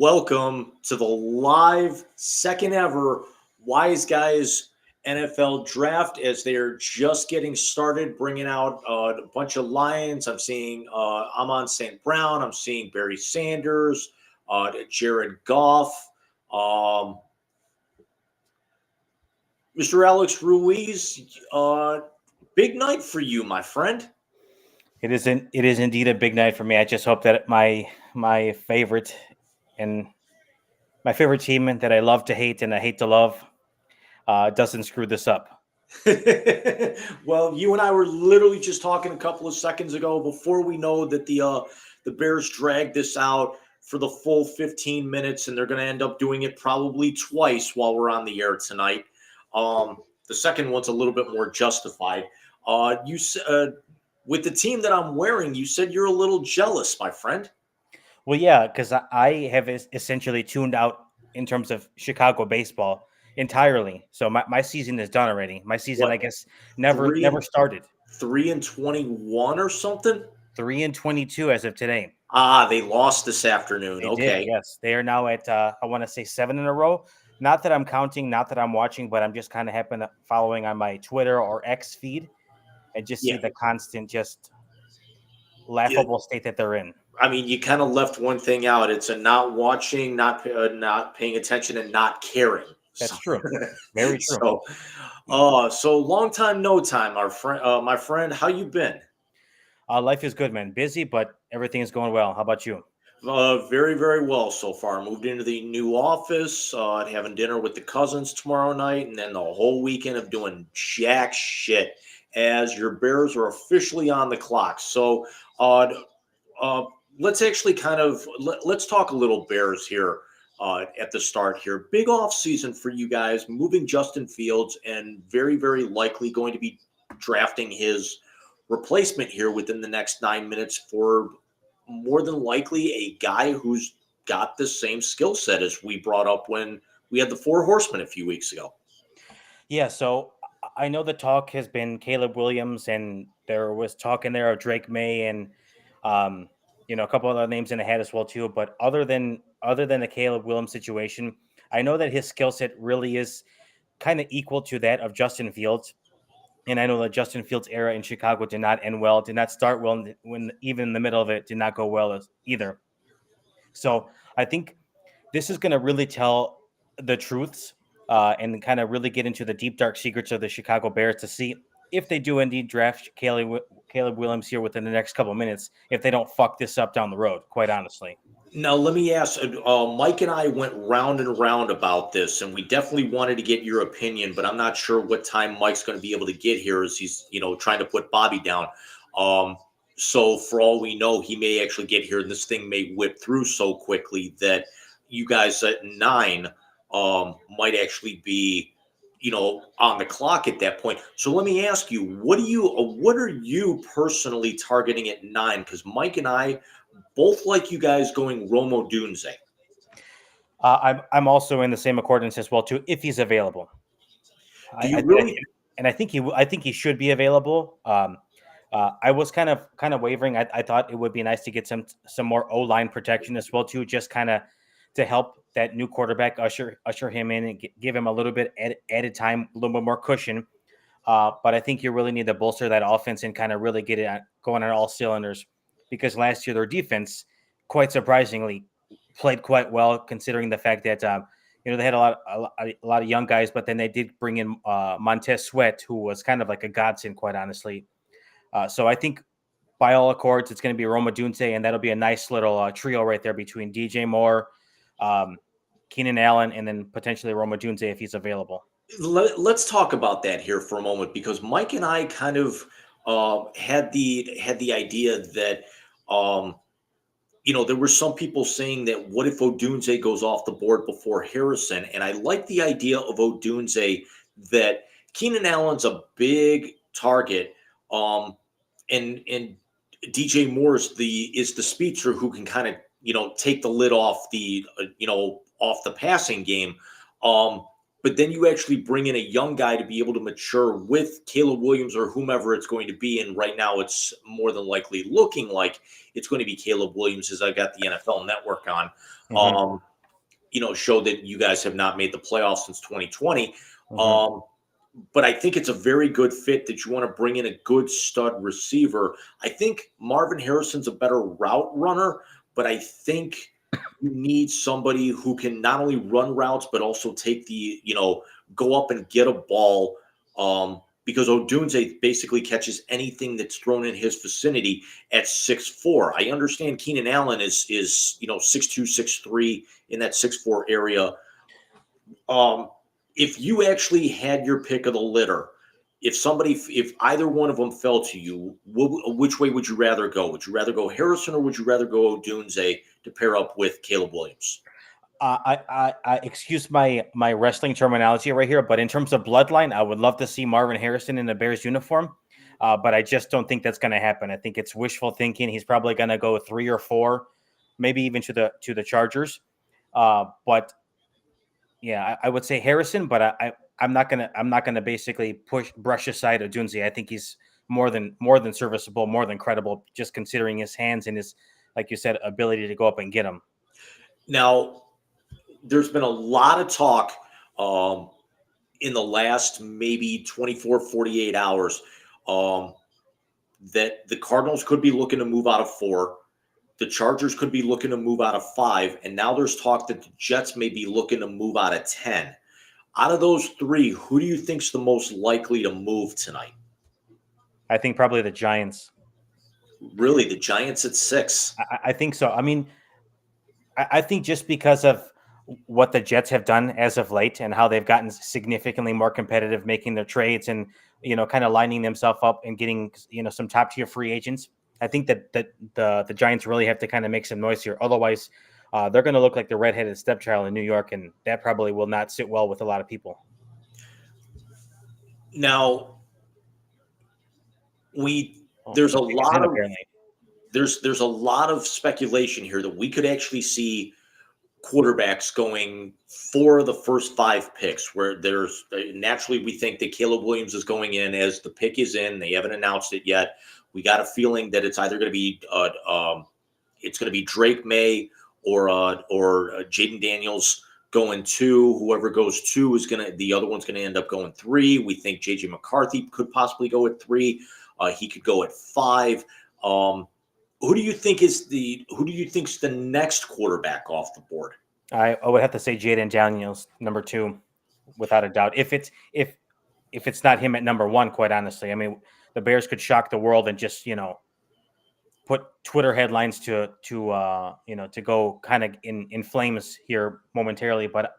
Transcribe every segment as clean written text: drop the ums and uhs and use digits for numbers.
welcome to the live second ever Wise Guys NFL Draft as they're just getting started, bringing out a bunch of Lions. I'm seeing Amon St. Brown. I'm seeing Barry Sanders, Jared Goff, Mr. Alex Ruiz. Big night for you, my friend. It is indeed a big night for me. I just hope that my favorite team that I love to hate and I hate to love doesn't screw this up. Well, you and I were literally just talking a couple of seconds ago before we know that the Bears dragged this out for the full 15 minutes, and they're going to end up doing it probably twice while we're on the air tonight. The second one's a little bit more justified. With the team that I'm wearing, you said you're a little jealous, my friend. Well, yeah, because I have essentially tuned out in terms of Chicago baseball entirely. So my season is done already. My season, What? I guess, never started. 3-21 or something? 3-22 as of today. They lost this afternoon. They did, yes. They are now at, I want to say 7 in a row. Not that I'm counting, not that I'm watching, but I'm just kind of following on my Twitter or X feed and just see the constant, just laughable state that they're in. I mean, you kind of left one thing out. It's a not watching, not paying attention, and not caring. That's true. Very true. So long time, no time, my friend. How you been? Life is good, man. Busy, but everything is going well. How about you? Very, very well so far. Moved into the new office, having dinner with the cousins tomorrow night, and then the whole weekend of doing jack shit as your Bears are officially on the clock. So let's actually let's talk a little Bears here at the start here. Big off season for you guys, moving Justin Fields and very, very likely going to be drafting his replacement here within the next 9 minutes for more than likely a guy who's got the same skill set as we brought up when we had the Four Horsemen a few weeks ago. Yeah, so I know the talk has been Caleb Williams, and there was talk in there of Drake May and a couple other names in the hat as well too. But other than the Caleb Williams situation, I know that his skill set really is kind of equal to that of Justin Fields. And I know that Justin Fields' era in Chicago did not end well, did not start well, when even in the middle of it did not go well either. So I think this is going to really tell the truths and kind of really get into the deep, dark secrets of the Chicago Bears to see if they do indeed draft Caleb Williams here within the next couple of minutes, if they don't fuck this up down the road, quite honestly. Now, let me ask, Mike and I went round and round about this, and we definitely wanted to get your opinion, but I'm not sure what time Mike's going to be able to get here as he's, trying to put Bobby down. So for all we know, he may actually get here, and this thing may whip through so quickly that you guys at 9 might actually be, on the clock at that point. So let me ask you, what are you personally targeting at 9? Because Mike and I both like you guys going Rome Odunze. I'm also in the same accordance as well too, if he's available. I think he should be available. I was kind of wavering. I thought it would be nice to get some more O-line protection as well too, just kind of to help that new quarterback usher him in and give him a little bit added time, a little bit more cushion. But I think you really need to bolster that offense and kind of really get it going on all cylinders, because last year their defense, quite surprisingly, played quite well, considering the fact that they had a lot of young guys, but then they did bring in Montez Sweat, who was kind of like a godsend, quite honestly. So I think by all accords, it's going to be Rome Odunze, and that'll be a nice little trio right there between DJ Moore, Keenan Allen, and then potentially Rome Odunze if he's available. Let's talk about that here for a moment, because Mike and I kind of had the idea that there were some people saying that what if Odunze goes off the board before Harrison? And I like the idea of Odunze, that Keenan Allen's a big target, and DJ Moore is the speedster who can kind of take the lid off the off the passing game. But then you actually bring in a young guy to be able to mature with Caleb Williams or whomever it's going to be. And right now it's more than likely looking like it's going to be Caleb Williams, as I got the NFL Network on. show that you guys have not made the playoffs since 2020. Mhm. But I think it's a very good fit that you want to bring in a good stud receiver. I think Marvin Harrison's a better route runner, but I think you need somebody who can not only run routes, but also take go up and get a ball. Because Odunze basically catches anything that's thrown in his vicinity at 6'4". I understand Keenan Allen is 6'2", 6'3", in that 6'4" area. If you actually had your pick of the litter, if either one of them fell to you, which way would you rather go? Would you rather go Harrison or would you rather go Odunze to pair up with Caleb Williams? I excuse my wrestling terminology right here, but in terms of bloodline, I would love to see Marvin Harrison in a Bears uniform, but I just don't think that's going to happen. I think it's wishful thinking. He's probably going to go 3 or 4, maybe even to the Chargers. But yeah, I would say Harrison, but I'm not gonna basically brush aside Odunze. I think he's more than serviceable, more than credible, just considering his hands and his, like you said, ability to go up and get him. Now, there's been a lot of talk um, in the last maybe 24, 48 hours um, that the Cardinals could be looking to move out of 4. The Chargers could be looking to move out of 5. And now there's talk that the Jets may be looking to move out of 10. Out of those 3, who do you think's the most likely to move tonight? I think probably the Giants. Really, the Giants at 6. I think so. I mean, I think just because of what the Jets have done as of late and how they've gotten significantly more competitive, making their trades and kind of lining themselves up and getting some top tier free agents. I think that the Giants really have to kind of make some noise here. Otherwise, they're going to look like the redheaded stepchild in New York, and that probably will not sit well with a lot of people. Now, there's a Let's take a lot pen, of apparently. there's a lot of speculation here that we could actually see quarterbacks going 4 of the first 5 picks, where there's naturally we think that Caleb Williams is going in as the pick is in. They haven't announced it yet. We got a feeling that it's either going to be Drake May or Jaden Daniels going 2. Whoever goes 2 is the other one's gonna end up going 3. We think JJ McCarthy could possibly go at 3. He could go at 5. Who do you think's the next quarterback off the board? I would have to say Jaden Daniels, number 2, without a doubt. If it's not him at number 1, quite honestly, I mean, the Bears could shock the world and just put Twitter headlines to go kind of in flames here momentarily. But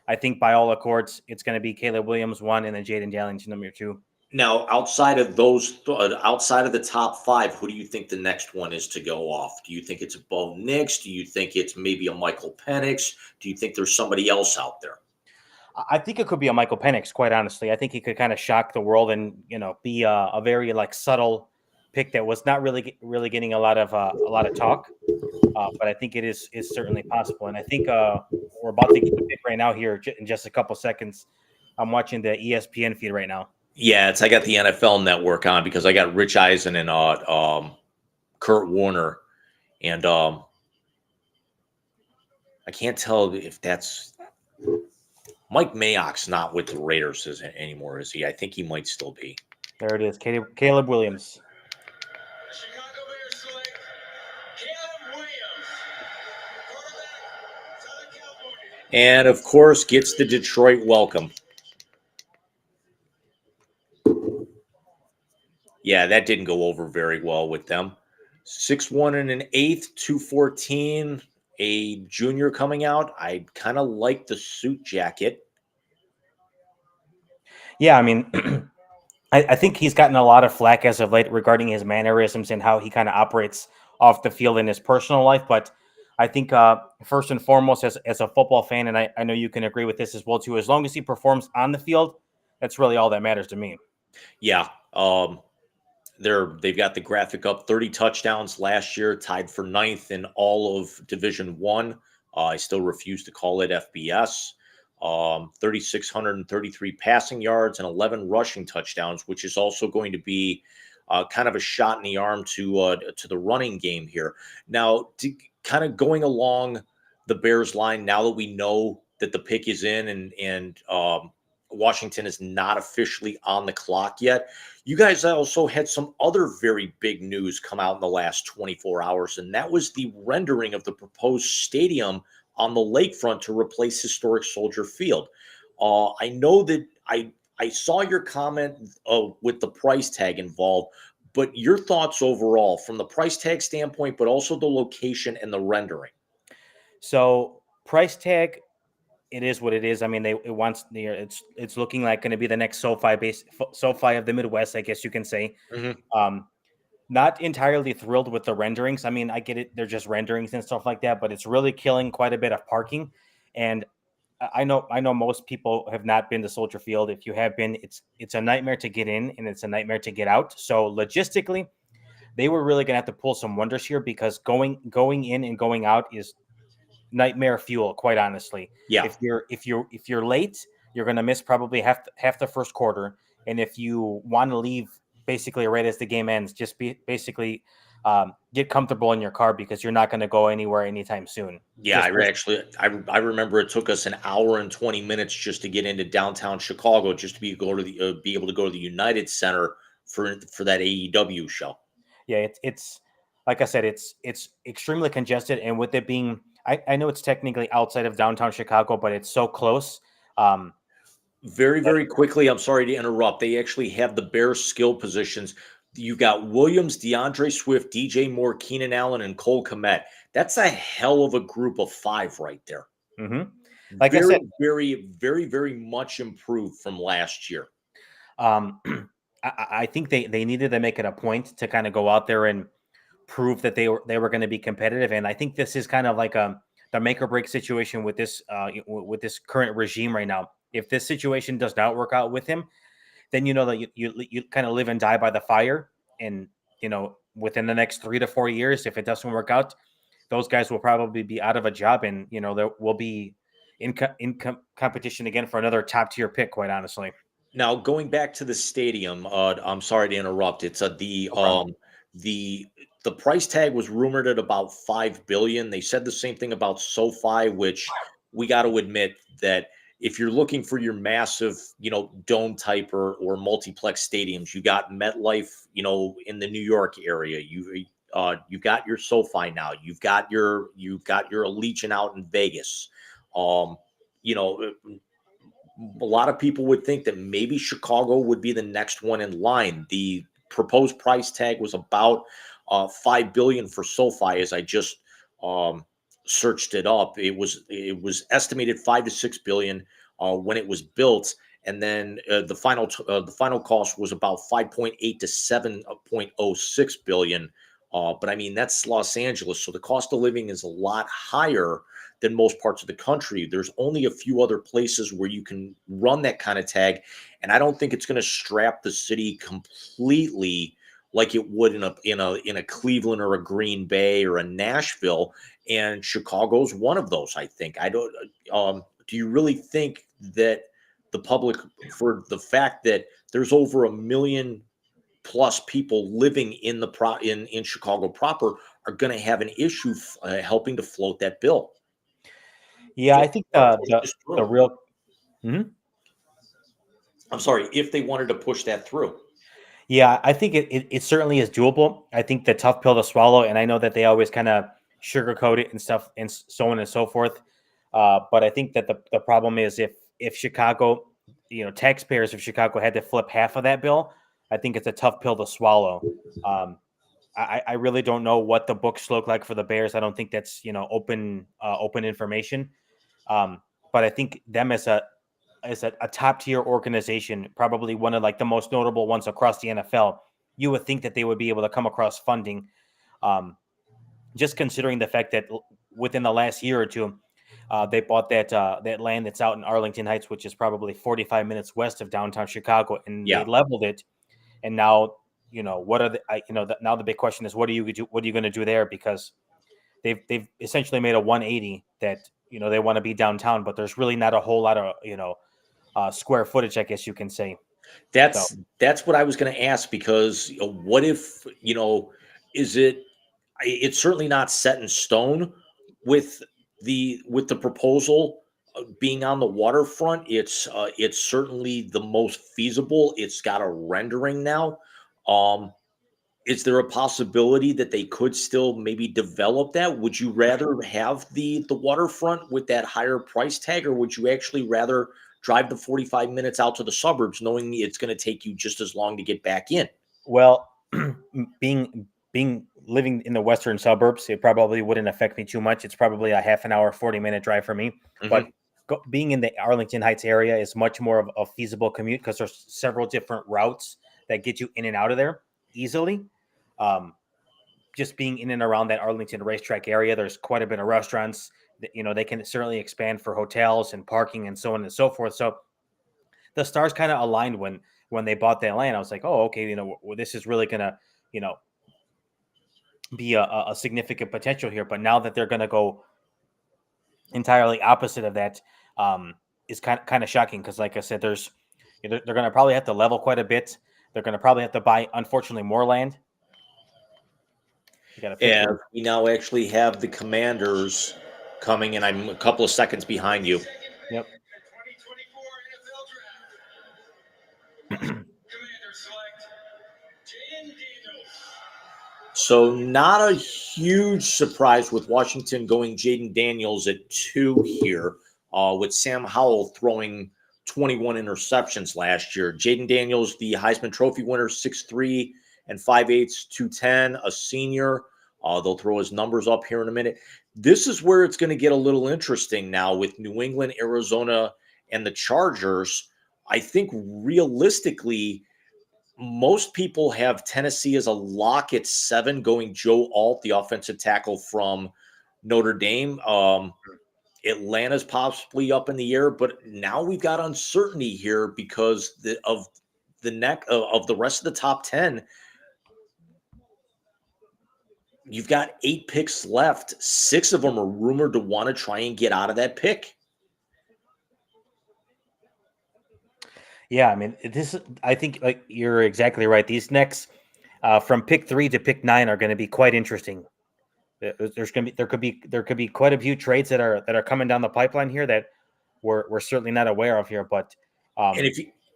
I think by all accords, it's going to be Caleb Williams 1 and then Jaden Daniels number 2. Now, outside of the top 5, who do you think the next one is to go off? Do you think it's a Bo Nix? Do you think it's maybe a Michael Penix? Do you think there's somebody else out there? I think it could be a Michael Penix, quite honestly. I think he could kind of shock the world and be a very subtle pick that was not really getting a lot of talk. But I think it is certainly possible, and I think we're about to get the pick right now here in just a couple seconds. I'm watching the ESPN feed right now. Yeah, I got the NFL Network on because I got Rich Eisen and Kurt Warner, and I can't tell if that's Mike Mayock's not with the Raiders anymore, is he? I think he might still be. There it is, Caleb Williams. The Chicago Bears select Caleb Williams, quarterback, Southern California. And of course, gets the Detroit welcome. Yeah, that didn't go over very well with them. 6'1" and an eighth, 214. A junior coming out. I kind of like the suit jacket. Yeah, I mean, I think he's gotten a lot of flack as of late regarding his mannerisms and how he kind of operates off the field in his personal life. But I think first and foremost, as a football fan, and I know you can agree with this as well too, as long as he performs on the field, that's really all that matters to me. Yeah. They've got the graphic up. 30 touchdowns last year, tied for 9th in all of Division I. I still refuse to call it FBS. 3,633 passing yards and 11 rushing touchdowns, which is also going to be kind of a shot in the arm to the running game here. Now, kind of going along the Bears line now that we know that the pick is in and Washington is not officially on the clock yet. You guys also had some other very big news come out in the last 24 hours, and that was the rendering of the proposed stadium on the lakefront to replace historic Soldier Field. I know that I saw your comment with the price tag involved, but your thoughts overall from the price tag standpoint, but also the location and the rendering. So price tag, it is what it is. I mean, it wants it's looking like going to be the next SoFi of the Midwest, I guess you can say. Mhm. Not entirely thrilled with the renderings. I mean, I get it; they're just renderings and stuff like that, but it's really killing quite a bit of parking. And I know most people have not been to Soldier Field. If you have been, it's a nightmare to get in and it's a nightmare to get out. So logistically, they were really going to have to pull some wonders here because going in and going out is nightmare fuel, quite honestly. Yeah. If you're late, you're going to miss probably half the first quarter, and if you want to leave basically right as the game ends, just basically get comfortable in your car because you're not going to go anywhere anytime soon. Yeah, I remember it took us an hour and 20 minutes just to get into downtown Chicago, just to be able to go to the United Center for that AEW show. Yeah, it's like I said, it's extremely congested, and with it being, I know it's technically outside of downtown Chicago, but it's so close. Very, very quickly, I'm sorry to interrupt. They actually have the Bears skill positions. You've got Williams, DeAndre Swift, DJ Moore, Keenan Allen, and Cole Kmet. That's a hell of a group of five right there. Mm-hmm. Like Very, I said, very, very, very much improved from last year. I think they needed to make it a point to kind of go out there and prove that they were going to be competitive, and I think this is kind of like the make or break situation with this current regime right now. If this situation does not work out with him, then you know that you kind of live and die by the fire, and within the next 3 to 4 years, if it doesn't work out, those guys will probably be out of a job, and there will be in competition again for another top tier pick. Quite honestly. Now, going back to the stadium, I'm sorry to interrupt. It's No problem. the price tag was rumored at about 5 billion. They said the same thing about SoFi, which we got to admit that if you're looking for your massive, dome type or multiplex stadiums, you got MetLife, in the New York area. You've got your SoFi now. You've got your Allegiant out in Vegas. You know, a lot of people would think that maybe Chicago would be the next one in line. The proposed price tag was about 5 billion for SoFi, as I just searched it up. It was estimated 5 to 6 billion when it was built, and then the final cost was about 5.8 to 7.06 billion. But I mean, that's Los Angeles, so the cost of living is a lot higher than most parts of the country. There's only a few other places where you can run that kind of tag, and I don't think it's going to strap the city completely like it would in a Cleveland or a Green Bay or a Nashville. And Chicago's one of those. I think. I don't. Do you really think that the public, for the fact that there's over 1 million plus people living in in Chicago proper, are going to have an issue helping to float that bill? Yeah, I If think they wanted to push the this the through. real. Mhm. I'm sorry, if they wanted to push that through. Yeah, I think it certainly is doable. I think the tough pill to swallow, and I know that they always kind of sugarcoat it and stuff, and so on and so forth. But I think that the problem is if Chicago, taxpayers of Chicago had to flip half of that bill, I think it's a tough pill to swallow. I really don't know what the books look like for the Bears. I don't think that's open information. But I think them as a top tier organization, probably one of like the most notable ones across the NFL, you would think that they would be able to come across funding. Just considering the fact that within the last year or two, they bought that land that's out in Arlington Heights, which is probably 45 minutes west of downtown Chicago, and they Yeah. leveled it. And now, what are now the big question is, what are you going to do there? Because they've essentially made a 180 that they want to be downtown, but there's really not a whole lot of square footage, I guess you can say. So That's what I was going to ask, because what if, is it's certainly not set in stone with with the proposal being on the waterfront, it's certainly the most feasible. It's got a rendering now. Is there a possibility that they could still maybe develop that? Would you rather have the waterfront with that higher price tag, or would you actually rather drive the 45 minutes out to the suburbs, knowing it's going to take you just as long to get back in? Well, being living in the western suburbs, it probably wouldn't affect me too much. It's probably a half an hour, 40-minute drive for me. But being in the Arlington Heights area is much more of a feasible commute because there's several different routes that get you in and out of there easily. Just being in and around that Arlington racetrack area, there's quite a bit of restaurants that, they can certainly expand for hotels and parking and so on and so forth. So the stars kind of aligned when they bought that land. I was like, oh, okay, this is really gonna, be a significant potential here. But now that they're gonna go entirely opposite of that, is kind of shocking because, like I said, they're gonna probably have to level quite a bit. They're gonna probably have to buy, unfortunately, more land. And we now actually have the Commanders coming, and I'm a couple of seconds behind you. Yep. Commander select Jaden Daniels. So not a huge surprise with Washington going Jaden Daniels at 2 here, with Sam Howell throwing 21 interceptions last year. Jaden Daniels, the Heisman Trophy winner, 6'3" and 5'8", 210, a senior. They'll throw his numbers up here in a minute. This is where it's going to get a little interesting now with New England, Arizona, and the Chargers. I think realistically, most people have Tennessee as a lock at 7, going Joe Alt, the offensive tackle from Notre Dame. Atlanta's possibly up in the air, but now we've got uncertainty here because of the rest of the top 10. You've got 8 picks left. 6 of them are rumored to want to try and get out of that pick. Yeah, I mean, I think like you're exactly right. These next from pick 3 to pick 9 are going to be quite interesting. There could be quite a few trades that are coming down the pipeline here that we're certainly not aware of here. But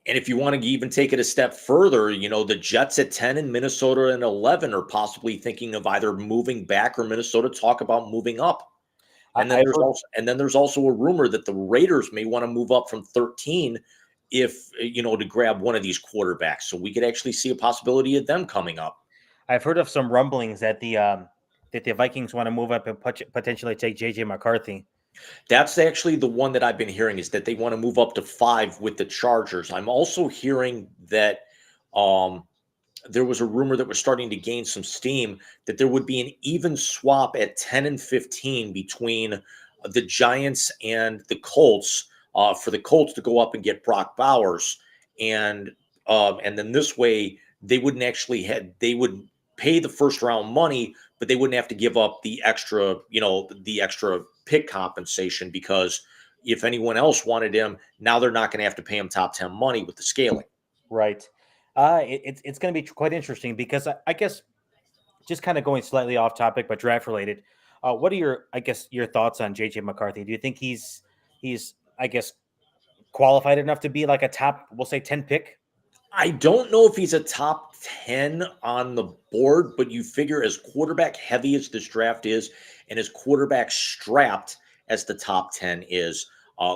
and if you want to even take it a step further, the Jets at 10 and Minnesota at 11 are possibly thinking of either moving back, or Minnesota talk about moving up. And then there's also a rumor that the Raiders may want to move up from 13 if to grab one of these quarterbacks. So we could actually see a possibility of them coming up. I've heard of some rumblings that the Vikings want to move up and potentially take J.J. McCarthy. That's actually the one that I've been hearing, is that they want to move up to 5 with the Chargers. I'm also hearing that there was a rumor that was starting to gain some steam that there would be an even swap at 10 and 15 between the Giants and the Colts, for the Colts to go up and get Brock Bowers. And then this way they would pay the first round money, but they wouldn't have to give up the extra pick compensation, because if anyone else wanted him, now they're not going to have to pay him top 10 money with the scaling. Right. It's going to be quite interesting because I guess, just kind of going slightly off topic, but draft related. What are your thoughts on JJ McCarthy? Do you think he's qualified enough to be like a top, we'll say 10 pick? I don't know if he's a top 10 on the board, but you figure as quarterback heavy as this draft is, and as quarterback strapped as the top 10 is,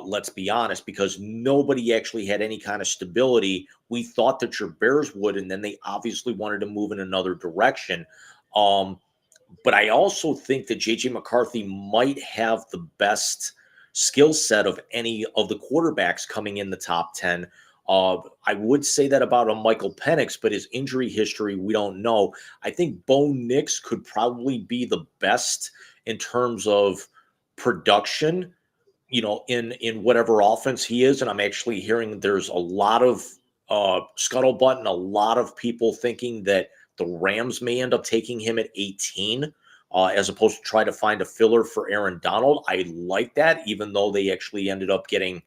let's be honest, because nobody actually had any kind of stability. We thought that your Bears would, and then they obviously wanted to move in another direction. But I also think that JJ McCarthy might have the best skill set of any of the quarterbacks coming in the top 10. I would say that about a Michael Penix, but his injury history, we don't know. I think Bo Nix could probably be the best in terms of production, in whatever offense he is. And I'm actually hearing there's a lot of scuttlebutt and a lot of people thinking that the Rams may end up taking him at 18, as opposed to try to find a filler for Aaron Donald. I like that, even though they actually ended up getting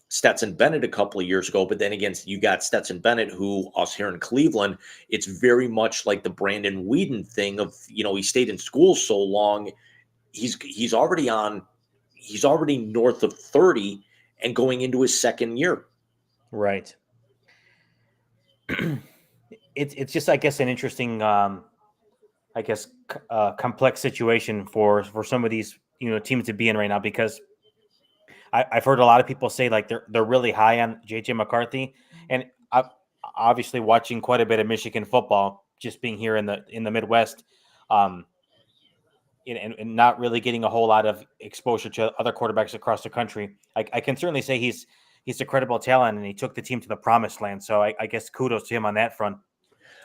Stetson Bennett a couple of years ago. But then again, you got Stetson Bennett, who us here in Cleveland, it's very much like the Brandon Weeden thing of, he stayed in school so long, he's already north of 30 and going into his second year. Right. It's just, I guess, an interesting, complex situation for some of these teams to be in right now, because I've heard a lot of people say like they're really high on JJ McCarthy, and I obviously watching quite a bit of Michigan football, just being here in the Midwest, um, and not really getting a whole lot of exposure to other quarterbacks across the country. I can certainly say he's a credible talent, and he took the team to the promised land. So I guess kudos to him on that front.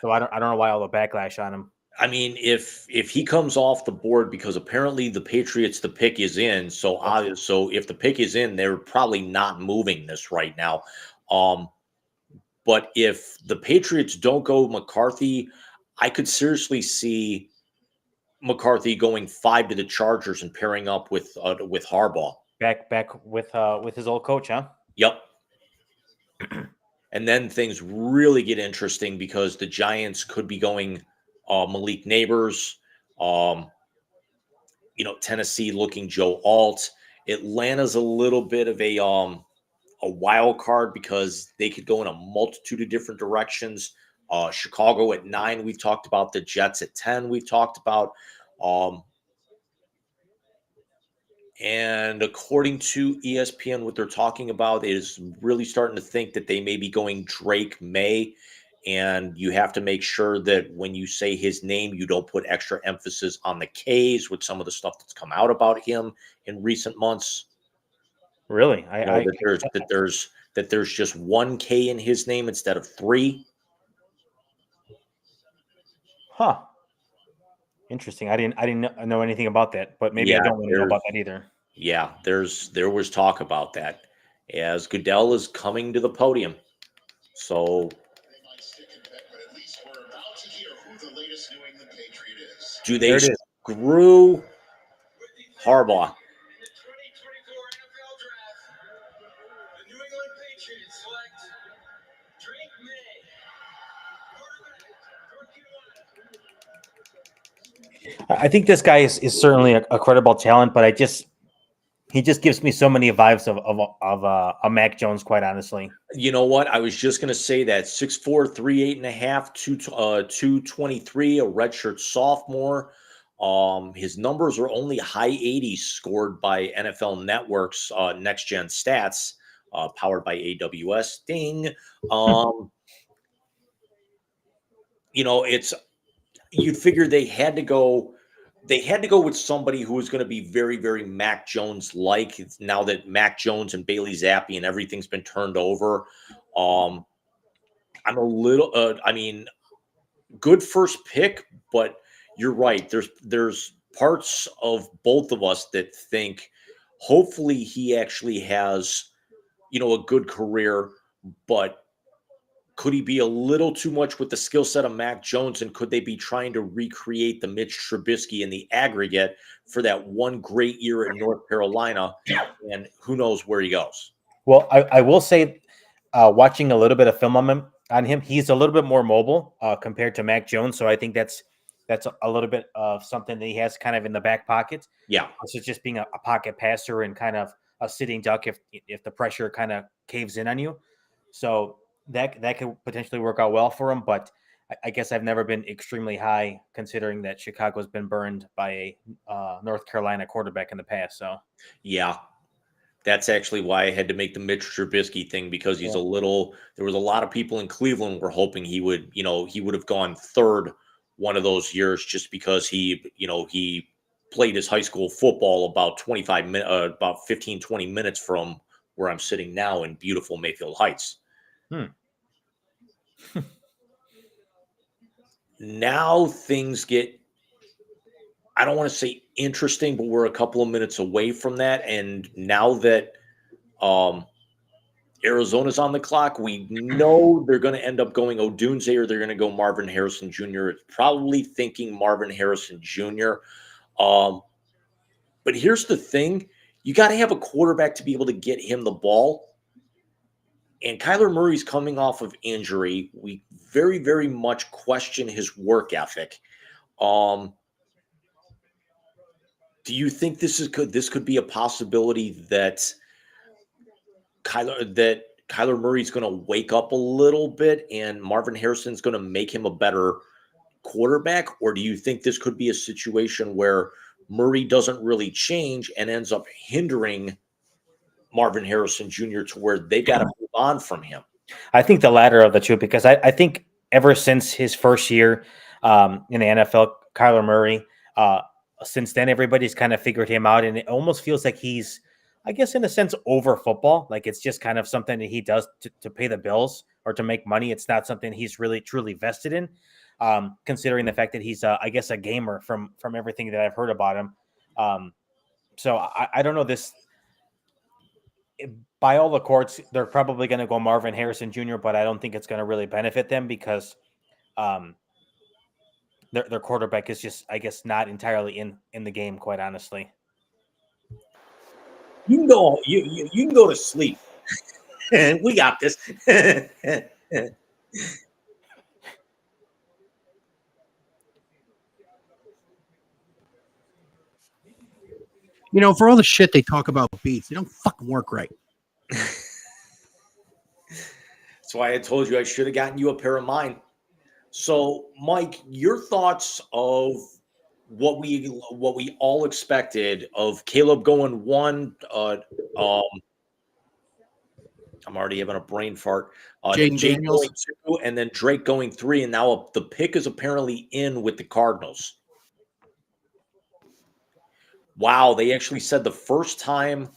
So I don't know why all the backlash on him. I mean, if he comes off the board, because apparently the Patriots, the pick is in. So if the pick is in, they're probably not moving this right now. But if the Patriots don't go McCarthy, I could seriously see McCarthy going 5 to the Chargers and pairing up with Harbaugh. Back with his old coach, huh? Yep. And then things really get interesting because the Giants could be going Malik Neighbors, Tennessee looking Joe Alt. Atlanta's a little bit of a wild card because they could go in a multitude of different directions. Chicago at 9, we've talked about. The Jets at 10, we've talked about. And according to ESPN, what they're talking about is really starting to think that they may be going Drake May. And you have to make sure that when you say his name, you don't put extra emphasis on the K's with some of the stuff that's come out about him in recent months. Really? That there's just one K in his name instead of 3. Huh. Interesting. I didn't know anything about that, but maybe I don't want to know about that either. Yeah, there was talk about that as Goodell is coming to the podium. So do they screw Harbaugh? In the 2024 NFL Draft, the New England Patriots select Drake May, quarterback, North Carolina. I think this guy is certainly a credible talent, but he just gives me so many vibes of a Mac Jones, quite honestly. You know what? I was just going to say that 6'4", 3'8.5", 223, a redshirt sophomore. His numbers are only high 80s scored by NFL Network's Next Gen Stats, powered by AWS. Ding. You'd figure they had to go with somebody who was going to be very, very Mac Jones like. Now that Mac Jones and Bailey Zappi and everything's been turned over, I'm a little. Good first pick, but you're right. There's parts of both of us that think hopefully he actually has, a good career, but could he be a little too much with the skill set of Mac Jones? And could they be trying to recreate the Mitch Trubisky in the aggregate for that one great year in North Carolina? And who knows where he goes? Well, I will say, watching a little bit of film on him, he's a little bit more mobile compared to Mac Jones. So I think that's a little bit of something that he has kind of in the back pocket. Yeah. So just being a pocket passer and kind of a sitting duck if the pressure kind of caves in on you. So that could potentially work out well for him. But I guess I've never been extremely high, considering that Chicago's been burned by a North Carolina quarterback in the past. So yeah. That's actually why I had to make the Mitch Trubisky thing, because he's there was a lot of people in Cleveland were hoping he would have gone third one of those years, just because he played his high school football about 15, 20 minutes from where I'm sitting now in beautiful Mayfield Heights. Now things get, I don't want to say interesting, but we're a couple of minutes away from that. And now that Arizona's on the clock, we know they're going to end up going Odunze, or they're going to go Marvin Harrison Jr. It's probably thinking Marvin Harrison Jr. But here's the thing. You got to have a quarterback to be able to get him the ball. And Kyler Murray's coming off of injury. We very, very much question his work ethic. Do Do you think this could be a possibility that Kyler Murray's going to wake up a little bit and Marvin Harrison's going to make him a better quarterback? Or do you think this could be a situation where Murray doesn't really change and ends up hindering Marvin Harrison Jr. to where they got to move on from him? I think the latter of the two, because I think ever since his first year in the NFL, Kyler Murray, since then, everybody's kind of figured him out. And it almost feels like he's, I guess, in a sense, over football. Like it's just kind of something that he does to pay the bills or to make money. It's not something he's really truly vested in, considering the fact that he's, I guess, a gamer from everything that I've heard about him. So I don't know this. By all the courts, they're probably going to go Marvin Harrison Jr., but I don't think it's going to really benefit them because their quarterback is just, I guess, not entirely in the game, quite honestly. You can go. You can go to sleep. We got this. You know, for all the shit they talk about beats, they don't fucking work right. That's why I told you I should have gotten you a pair of mine. So, Mike, your thoughts of what we all expected of Caleb going one. I'm already having a brain fart. Jaden Daniels going 2, and then Drake going 3, and now the pick is apparently in with the Cardinals. Wow, they actually said the first time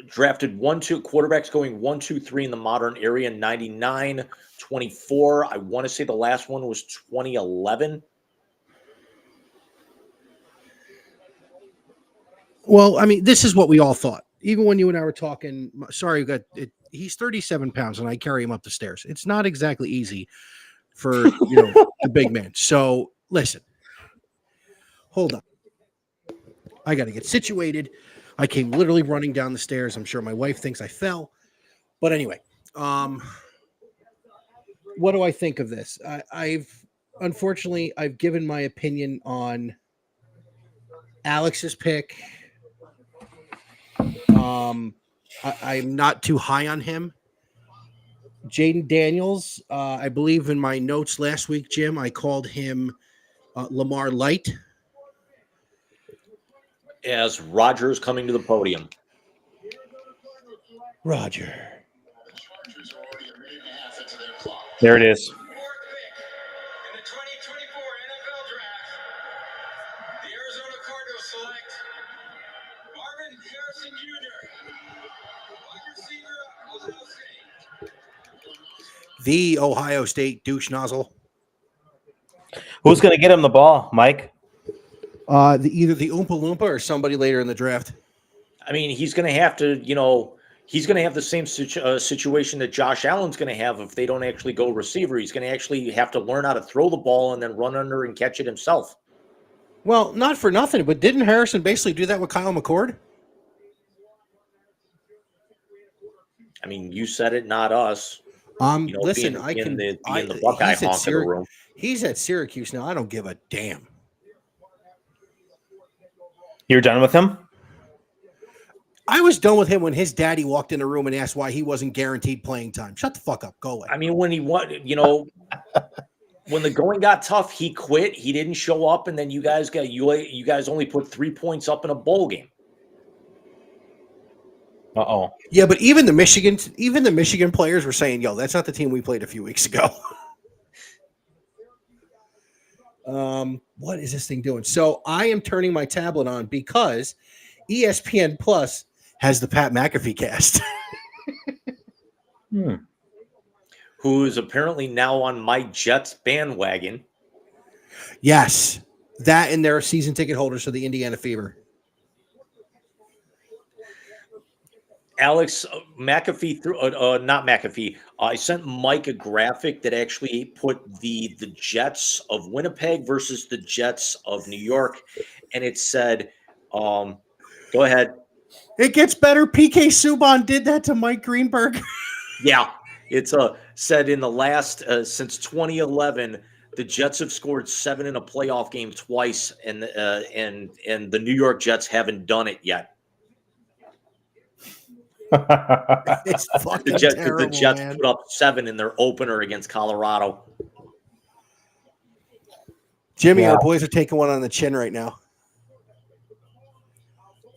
drafted 1-2 quarterbacks going 1-2-3 in the modern area, 99, 24. I want to say the last one was 2011. Well, I mean, this is what we all thought. Even when you and I were talking, he's 37 pounds and I carry him up the stairs. It's not exactly easy for, the big man. So listen, hold on. I got to get situated. I came literally running down the stairs. I'm sure my wife thinks I fell. But anyway, what do I think of this? I've given my opinion on Alex's pick. I'm not too high on him. Jaden Daniels, I believe in my notes last week, Jim, I called him Lamar Light. As Rodgers coming to the podium. Roger. There it is. In the 2024 NFL Draft, the Arizona Cardinals select Marvin Harrison Jr., wide receiver, Ohio State. The Ohio State douche nozzle. Who's going to get him the ball, Mike? Either the Oompa Loompa or somebody later in the draft. I mean, he's going to have to, he's going to have the same situation that Josh Allen's going to have if they don't actually go receiver. He's going to actually have to learn how to throw the ball and then run under and catch it himself. Well, not for nothing, but didn't Harrison basically do that with Kyle McCord? I mean, you said it, not us. Listen, being the Buckeye honk in the room. He's at Syracuse now. I don't give a damn. You're done with him? I was done with him when his daddy walked in the room and asked why he wasn't guaranteed playing time. Shut the fuck up. Go away. I mean, when when the going got tough, he quit. He didn't show up, and then you guys only put 3 points up in a bowl game. Uh-oh. Yeah, but even the Michigan players were saying, "Yo, that's not the team we played a few weeks ago." What is this thing doing? So I am turning my tablet on because ESPN Plus has the Pat McAfee cast. Who is apparently now on my Jets bandwagon. Yes, that and their season ticket holders for the Indiana Fever. Alex McAfee not McAfee. I sent Mike a graphic that actually put the Jets of Winnipeg versus the Jets of New York, and it said, "Go ahead." It gets better. PK Subban did that to Mike Greenberg. Yeah, it's said in the last since 2011, The Jets have scored 7 in a playoff game twice, and the New York Jets haven't done it yet. It's fucking The terrible, Jets man. put up 7 in their opener against Colorado. Jimmy, Yeah. our boys are taking one on the chin right now.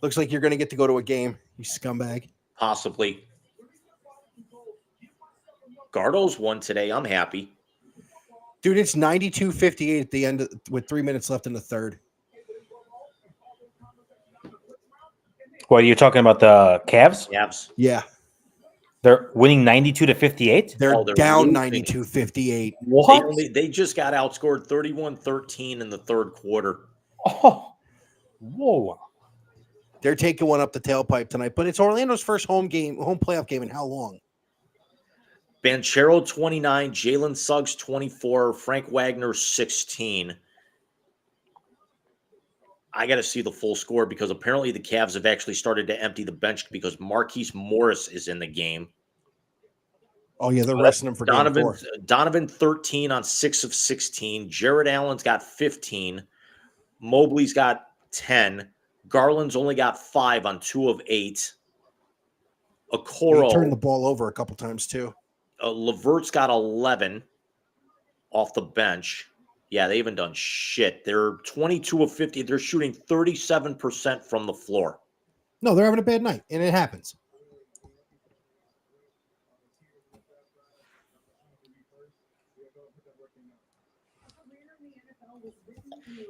Looks like you're going to get to go to a game, you scumbag. Possibly. Gardo's won today. I'm happy. Dude, it's 92-58 at the end with 3 minutes left in the third. What are you talking about? The Cavs? Cavs. Yeah, They're winning 92-58. they're they're down losing. 92-58. What? They just got outscored 31-13 in the third quarter. Oh, whoa! They're taking one up the tailpipe tonight, but it's Orlando's first home playoff game in how long? Banchero 29, Jalen Suggs 24, Frank Wagner 16. I got to see the full score because apparently the Cavs have actually started to empty the bench because Marquise Morris is in the game. Oh, yeah, they're resting him for game 4. Donovan 13 on 6 of 16. Jared Allen's got 15. Mobley's got 10. Garland's only got 5 on 2 of 8. He Okoro. turned the ball over a couple times, too. Levert's got 11 off the bench. Yeah, they haven't done shit. They're 22 of 50. They're shooting 37% from the floor. No, they're having a bad night, and it happens.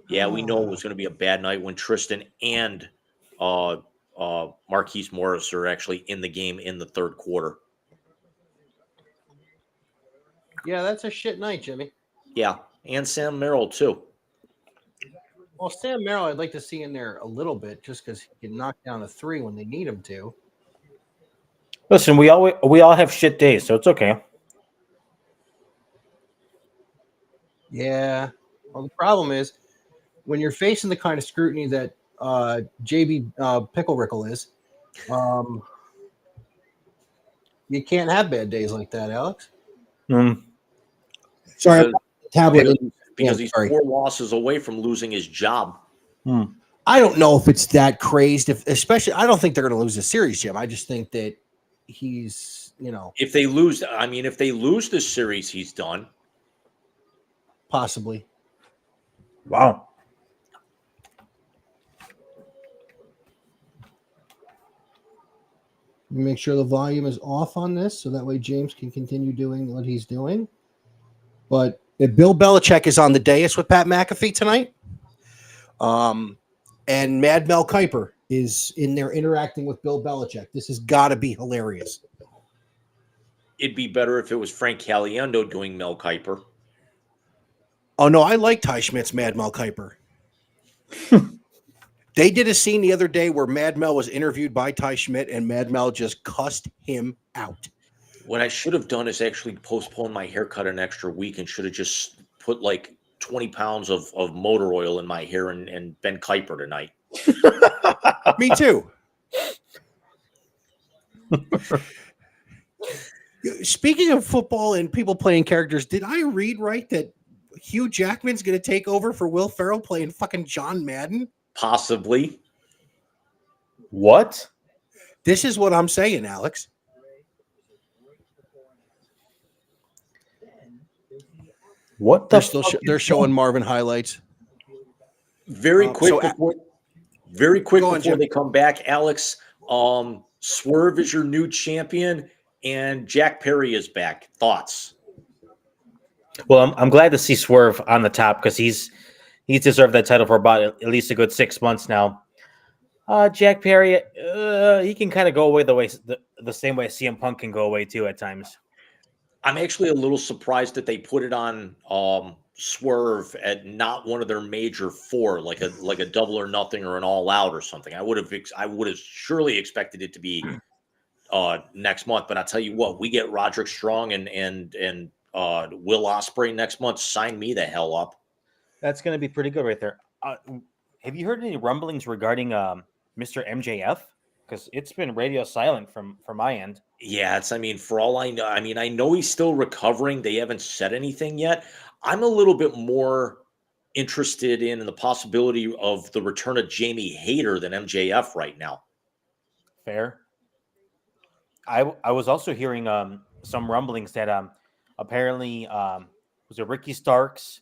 Yeah, we know it was going to be a bad night when Tristan and Marquise Morris are actually in the game in the third quarter. Yeah, that's a shit night, Jimmy. Yeah, and Sam Merrill too. Well, Sam Merrill, I'd like to see in there a little bit just because he can knock down a 3 when they need him to. Listen, we all have shit days, so it's okay. Yeah. Well, the problem is when you're facing the kind of scrutiny that JB Pickle Rickle is, you can't have bad days like that, Alex. Sorry, tablet. Because he's 4 losses away from losing his job. I don't know if it's that crazed. Especially, I don't think they're going to lose the series, Jim. I just think that he's, If they lose this series, he's done. Possibly. Wow. Make sure the volume is off on this so that way James can continue doing what he's doing. But if Bill Belichick is on the dais with Pat McAfee tonight, and Mad Mel Kiper is in there interacting with Bill Belichick, this has got to be hilarious. It'd be better if it was Frank Caliendo doing Mel Kiper. Oh, no, I like Ty Schmidt's Mad Mel Kiper. They did a scene the other day where Mad Mel was interviewed by Ty Schmidt, and Mad Mel just cussed him out. What I should have done is actually postpone my haircut an extra week and should have just put like 20 pounds of motor oil in my hair and Ben Kuiper tonight. Me too. Speaking of football and people playing characters, did I read right that Hugh Jackman's going to take over for Will Ferrell playing fucking John Madden? Possibly. What? This is what I'm saying, Alex. What the They're showing Marvin highlights. Very quick before Jim. they come back, Alex. Swerve is your new champion, and Jack Perry is back. Thoughts? Well, I'm glad to see Swerve on the top because he's deserved that title for about at least a good 6 months now. Jack Perry, he can kind of go away the same way CM Punk can go away too at times. I'm actually a little surprised that they put it on Swerve at not one of their major 4, like a Double or Nothing or an All Out or something. I would have surely expected it to be next month. But I'll tell you what, we get Roderick Strong and Will Ospreay next month. Sign me the hell up. That's going to be pretty good right there. Have you heard any rumblings regarding Mr. MJF? Because it's been radio silent from my end. Yeah, for all I know, I know he's still recovering. They haven't said anything yet. I'm a little bit more interested in the possibility of the return of Jamie Hayter than MJF right now. Fair. I was also hearing some rumblings that apparently was it Ricky Starks,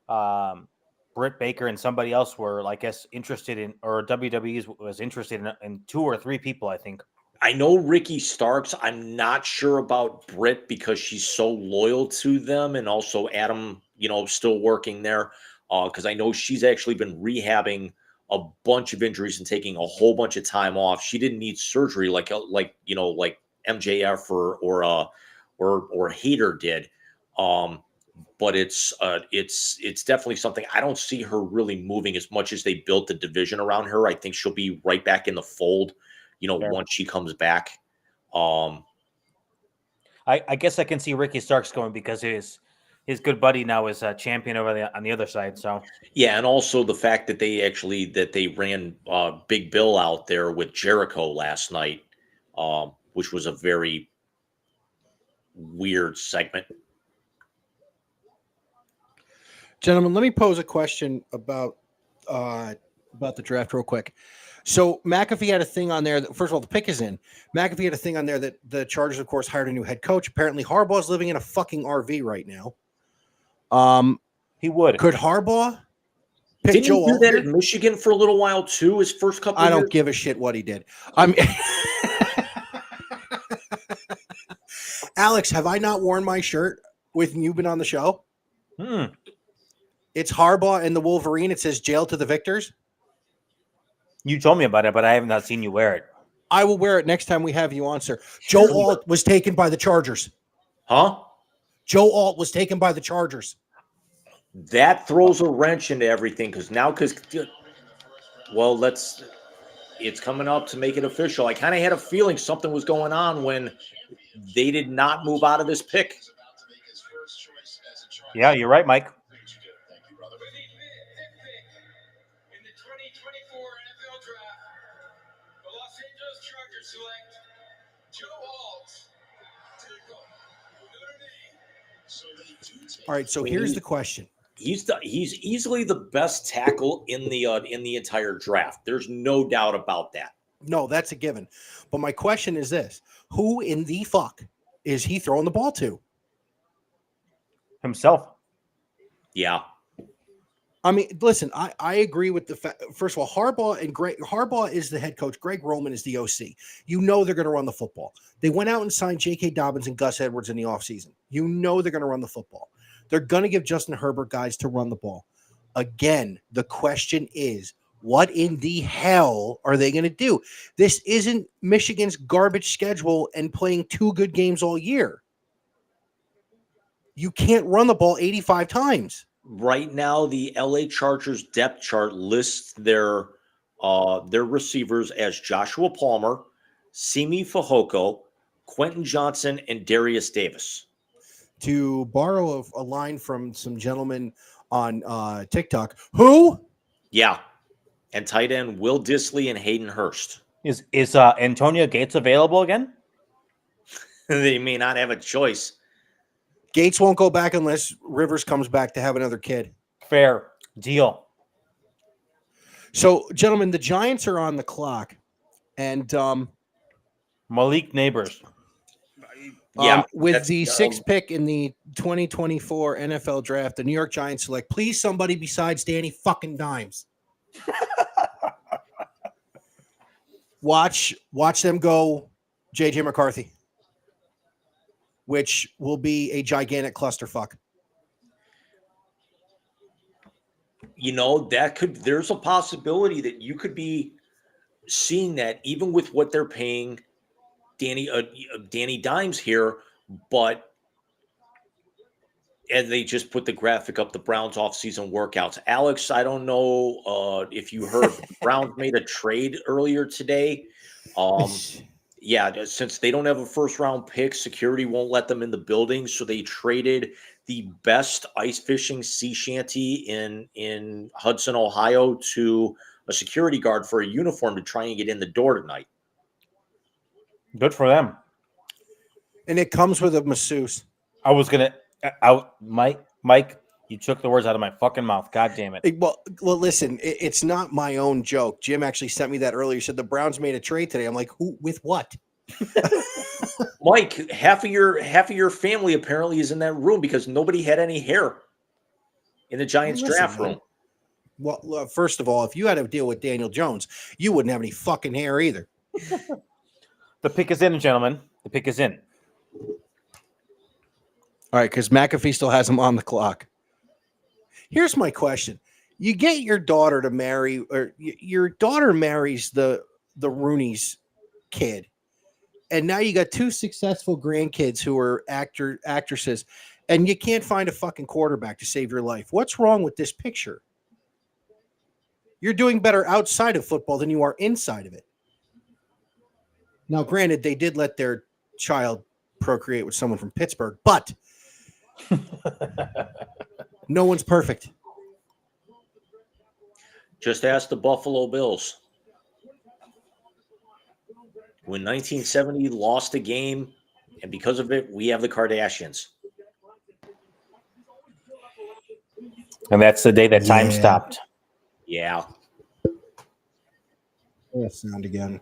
Britt Baker, and somebody else were, I guess, interested in, or WWE was interested in 2 or 3 people, I think. I know Ricky Starks. I'm not sure about Britt because she's so loyal to them, and also Adam, still working there. Because I know she's actually been rehabbing a bunch of injuries and taking a whole bunch of time off. She didn't need surgery like MJF or Hayter did. But it's definitely something. I don't see her really moving as much as they built the division around her. I think she'll be right back in the fold, Fair. once she comes back. I guess I can see Ricky Starks going because his good buddy now is a champion over on the other side. So yeah, and also the fact that they ran Big Bill out there with Jericho last night, which was a very weird segment. Gentlemen, let me pose a question about the draft real quick. So McAfee had a thing on there. First of all, the pick is in. McAfee had a thing on there that the Chargers, of course, hired a new head coach. Apparently, Harbaugh's living in a fucking RV right now. he would. Could Harbaugh pick Didn't Joe he do Alt that here? in Michigan for a little while too? His first couple. I of don't years? give a shit what he did. I'm Alex, have I not worn my shirt when you've been on the show? It's Harbaugh and the Wolverine. It says "Jail to the Victors." You told me about it, but I have not seen you wear it. I will wear it next time we have you on, sir. Joe Alt was taken by the Chargers. Huh? Joe Alt was taken by the Chargers. That throws a wrench into everything because it's coming up to make it official. I kind of had a feeling something was going on when they did not move out of this pick. Yeah, you're right, Mike. With the fifth pick in the 2024 NFL Draft, the Los Angeles Chargers select Joe Alt to go Notre Dame. All right, so here's the question. He's easily the best tackle in the entire draft. There's no doubt about that. No, that's a given. But my question is this: who in the fuck is he throwing the ball to? Himself. Yeah. I mean, listen, I agree with the fact. First of all, Harbaugh is the head coach. Greg Roman is the OC. You know they're going to run the football. They went out and signed J.K. Dobbins and Gus Edwards in the offseason. You know they're going to run the football. They're going to give Justin Herbert guys to run the ball. Again, the question is, what in the hell are they going to do? This isn't Michigan's garbage schedule and playing 2 good games all year. You can't run the ball 85 times. Right now, the LA Chargers depth chart lists their receivers as Joshua Palmer, Simi Fehoko, Quentin Johnson, and Darius Davis. To borrow a line from some gentlemen on TikTok, who? Yeah. And tight end Will Disley and Hayden Hurst. Is Antonio Gates available again? They may not have a choice. Gates won't go back unless Rivers comes back to have another kid. Fair deal. So, gentlemen, the Giants are on the clock, and Malik Neighbors. with the 6th pick in the 2024 NFL Draft, the New York Giants select, please, somebody besides Danny fucking Dimes. Watch them go JJ McCarthy, which will be a gigantic clusterfuck. There's a possibility that you could be seeing that even with what they're paying Danny Dimes here, but and they just put the graphic up, the Browns offseason workouts. Alex, I don't know if you heard the Browns made a trade earlier today. Yeah, since they don't have a first-round pick, security won't let them in the building, so they traded the best ice fishing sea shanty in Hudson, Ohio, to a security guard for a uniform to try and get in the door tonight. Good for them. And it comes with a masseuse. I was gonna Mike. You took the words out of my fucking mouth. God damn it. Well, listen, it's not my own joke. Jim actually sent me that earlier. He said the Browns made a trade today. I'm like, who with what? Mike, half of your family apparently is in that room because nobody had any hair in the Giants draft room. Well, first of all, if you had to deal with Daniel Jones, you wouldn't have any fucking hair either. The pick is in, gentlemen. The pick is in. All right, because McAfee still has him on the clock. Here's my question. You get your daughter to marry, or your daughter marries the Rooney's kid. And now you got two successful grandkids who are actresses, and you can't find a fucking quarterback to save your life. What's wrong with this picture? You're doing better outside of football than you are inside of it. Now, granted, they did let their child procreate with someone from Pittsburgh, but no one's perfect. Just ask the Buffalo Bills. When 1970 lost a game, and because of it, we have the Kardashians. And that's the day that time stopped. Yeah. Oh, sound again.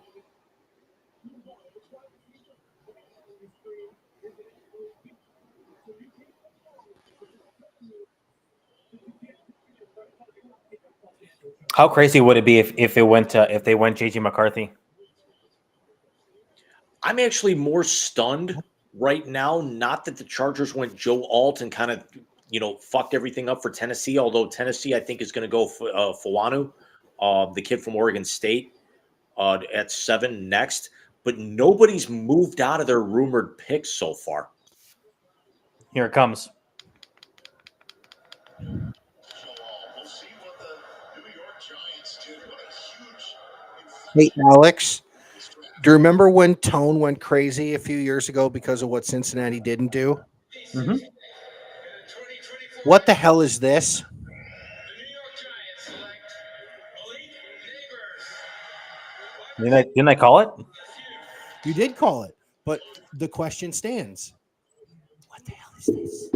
How crazy would it be if they went JJ McCarthy? I'm actually more stunned right now. Not that the Chargers went Joe Alt and kind of, fucked everything up for Tennessee. Although Tennessee, I think, is going to go for Fawanu, the kid from Oregon State, at 7 next. But nobody's moved out of their rumored picks so far. Here it comes. Hey, Alex, do you remember when Tone went crazy a few years ago because of what Cincinnati didn't do? Mm-hmm. What the hell is this? Didn't I call it? You did call it, but the question stands. What the hell is this?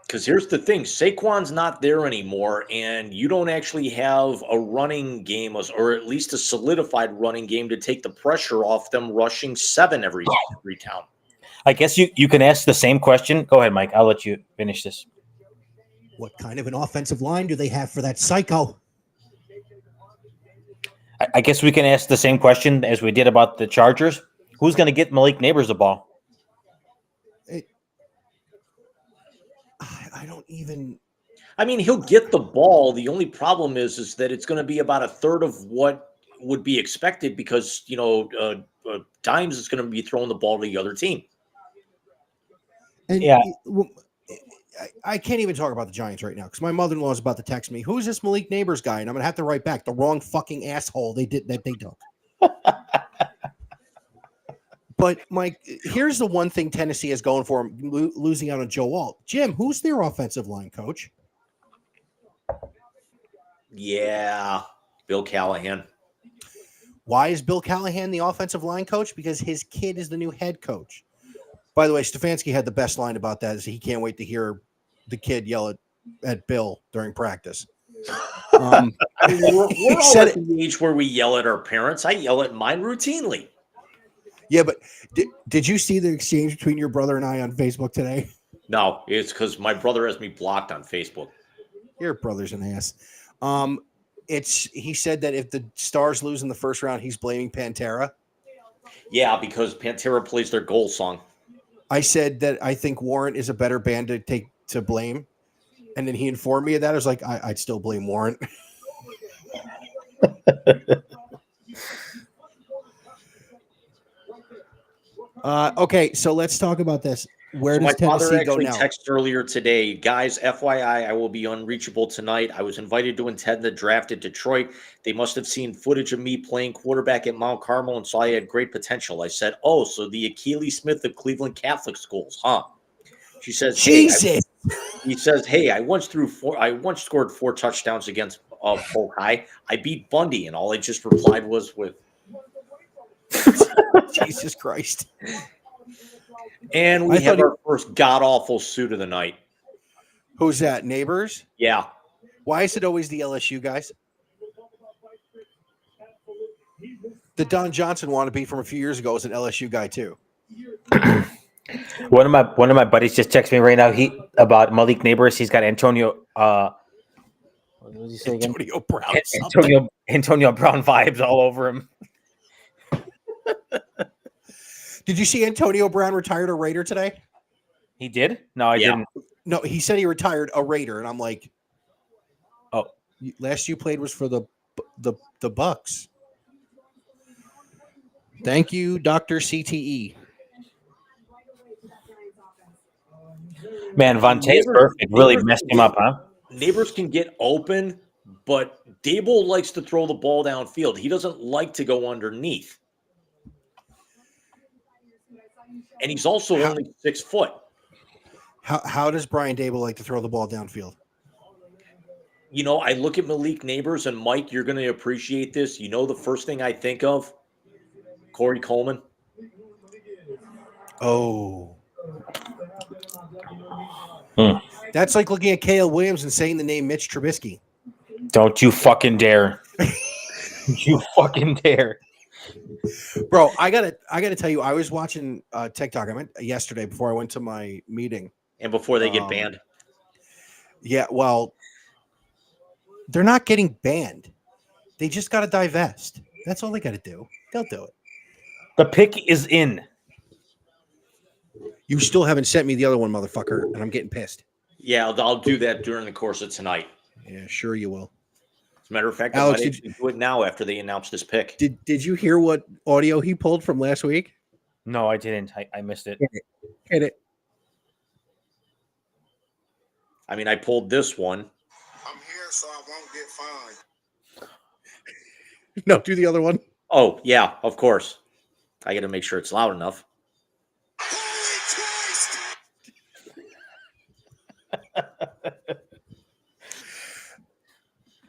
Because here's the thing, Saquon's not there anymore, and you don't actually have a running game, or at least a solidified running game to take the pressure off them rushing 7 every town. I guess you can ask the same question. Go ahead, Mike. I'll let you finish this. What kind of an offensive line do they have for that psycho? I guess we can ask the same question as we did about the Chargers. Who's going to get Malik Neighbors the ball? I don't even. I mean, he'll get the ball. The only problem is that it's going to be about a third of what would be expected because, Dimes is going to be throwing the ball to the other team. And yeah. I can't even talk about the Giants right now because my mother-in-law is about to text me. Who's this Malik Neighbors guy? And I'm going to have to write back the wrong fucking asshole they don't. But, Mike, here's the one thing Tennessee has going for them, losing out on Joe Alt. Jim, who's their offensive line coach? Yeah, Bill Callahan. Why is Bill Callahan the offensive line coach? Because his kid is the new head coach. By the way, Stefanski had the best line about that. Is he can't wait to hear the kid yell at Bill during practice. We're all at the age where we yell at our parents. I yell at mine routinely. Yeah, but did you see the exchange between your brother and I on Facebook today? No, it's because my brother has me blocked on Facebook. Your brother's an ass. He said that if the Stars lose in the first round, he's blaming Pantera. Yeah, because Pantera plays their goal song. I said that I think Warrant is a better band to blame. And then he informed me of that. I was like, I'd still blame Warrant. Okay, so let's talk about this. Where does Tennessee go now? My father actually texted earlier today, guys, FYI, I will be unreachable tonight. I was invited to attend the draft at Detroit. They must have seen footage of me playing quarterback at Mount Carmel and saw I had great potential. I said, oh, so the Achilles Smith of Cleveland Catholic schools, huh? She says, Jesus. He says, hey, I once scored 4 touchdowns against Polk High. I beat Bundy, and all I just replied was with Jesus Christ. And we I have thought our first god-awful suit of the night. Who's that? Neighbors? Yeah. Why is it always the LSU guys? The Don Johnson wannabe from a few years ago was an LSU guy too. One of my buddies just texted me right now. He about Malik Neighbors. He's got Antonio. What did he say again? Antonio Brown. something. Antonio Brown vibes all over him. Did you see Antonio Brown retired a Raider today? He did? No, I Yeah. didn't. No, he said he retired a Raider, and I'm like, Oh. Last you played was for the Bucks. Thank you, Dr. CTE. Man, Vontaze Neighbors- Perfect really Neighbors messed can him up, huh? Neighbors can get open, but Dable likes to throw the ball downfield. He doesn't like to go underneath. And he's also only 6 foot. How does Brian Dable like to throw the ball downfield? You know, I look at Malik Neighbors, and Mike, you're going to appreciate this. You know the first thing I think of? Corey Coleman. Oh. Hmm. That's like looking at Caleb Williams and saying the name Mitch Trubisky. Don't you fucking dare. You fucking dare. Bro, I gotta tell you, I was watching TikTok. I went yesterday before I went to my meeting. And before they get banned. Yeah, well, they're not getting banned. They just got to divest. That's all they got to do. They'll do it. The pick is in. You still haven't sent me the other one, motherfucker, and I'm getting pissed. Yeah, I'll do that during the course of tonight. Yeah, sure you will. As a matter of fact, Alex, I might actually do it now after they announce this pick. Did you hear what audio he pulled from last week? No, I didn't. I missed it. Hit it. I mean, I pulled this one. I'm here so I won't get fined. No, do the other one. Oh, yeah, of course. I got to make sure it's loud enough.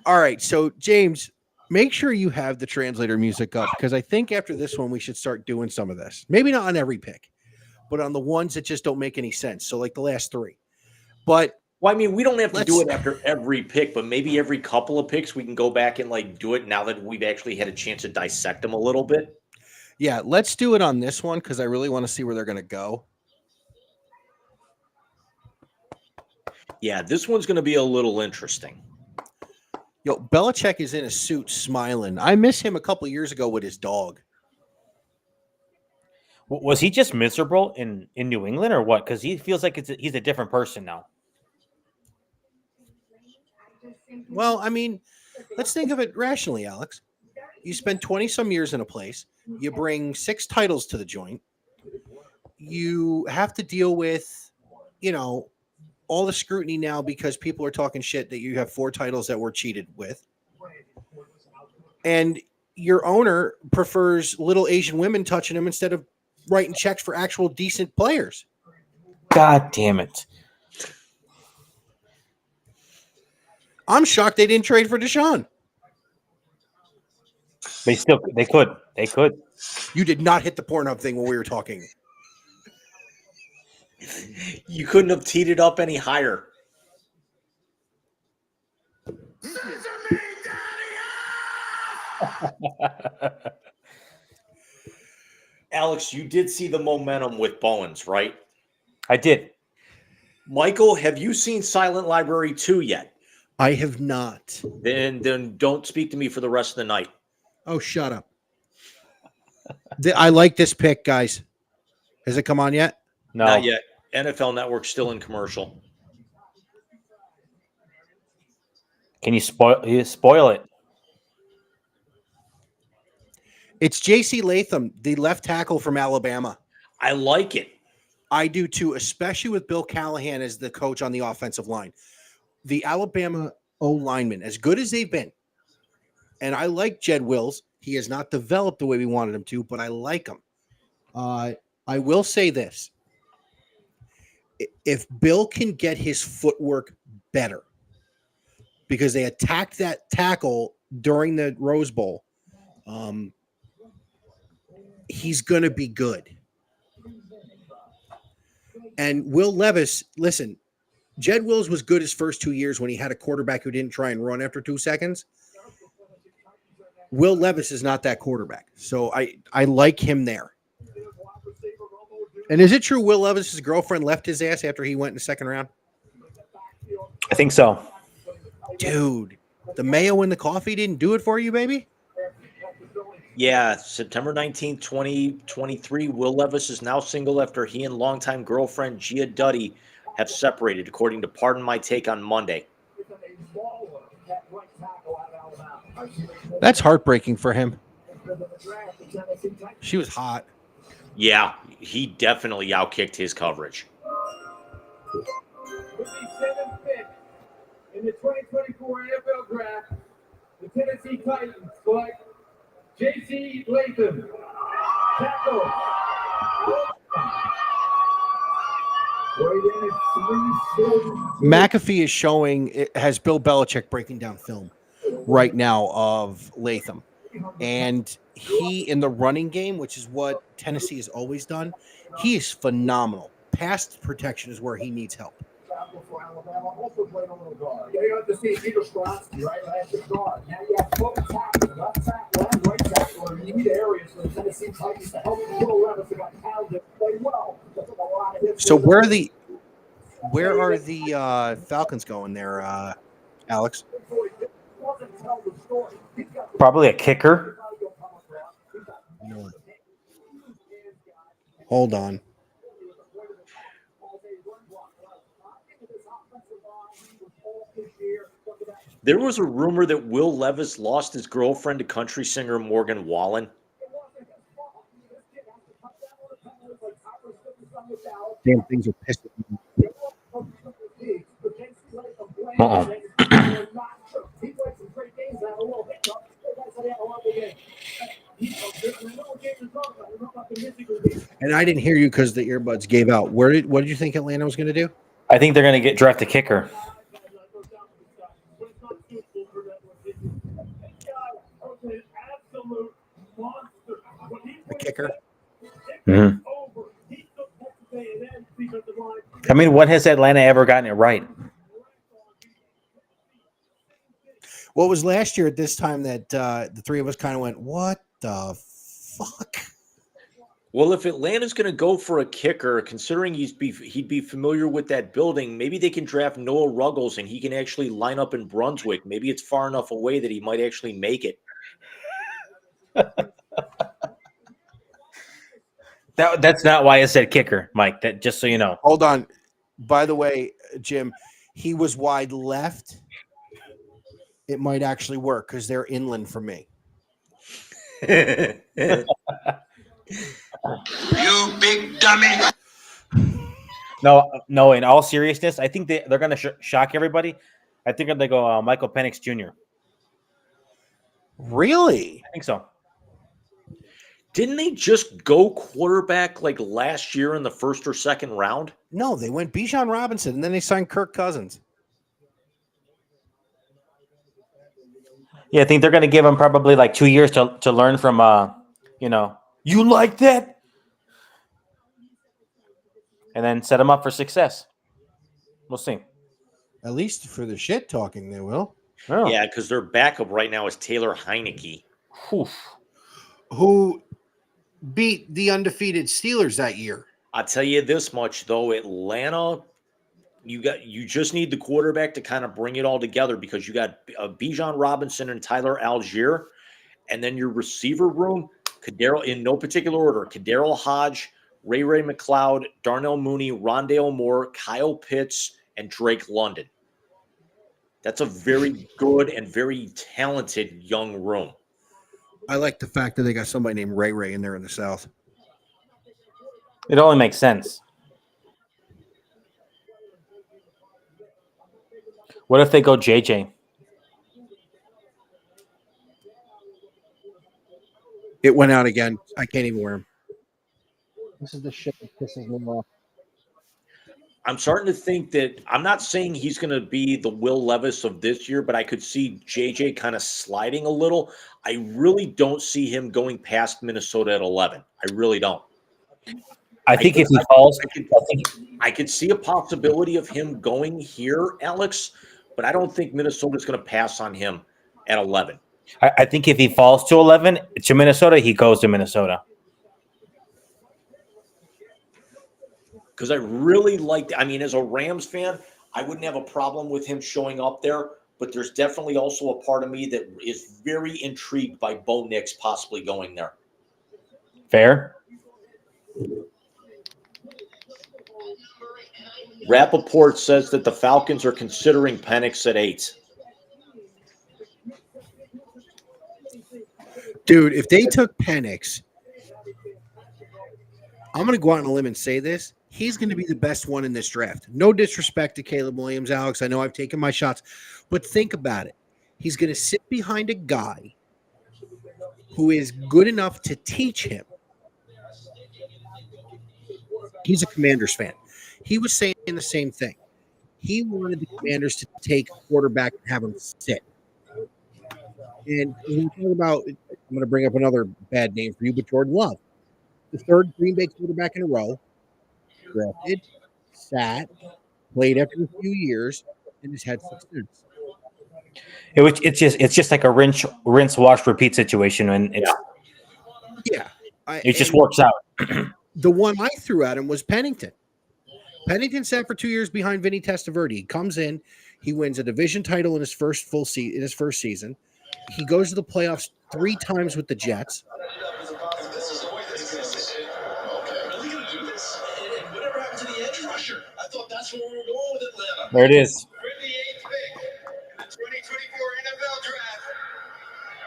All right, so James, make sure you have the translator music up because I think after this one we should start doing some of this. Maybe not on every pick, but on the ones that just don't make any sense. So like the last three. But Well, I mean, we don't have to do it after every pick, but maybe every couple of picks we can go back and like do it now that we've actually had a chance to dissect them a little bit. yeah, let's do it on this one because I really want to see where they're going to go. Yeah, this one's going to be a little interesting. Yo, Belichick is in a suit smiling. I miss him a couple years ago with his dog. Was he just miserable in New England or what? Because he feels like he's a different person now. Well, I mean, let's think of it rationally, Alex. You spend 20 some years in a place. You bring 6 titles to the joint. You have to deal with, all the scrutiny now because people are talking shit that you have 4 titles that were cheated with. And your owner prefers little Asian women touching him instead of writing checks for actual decent players. God damn it. I'm shocked they didn't trade for Deshaun. They could. You did not hit the Pornhub thing when we were talking. You couldn't have teed it up any higher. Alex, you did see the momentum with Bowens, right? I did. Michael, have you seen Silent Library 2 yet? I have not. Then don't speak to me for the rest of the night. Oh, shut up. I like this pick, guys. Has it come on yet? No. Not yet. NFL Network still in commercial. Can you spoil it? It's J.C. Latham, the left tackle from Alabama. I like it. I do too, especially with Bill Callahan as the coach on the offensive line. The Alabama O-linemen, as good as they've been, and I like Jed Wills. He has not developed the way we wanted him to, but I like him. I will say this. If Bill can get his footwork better, because they attacked that tackle during the Rose Bowl, he's going to be good. And Will Levis, listen, Jed Wills was good his first 2 years when he had a quarterback who didn't try and run after 2 seconds. Will Levis is not that quarterback. So I like him there. And is it true Will Levis's girlfriend left his ass after he went in the second round? I think so. Dude, the mayo in the coffee didn't do it for you, baby? Yeah, September 19th, 2023, Will Levis is now single after he and longtime girlfriend Gia Duddy have separated, according to Pardon My Take on Monday. That's heartbreaking for him. She was hot. Yeah, he definitely outkicked his coverage. With the 7th pick in the 2024 NFL Draft, the Tennessee Titans select J.C. Latham, tackle. McAfee is showing, it has Bill Belichick breaking down film right now of Latham. And he, in the running game, which is what Tennessee has always done, he is phenomenal. Pass protection is where he needs help. So where are the Falcons going there, Alex? Probably a kicker. Hold on. There was a rumor that Will Levis lost his girlfriend to country singer Morgan Wallen. Damn things are pissing me. And I didn't hear you because the earbuds gave out. What did you think Atlanta was going to do? I think they're going to draft a kicker. A kicker? Mm-hmm. I mean, when has Atlanta ever gotten it right? What was last year at this time that the three of us kind of went, what the fuck? Well, if Atlanta's going to go for a kicker, considering he'd be familiar with that building, maybe they can draft Noah Ruggles and he can actually line up in Brunswick. Maybe it's far enough away that he might actually make it. That's not why I said kicker, Mike. That just so you know. Hold on. By the way, Jim, he was wide left. It might actually work because they're inland for me. You big dummy. No. In all seriousness, I think they're going to shock everybody. I think they go Michael Penix Jr. Really? I think so. Didn't they just go quarterback like last year in the first or second round? No, they went Bijan Robinson, and then they signed Kirk Cousins. Yeah, I think they're going to give him probably like 2 years to learn from, you like that? And then set him up for success. We'll see. At least for the shit talking, they will. Oh. Yeah, because their backup right now is Taylor Heineke. Who beat the undefeated Steelers that year. I'll tell you this much, though, Atlanta, you just need the quarterback to kind of bring it all together because you got Bijan Robinson and Tyler Algier, and then your receiver room, Kadero, in no particular order, Kadero Hodge, Ray McLeod, Darnell Mooney, Rondale Moore, Kyle Pitts, and Drake London. That's a very good and very talented young room. I like the fact that they got somebody named Ray in there in the South. It only makes sense. What if they go JJ? It went out again. I can't even wear them. This is the shit that pisses me off. I'm starting to think that I'm not saying he's going to be the Will Levis of this year, but I could see JJ kind of sliding a little. I really don't see him going past Minnesota at 11. I really don't. I think if he falls, I could see a possibility of him going here, Alex, but I don't think Minnesota's going to pass on him at 11. I think if he falls to 11 to Minnesota, he goes to Minnesota. Because I really liked, I mean, as a Rams fan, I wouldn't have a problem with him showing up there, but there's definitely also a part of me that is very intrigued by Bo Nix possibly going there. Fair. Rappaport says that the Falcons are considering Penix at 8. Dude, if they took Penix, I'm going to go out on a limb and say this. He's going to be the best one in this draft. No disrespect to Caleb Williams, Alex. I know I've taken my shots, but think about it. He's going to sit behind a guy who is good enough to teach him. He's a Commanders fan. He was saying the same thing. He wanted the Commanders to take a quarterback and have him sit. And when we talk about, I'm going to bring up another bad name for you, but Jordan Love, the third Green Bay quarterback in a row, drafted, sat, played after a few years, and has had success. It's just like a rinse, wash, repeat situation, and it's It just works out. The one I threw at him was Pennington. Pennington sat for 2 years behind Vinny Testaverde. He comes in, he wins a division title in his first season. He goes to the playoffs 3 times with the Jets. There it is. With the 8th pick in the 2024 NFL Draft,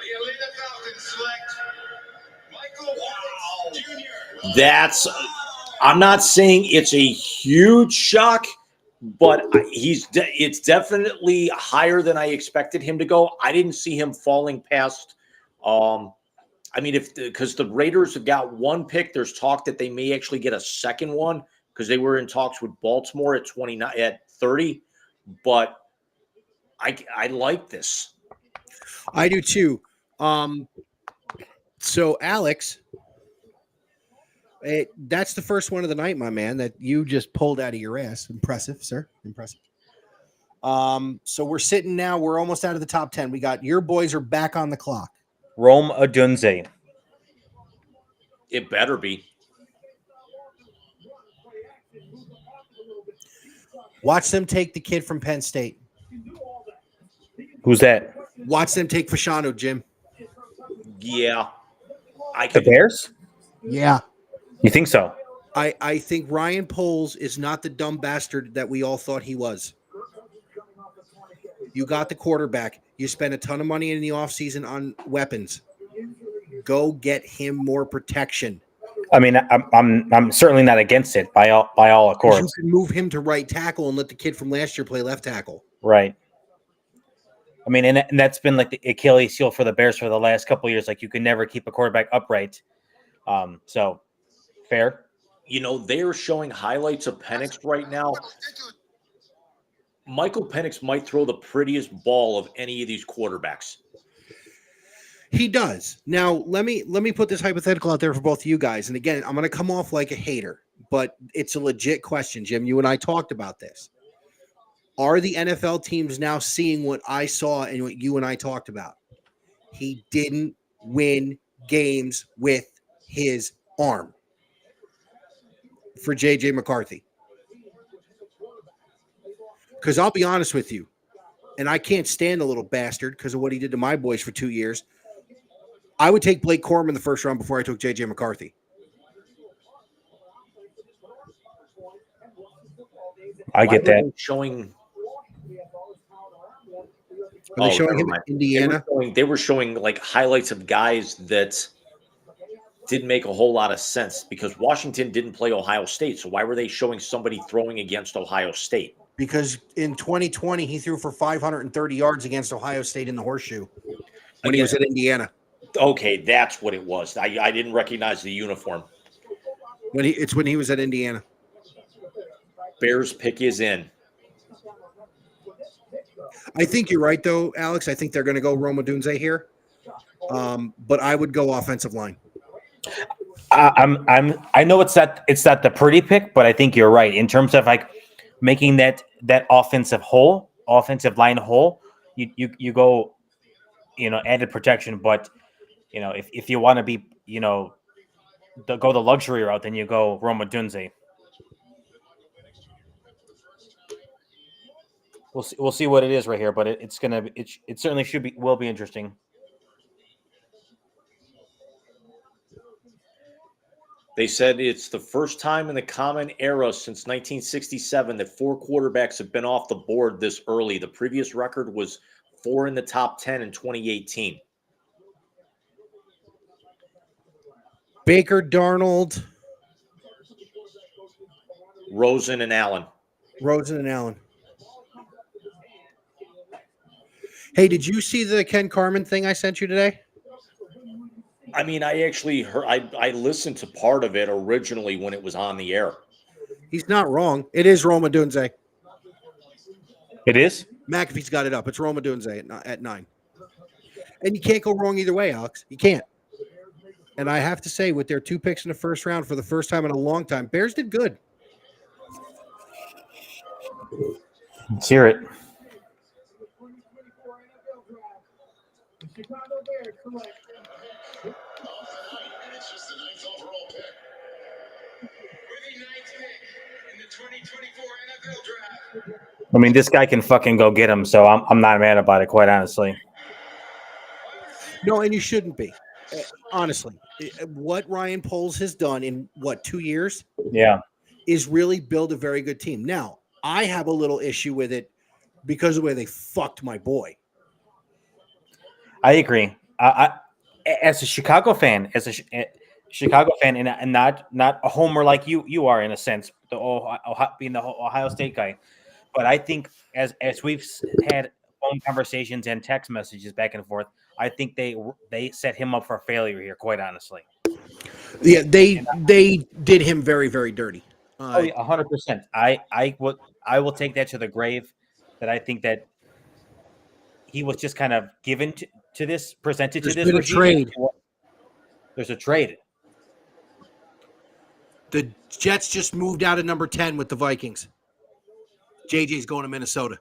the Atlanta Falcons select Michael Penix Jr. I'm not saying it's a huge shock, but it's definitely higher than I expected him to go. I didn't see him falling past. I mean, because the Raiders have got 1 pick, there's talk that they may actually get a second one because they were in talks with Baltimore at 30. But I like this. I do too. So Alex, that's the first one of the night, my man, that you just pulled out of your ass. Impressive, sir. Impressive. So we're sitting now. We're almost out of the top 10. We got your boys are back on the clock. Rome Odunze. It better be. Watch them take the kid from Penn State. Who's that? Watch them take Fashanu, Jim. Yeah. The Bears? Yeah. You think so? I think Ryan Poles is not the dumb bastard that we all thought he was. You got the quarterback. You spent a ton of money in the offseason on weapons. Go get him more protection. I mean, I'm certainly not against it by all accords. You can move him to right tackle and let the kid from last year play left tackle. Right. I mean, and that's been like the Achilles heel for the Bears for the last couple of years. Like, you can never keep a quarterback upright. So, fair. You know, they're showing highlights of Penix right now. Michael Penix might throw the prettiest ball of any of these quarterbacks. He does. Now, let me put this hypothetical out there for both of you guys. And again, I'm going to come off like a hater, but it's a legit question, Jim. You and I talked about this. Are the NFL teams now seeing what I saw and what you and I talked about? He didn't win games with his arm for J.J. McCarthy. Because I'll be honest with you, and I can't stand a little bastard because of what he did to my boys for 2 years. I would take Blake Corum in the first round before I took J.J. McCarthy. I get that. Are they showing him in Indiana? They were showing like highlights of guys that didn't make a whole lot of sense because Washington didn't play Ohio State. So why were they showing somebody throwing against Ohio State? Because in 2020, he threw for 530 yards against Ohio State in the horseshoe when he was at Indiana. Okay, that's what it was. I didn't recognize the uniform. When he was at Indiana. Bears pick is in. I think you're right, though, Alex. I think they're going to go Rome Odunze here. But I would go offensive line. I know it's not the pretty pick, but I think you're right in terms of like making that offensive line whole. You go, added protection, but if you want to be, go the luxury route, then you go Roma Dunze. We'll see what it is right here, but it certainly will be interesting. They said it's the first time in the common era since 1967 that 4 quarterbacks have been off the board this early. The previous record was 4 in the top 10 in 2018. Baker, Darnold, Rosen and Allen. Hey, did you see the Ken Carman thing I sent you today? I mean, I actually heard. I listened to part of it originally when it was on the air. He's not wrong. It is Roma Dunze. It is? McAfee's got it up. It's Roma Dunze at 9. And you can't go wrong either way, Alex. You can't. And I have to say, with their 2 picks in the first round for the first time in a long time, Bears did good. Let's hear it. It's just the 9th overall pick. With the 9th pick in the 2024 NFL Draft. I mean, this guy can fucking go get him, so I'm not mad about it, quite honestly. No, and you shouldn't be. Honestly, what Ryan Poles has done in 2 years? Yeah, is really build a very good team. Now, I have a little issue with it because of the way they fucked my boy. I agree. As a Chicago fan, and not a homer like you are in a sense, being the Ohio State guy, but I think as we've had phone conversations and text messages back and forth, I think they set him up for failure here. Quite honestly, yeah, they did him very, very dirty. 100%. I will take that to the grave. That I think that he was just kind of given to this, presented to this. There's been a trade. There's a trade. The Jets just moved out of number 10 with the Vikings. JJ's going to Minnesota.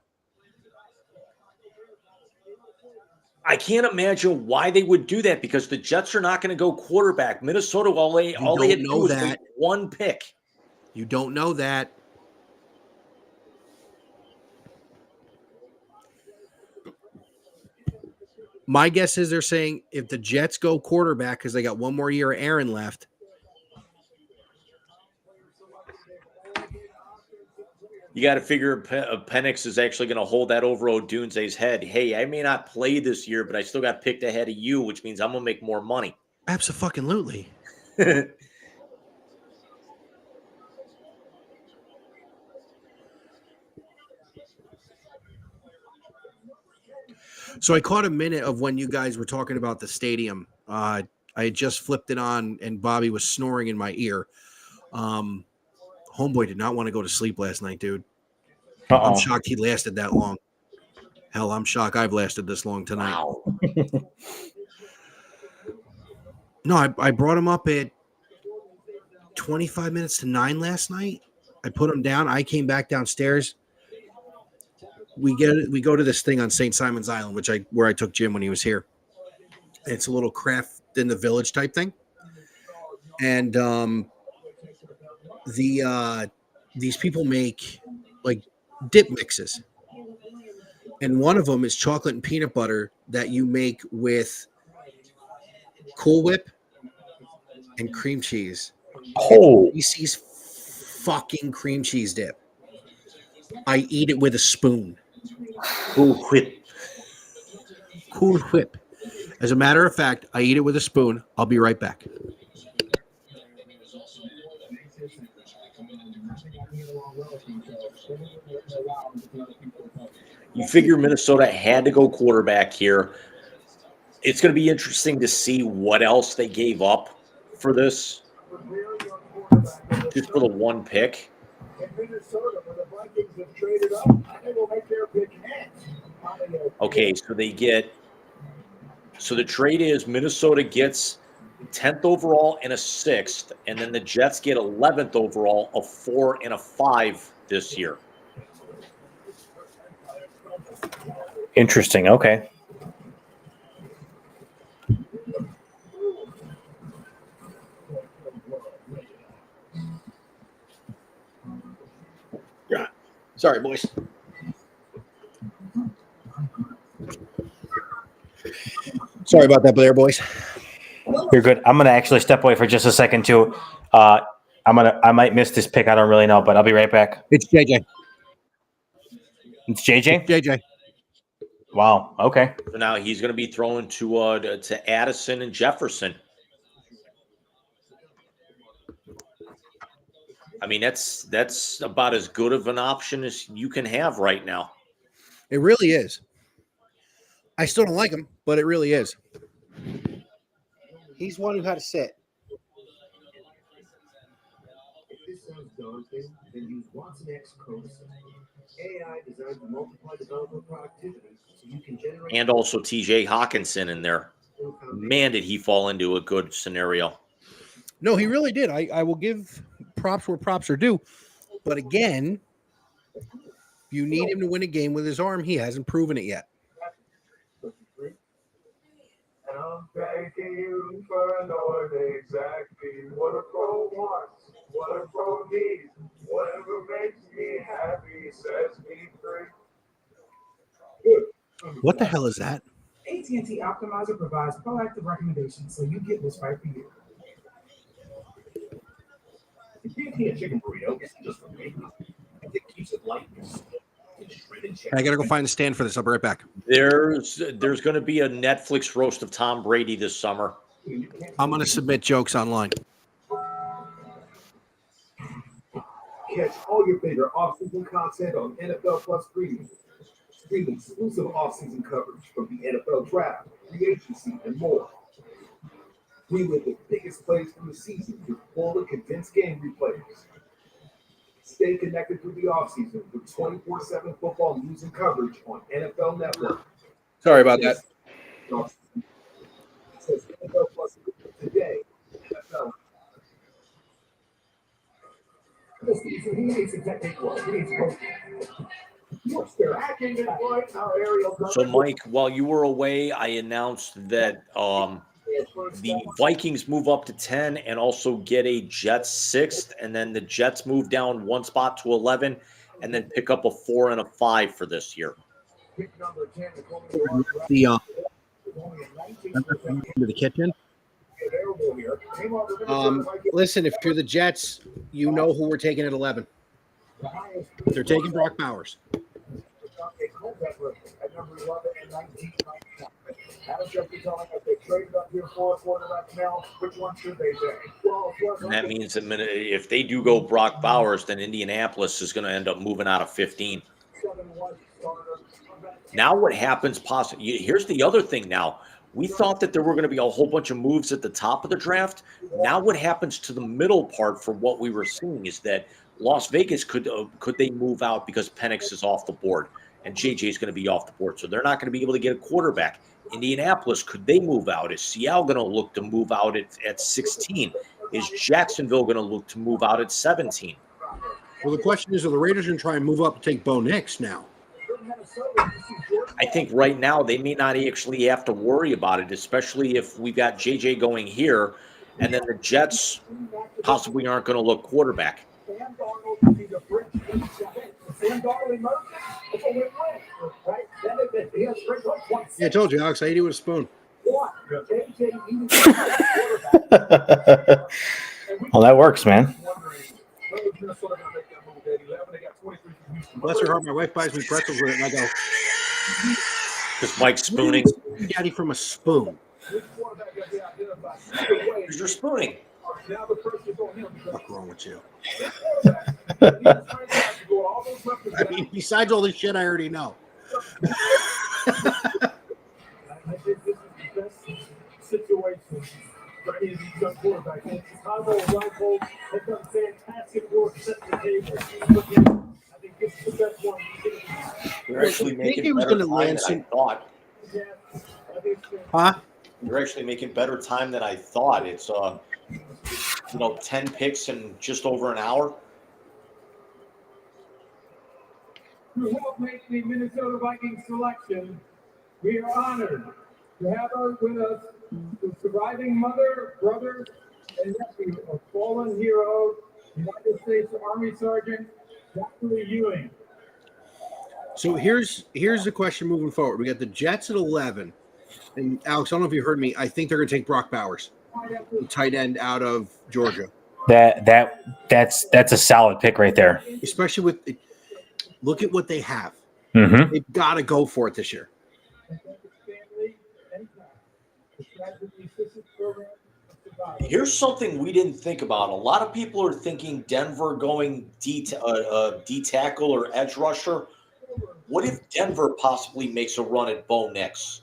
I can't imagine why they would do that because the Jets are not going to go quarterback. Minnesota, all they had to do was make 1 pick. You don't know that. My guess is they're saying if the Jets go quarterback because they got 1 more year of Aaron left. You got to figure Penix is actually going to hold that over Odunze's head. Hey, I may not play this year, but I still got picked ahead of you, which means I'm going to make more money. Absolutely. So I caught a minute of when you guys were talking about the stadium. I had just flipped it on, and Bobby was snoring in my ear. Homeboy did not want to go to sleep last night, dude. I'm shocked he lasted that long. Hell, I'm shocked I've lasted this long tonight. Wow. No, I brought him up at 25 minutes to 9 last night. I put him down. I came back downstairs. We go to this thing on St. Simon's Island, where I took Jim when he was here. It's a little craft in the village type thing. And these people make like dip mixes. And one of them is chocolate and peanut butter that you make with Cool Whip and cream cheese. Oh, Reese's fucking cream cheese dip. I eat it with a spoon. Cool Whip. Cool Whip. As a matter of fact, I eat it with a spoon. I'll be right back. You figure Minnesota had to go quarterback here. It's going to be interesting to see what else they gave up for this. Just for the 1 pick. Okay, so the trade is Minnesota gets 10th overall and a 6th, and then the Jets get 11th overall, a 4 and a 5 this year. Interesting. Okay. Yeah. Sorry, boys. Sorry about that there, boys. You're good. I'm gonna actually step away for just a second too. I might miss this pick. I don't really know, but I'll be right back. It's JJ. It's JJ. JJ. Wow. Okay. So now he's going to be throwing to Addison and Jefferson. I mean, that's about as good of an option as you can have right now. It really is. I still don't like him, but it really is. He's one who had to sit. If this sounds daunting, then use Watson X Code Assistant. AI designed to multiply developer productivity so you can generate. And also TJ Hawkinson in there. Man, did he fall into a good scenario. No, he really did. I will give props where props are due. But again, you need him to win a game with his arm. He hasn't proven it yet. And I'm thanking you for knowing exactly what a pro wants, what a pro needs, whatever makes me happy sets me free. What the hell is that? AT&T Optimizer provides proactive recommendations so you get what's right for you. The Cantina chicken burrito isn't just for me. It keeps it light. I gotta go find the stand for this. I'll be right back. There's going to be a Netflix roast of Tom Brady this summer. I'm gonna submit jokes online. Catch all your favorite off-season content on NFL Plus Premium. Stream exclusive off-season coverage from the NFL Draft, free agency, and more. Relive the biggest plays from the season with full and condensed game replays. Stay connected through the offseason with 24/7 football news and coverage on NFL Network. Sorry about that. It says NFL Plus today. NFL. This season, he needs a technique work. He needs coaching. So, Mike, while you were away, I announced that the Vikings move up to 10 and also get a Jets 6th, and then the Jets move down one spot to 11 and then pick up a 4 and a 5 for this year. The into the kitchen. Listen, if you're the Jets, you know who we're taking at 11. They're taking Brock Bowers. And that means that if they do go Brock Bowers, then Indianapolis is going to end up moving out of 15. Now what happens possibly? Here's the other thing now. We thought that there were going to be a whole bunch of moves at the top of the draft. Now what happens to the middle part from what we were seeing is that Las Vegas could they move out because Penix is off the board and JJ is going to be off the board. So they're not going to be able to get a quarterback. Indianapolis, could they move out? Is Seattle going to look to move out at 16? Is Jacksonville going to look to move out at 17? Well, the question is, are the Raiders going to try and move up and take Bo Nix now? I think right now they may not actually have to worry about it, especially if we got JJ going here and then the Jets possibly aren't going to look quarterback. Yeah, I told you, Alex, I ate it with a spoon. Well, that works, man. Bless her heart, my wife buys me pretzels with it, and I go, Because Mike's spooning. Daddy, from a spoon. Because you're spooning. What's wrong with you? I mean, besides all this shit I already know. Situation for any of these young quarterbacks. And Chicago and Reinhold have done fantastic work setting the table. I think this is the best one. You're actually I think making he was better gonna time land than I some- thought. Huh? You're actually making better time than I thought. It's 10 picks in just over an hour. To help make the Minnesota Vikings selection, we are honored to have with us the surviving mother, brother, and nephew of fallen hero, United States Army Sergeant Dr. Ewing. So here's the question moving forward. We got the Jets at 11. And Alex, I don't know if you heard me. I think they're going to take Brock Bowers, the tight end out of Georgia. That's a solid pick right there. Especially with look at what they have. Mm-hmm. They've got to go for it this year. Here's something we didn't think about. A lot of people are thinking Denver going D tackle or edge rusher. What if Denver possibly makes a run at Bo Nix?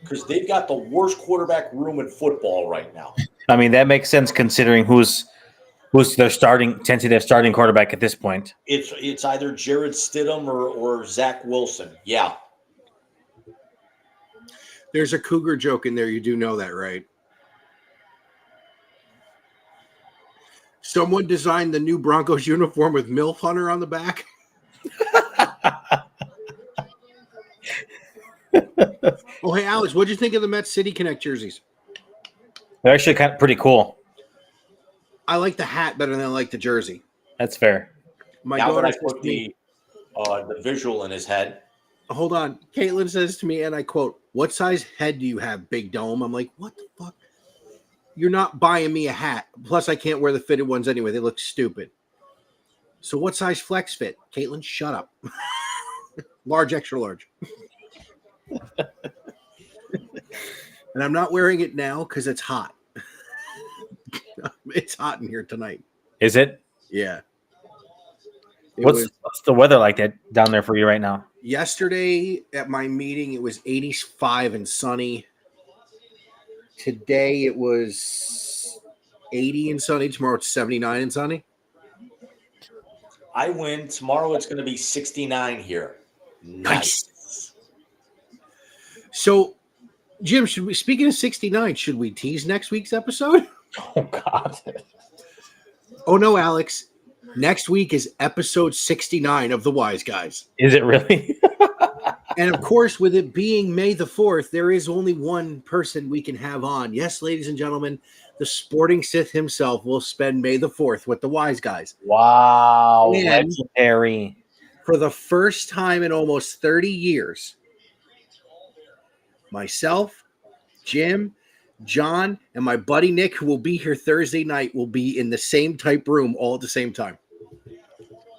Because they've got the worst quarterback room in football right now. I mean, that makes sense considering who's their tentative starting quarterback at this point. It's either Jared Stidham or Zach Wilson. Yeah. There's a Cougar joke in there. You do know that, right? Someone designed the new Broncos uniform with MILF Hunter on the back. Oh, hey, Alex, what'd you think of the Mets City Connect jerseys? They're actually kind of pretty cool. I like the hat better than I like the jersey. That's fair. My now daughter that I put the visual in his head. Hold on. Caitlin says to me, and I quote, "What size head do you have, Big Dome?" I'm like, what the fuck? You're not buying me a hat. Plus, I can't wear the fitted ones anyway. They look stupid. So what size flex fit? Caitlin, shut up. Large, extra large. And I'm not wearing it now because it's hot. It's hot in here tonight. Is it? Yeah. What's the weather like that down there for you right now? Yesterday at my meeting, it was 85 and sunny. Today it was 80 and sunny. Tomorrow it's 79 and sunny. I win. Tomorrow it's going to be 69 here. Nice. So, Jim, speaking of 69, should we tease next week's episode? Oh, God. Oh, no, Alex. Next week is episode 69 of The Wise Guys. Is it really? And, of course, with it being May the 4th, there is only one person we can have on. Yes, ladies and gentlemen, the sporting Sith himself will spend May the 4th with The Wise Guys. Wow. And legendary. for the first time in almost 30 years, myself, Jim, John, and my buddy Nick, who will be here Thursday night, will be in the same type room all at the same time.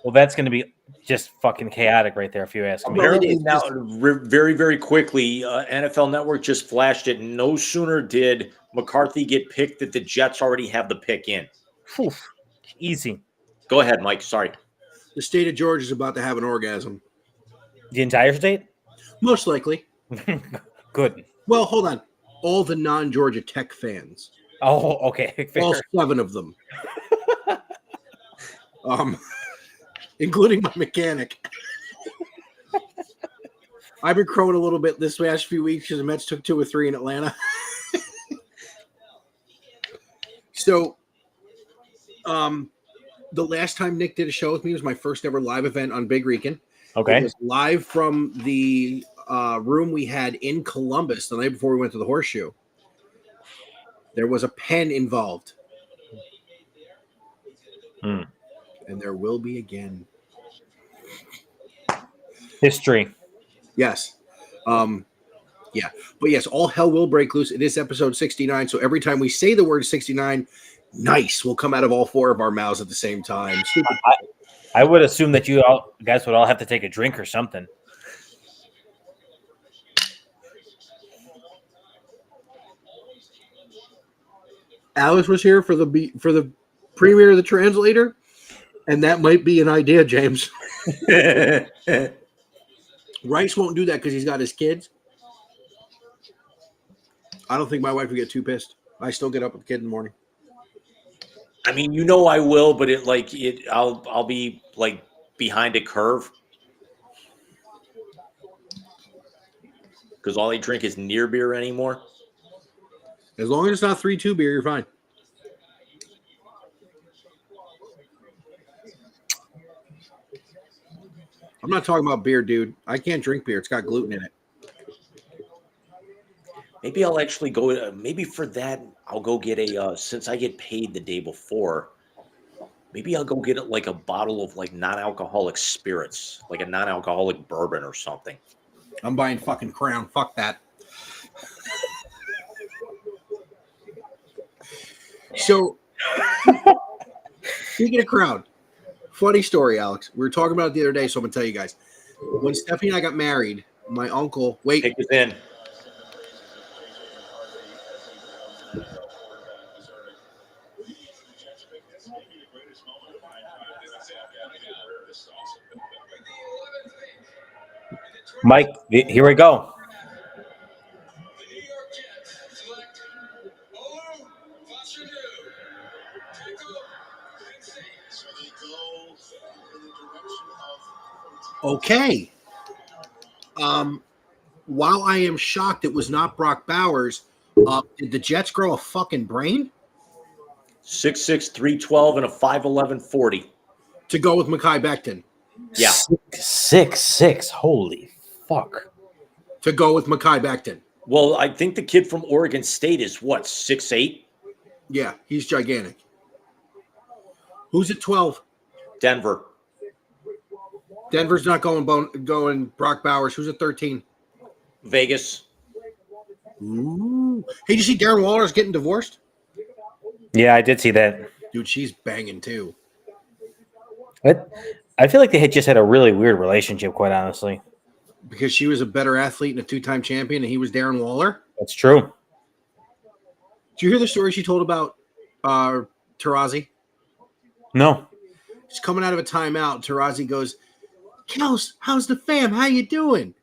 Well, that's going to be just fucking chaotic right there, if you ask me. Apparently now, very, very quickly, NFL Network just flashed it. No sooner did McCarthy get picked that the Jets already have the pick in. Whew. Easy. Go ahead, Mike. Sorry. The state of Georgia is about to have an orgasm. The entire state? Most likely. Good. Well, hold on. All the non-Georgia Tech fans. Oh, okay. Fair. All 7 of them. Including my mechanic. I've been crowing a little bit this last few weeks because the Mets took 2 or 3 in Atlanta. So, the last time Nick did a show with me was my first ever live event on Big Rican. Okay. It was live from the room we had in Columbus the night before we went to the Horseshoe. There was a pen involved. And there will be again. History. Yes. Yeah. But yes, all hell will break loose. It is episode 69. So every time we say the word 69, nice will come out of all 4 of our mouths at the same time. I would assume that you guys would all have to take a drink or something. Alice was here for the premiere of The Translator, and that might be an idea, James. Rice won't do that because he's got his kids. I don't think my wife would get too pissed. I still get up with the kid in the morning. I mean, you know I will, but I'll be like behind a curve. Because all they drink is near beer anymore. As long as it's not 3-2 beer, you're fine. I'm not talking about beer, dude. I can't drink beer. It's got gluten in it. Maybe I'll actually go. Maybe for that, I'll go get a. Since I get paid the day before, maybe I'll go get it like a bottle of like non-alcoholic spirits, like a non-alcoholic bourbon or something. I'm buying fucking Crown. Fuck that. So, speaking of Crown, funny story, Alex. We were talking about it the other day, so I'm going to tell you guys. When Stephanie and I got married, my uncle, wait. Take this in. Mike, here we go. The New York Jets select Olu Fashanu. Tackle Quincy. So they go in the direction of Okay. While I am shocked it was not Brock Bowers, did the Jets grow a fucking brain 6'6", 312, and a 5'11", 40. to go with Mekhi Becton? Yeah. 6'6". Holy fuck. To go with Mekhi Becton. Well, I think the kid from Oregon State is what, 6'8"? Yeah, he's gigantic. Who's at 12? Denver. Denver's not going Brock Bowers. Who's at 13? Vegas. Ooh. Hey, did you see Darren Waller's getting divorced? Yeah, I did see that. Dude, she's banging too. I feel like they had just had a really weird relationship, quite honestly. Because she was a better athlete and a 2-time champion, and he was Darren Waller. That's true. Did you hear the story she told about Tarazi? No. She's coming out of a timeout. Tarazi goes, Kels, how's the fam? How you doing?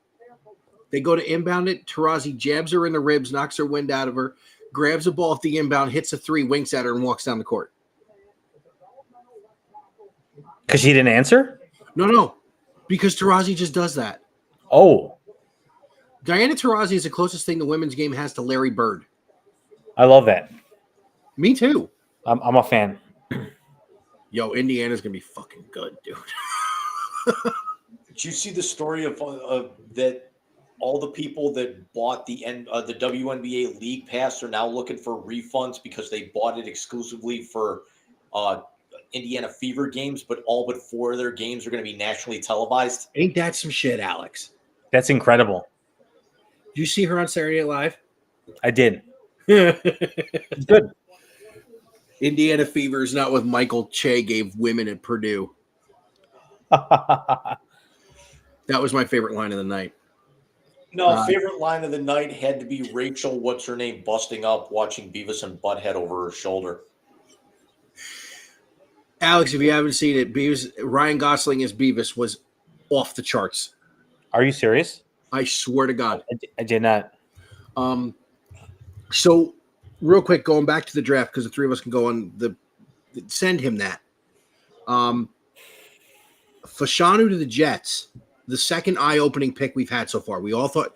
They go to inbound it. Tarazi jabs her in the ribs, knocks her wind out of her, grabs the ball at the inbound, hits a three, winks at her, and walks down the court. Because she didn't answer? No. Because Tarazi just does that. Oh. Diana Taurasi is the closest thing the women's game has to Larry Bird. I love that. Me too. I'm a fan. Yo, Indiana's going to be fucking good, dude. Did you see the story of that all the people that bought the WNBA League Pass are now looking for refunds because they bought it exclusively for Indiana Fever games, but all but 4 of their games are going to be nationally televised? Ain't that some shit, Alex? That's incredible. Did you see her on Saturday Night Live? I did. It's good. Indiana Fever is not what Michael Che gave women at Purdue. That was my favorite line of the night. No, favorite line of the night had to be Rachel, what's her name, busting up, watching Beavis and Butthead over her shoulder. Alex, if you haven't seen it, Ryan Gosling as Beavis was off the charts. Are you serious? I swear to God. I did not. So, real quick, going back to the draft, because the three of us can go on send him that. Fashanu to the Jets, the second eye-opening pick we've had so far. We all thought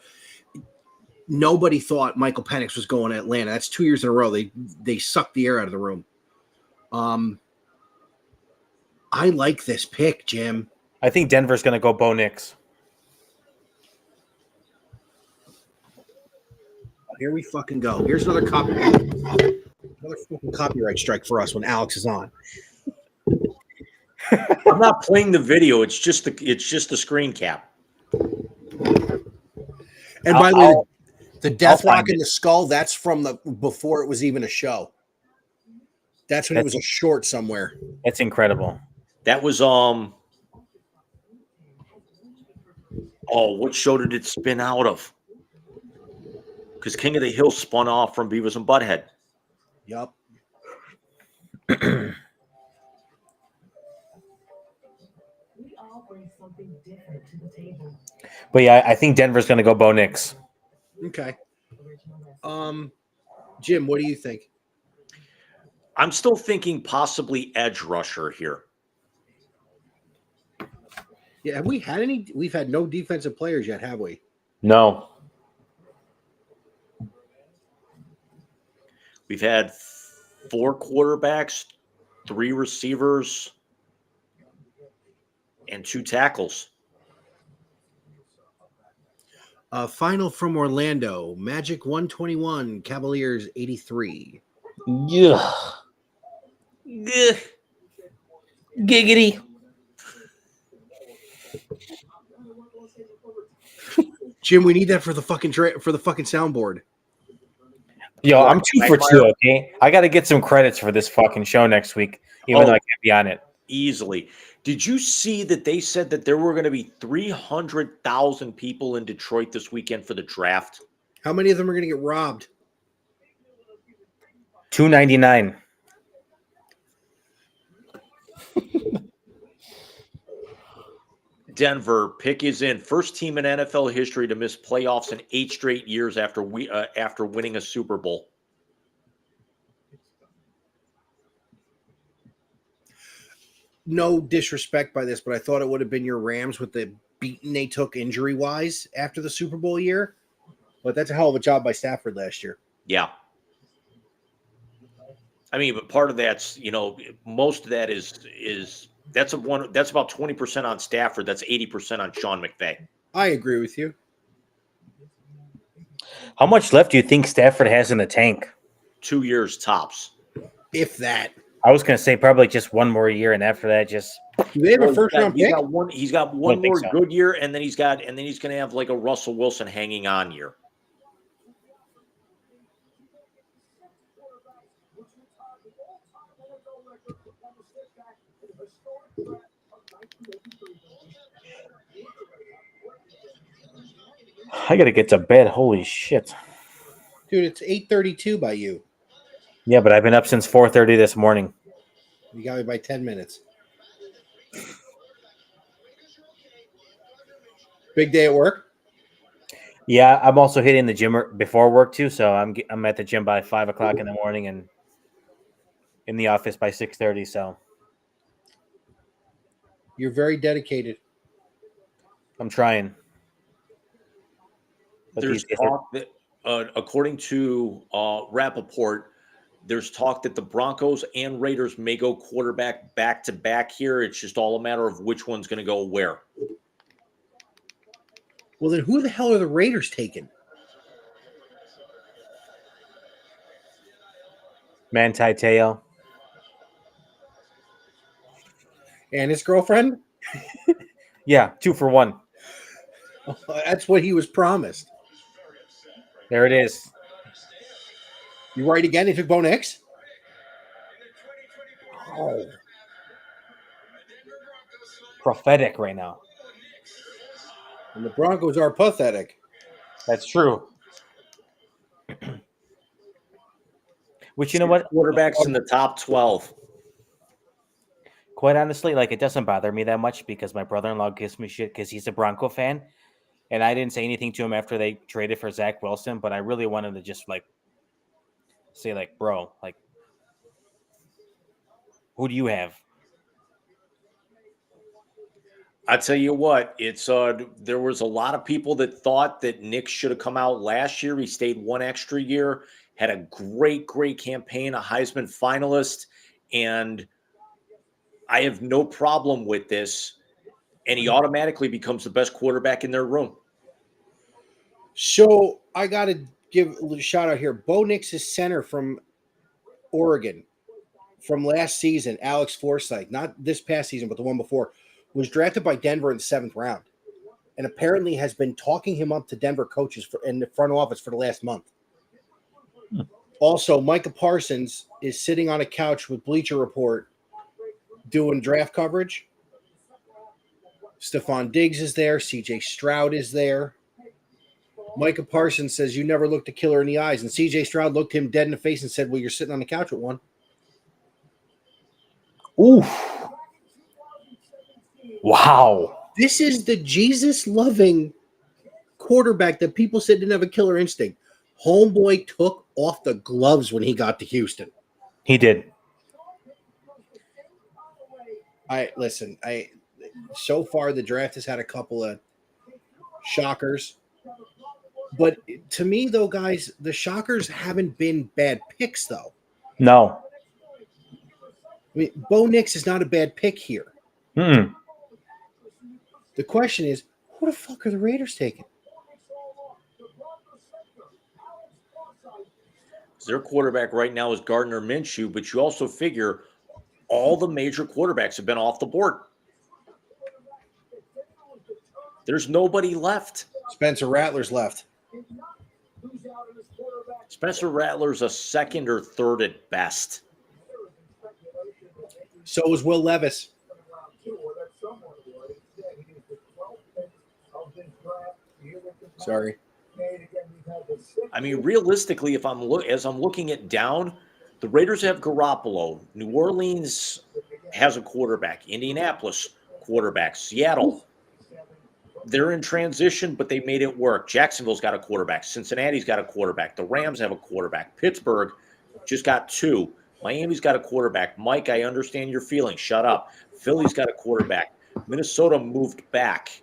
nobody thought Michael Penix was going to Atlanta. That's 2 years in a row. They sucked the air out of the room. I like this pick, Jim. I think Denver's going to go Bo Nix. Here we fucking go. Here's another fucking copyright strike for us when Alex is on. I'm not playing the video. It's just the screen cap. And by the way, the death rock in the skull, that's from before it was even a show. That's when it was a short somewhere. That's incredible. That was what show did it spin out of? Because King of the Hill spun off from Beavis and Butthead. Yup. But yeah, I think Denver's going to go Bo Nix. Okay. Jim, what do you think? I'm still thinking possibly edge rusher here. Yeah, have we had any? We've had no defensive players yet, have we? No. We've had 4 quarterbacks, 3 receivers, and 2 tackles. Final from Orlando: Magic 121, Cavaliers 83. Yeah. Giggity. Jim, we need that for the fucking for the fucking soundboard. Yo, What, I'm 2 for 2, okay? I got to get some credits for this fucking show next week, even though I can't be on it. Easily. Did you see that they said that there were going to be 300,000 people in Detroit this weekend for the draft? How many of them are going to get robbed? 299. Denver pick is in. First team in NFL history to miss playoffs in 8 straight years after winning a Super Bowl. No disrespect by this, but I thought it would have been your Rams with the beating they took injury-wise after the Super Bowl year. But that's a hell of a job by Stafford last year. Yeah. I mean, but part of that's, most of that is that's about 20% on Stafford. That's 80% on Sean McVay. I agree with you. How much left do you think Stafford has in the tank? 2 years tops. If that. I was going to say probably just one more year, and after that, just Do they have a first round pick? He's got one more good year, and then he's going to have like a Russell Wilson hanging on year. I got to get to bed. Holy shit. Dude, it's 8:32 by you. Yeah, but I've been up since 4:30 this morning. You got me by 10 minutes. Big day at work? Yeah, I'm also hitting the gym before work too, so I'm at the gym by 5 o'clock in the morning and in the office by 6:30. So You're very dedicated. I'm trying. But There's talk that, according to Rappaport, there's talk that the Broncos and Raiders may go quarterback back-to-back here. It's just all a matter of which one's going to go where. Well, then who the hell are the Raiders taking? Manti Te'o. And his girlfriend? Yeah, 2 for 1. That's what he was promised. There it is. You right again? They took Bo Nix? Oh. Prophetic right now. And the Broncos are pathetic. That's true. Which, you know what? Quarterbacks in the top 12. Quite honestly, like, it doesn't bother me that much because my brother-in-law gives me shit because he's a Bronco fan. And I didn't say anything to him after they traded for Zach Wilson, but I really wanted to just, like, say, like, bro, like, who do you have? I tell you what, it's there was a lot of people that thought that Nick should have come out last year. He stayed one extra year, had a great campaign, a Heisman finalist, and I have no problem with this. And he automatically becomes the best quarterback in their room. So I got to give a shout out here. Bo Nix is center from Oregon from last season. Alex Forsythe, not this past season, but the one before, was drafted by Denver in the 7th round, and apparently has been talking him up to Denver coaches in the front office for the last month. Also, Micah Parsons is sitting on a couch with Bleacher Report doing draft coverage. Stephon Diggs is there. CJ Stroud is there. Micah Parsons says, "You never looked a killer in the eyes." And CJ Stroud looked him dead in the face and said, "Well, you're sitting on the couch with one." Oof. Wow. This is the Jesus-loving quarterback that people said didn't have a killer instinct. Homeboy took off the gloves when he got to Houston. He did. So far the draft has had a couple of shockers. But to me, though, guys, the Shockers haven't been bad picks, though. No. I mean, Bo Nix is not a bad pick here. Mm-mm. The question is, who the fuck are the Raiders taking? Their quarterback right now is Gardner Minshew, but you also figure all the major quarterbacks have been off the board. There's nobody left. Spencer Rattler's left. Spencer Rattler's a second or third at best. So was Will Levis. Sorry. I mean, realistically, as I'm looking at down, the Raiders have Garoppolo. New Orleans has a quarterback. Indianapolis, quarterback. Seattle, they're in transition, but they made it work. Jacksonville's got a quarterback. Cincinnati's got a quarterback. The Rams have a quarterback. Pittsburgh just got two. Miami's got a quarterback. Mike, I understand your feelings. Shut up. Philly's got a quarterback. Minnesota moved back.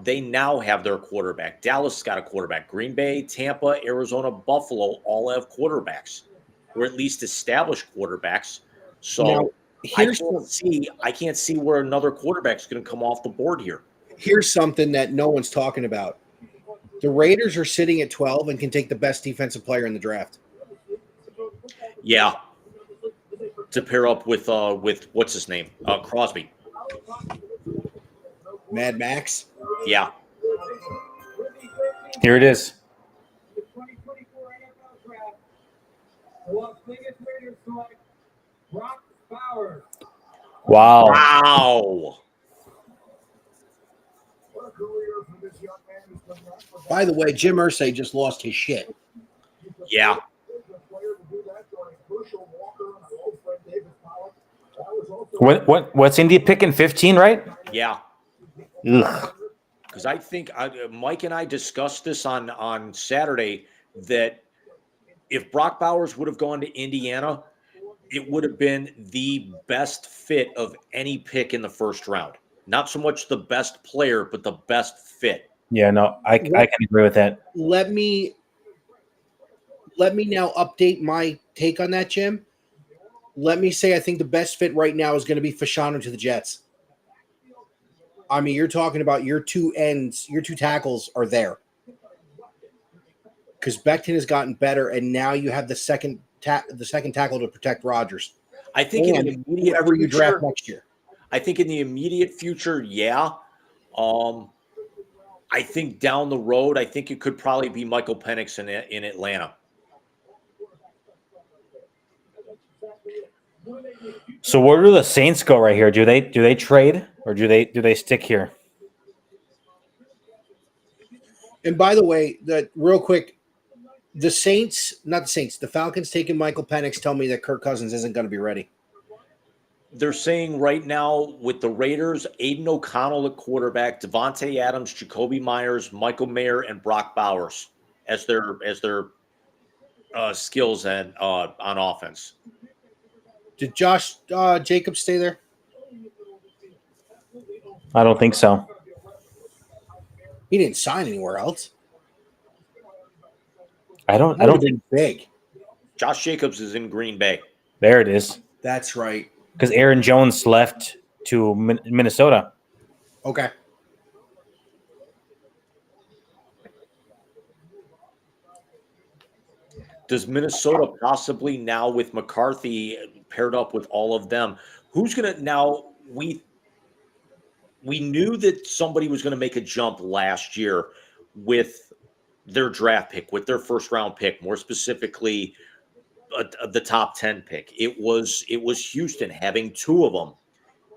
They now have their quarterback. Dallas got a quarterback. Green Bay, Tampa, Arizona, Buffalo all have quarterbacks, or at least established quarterbacks. So Now, I can't see where another quarterback's going to come off the board here. Here's something that no one's talking about. The Raiders are sitting at 12 and can take the best defensive player in the draft. Yeah, to pair up with what's his name, Crosby. Mad Max. Yeah. Here it is. The 2024 NFL Draft. The Las Vegas Raiders select Brock Bowers. Wow. Wow. By the way, Jim Irsay just lost his shit. Yeah. What's Indy picking 15, right? Yeah. Ugh. Because I think Mike and I discussed this on Saturday that if Brock Bowers would have gone to Indiana, it would have been the best fit of any pick in the first round. Not so much the best player, but the best fit. Yeah, no, I can agree with that. Let me now update my take on that, Jim. Let me say I think the best fit right now is going to be Fashanu to the Jets. I mean, you're talking about your two ends, your two tackles are there. Because Becton has gotten better, and now you have the second tackle to protect Rodgers. I think And in the immediate whoever you draft future, next year. I think in the immediate future, yeah. I think down the road, I think it could probably be Michael Penix in Atlanta. So where do the Saints go right here? Do they trade or do they stick here? And by the way, real quick, the Falcons taking Michael Penix tell me that Kirk Cousins isn't going to be ready. They're saying right now with the Raiders, Aiden O'Connell at quarterback, Devontae Adams, Jacoby Myers, Michael Mayer, and Brock Bowers as their skills and on offense. Did Josh Jacobs stay there? I don't think so. He didn't sign anywhere else. I don't think big. Josh Jacobs is in Green Bay. there it is. That's right. Because Aaron Jones left to Minnesota. Okay. Does Minnesota possibly now with McCarthy paired up with all of them? Who's going to now? We knew that somebody was going to make a jump last year with their draft pick, with their first round pick, more specifically the top 10 pick. It was Houston having two of them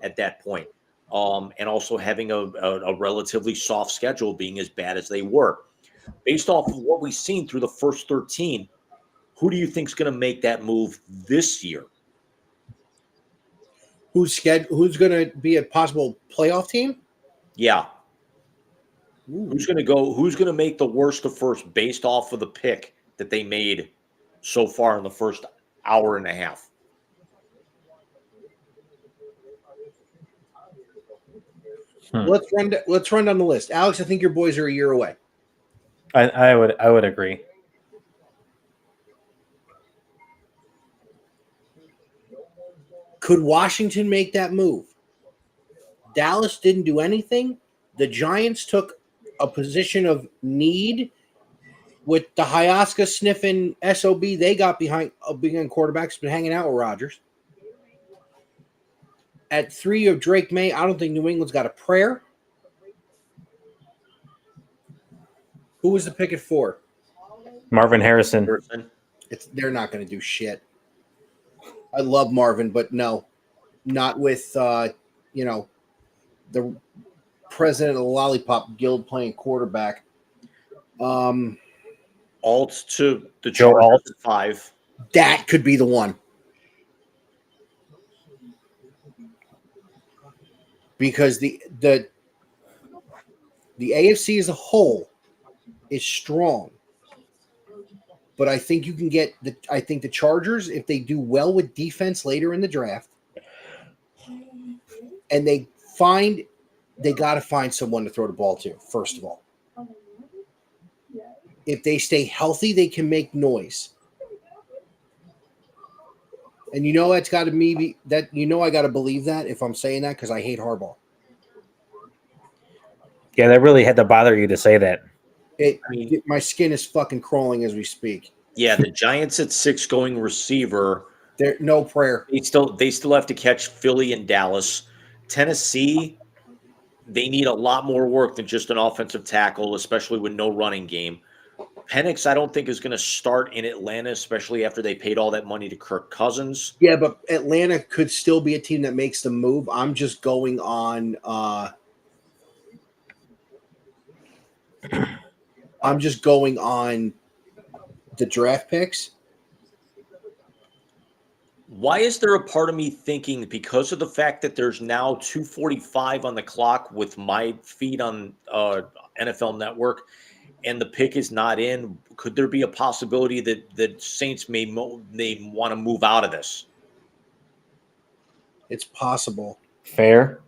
at that point, and also having a relatively soft schedule, being as bad as they were. Based off of what we've seen through the first 13, who do you think is going to make that move this year? Who's going to be a possible playoff team? Yeah. Ooh. Who's going to go? Who's going to make the worst of first based off of the pick that they made so far in the first hour and a half? Let's run down the list. Alex, I think your boys are a year away. I would agree. Could Washington make that move? Dallas didn't do anything. The Giants took a position of need with the Hyaska sniffing SOB. They got behind a big quarterback's been hanging out with Rodgers. At 3 of Drake May, I don't think New England's got a prayer. Who was the pick at 4? Marvin Harrison. They're not going to do shit. I love Marvin, but no, not with the president of the Lollipop Guild playing quarterback. Alt to the Joe Chargers Alt. at 5. That could be the one. Because the AFC as a whole is strong. But I think you can get the Chargers, if they do well with defense later in the draft, and they got to find someone to throw the ball to, first of all. If they stay healthy, they can make noise. And that's got to be that. I got to believe that if I'm saying that because I hate Harbaugh. Yeah, that really had to bother you to say that. My skin is fucking crawling as we speak. Yeah, the Giants at 6 going receiver. There, no prayer. They still have to catch Philly and Dallas. Tennessee, they need a lot more work than just an offensive tackle, especially with no running game. Penix, I don't think, is going to start in Atlanta, especially after they paid all that money to Kirk Cousins. Yeah, but Atlanta could still be a team that makes the move. I'm just going on the draft picks. Why is there a part of me thinking, because of the fact that there's now 2:45 on the clock with my feed on NFL Network, and the pick is not in, could there be a possibility that Saints may want to move out of this? It's possible. Fair.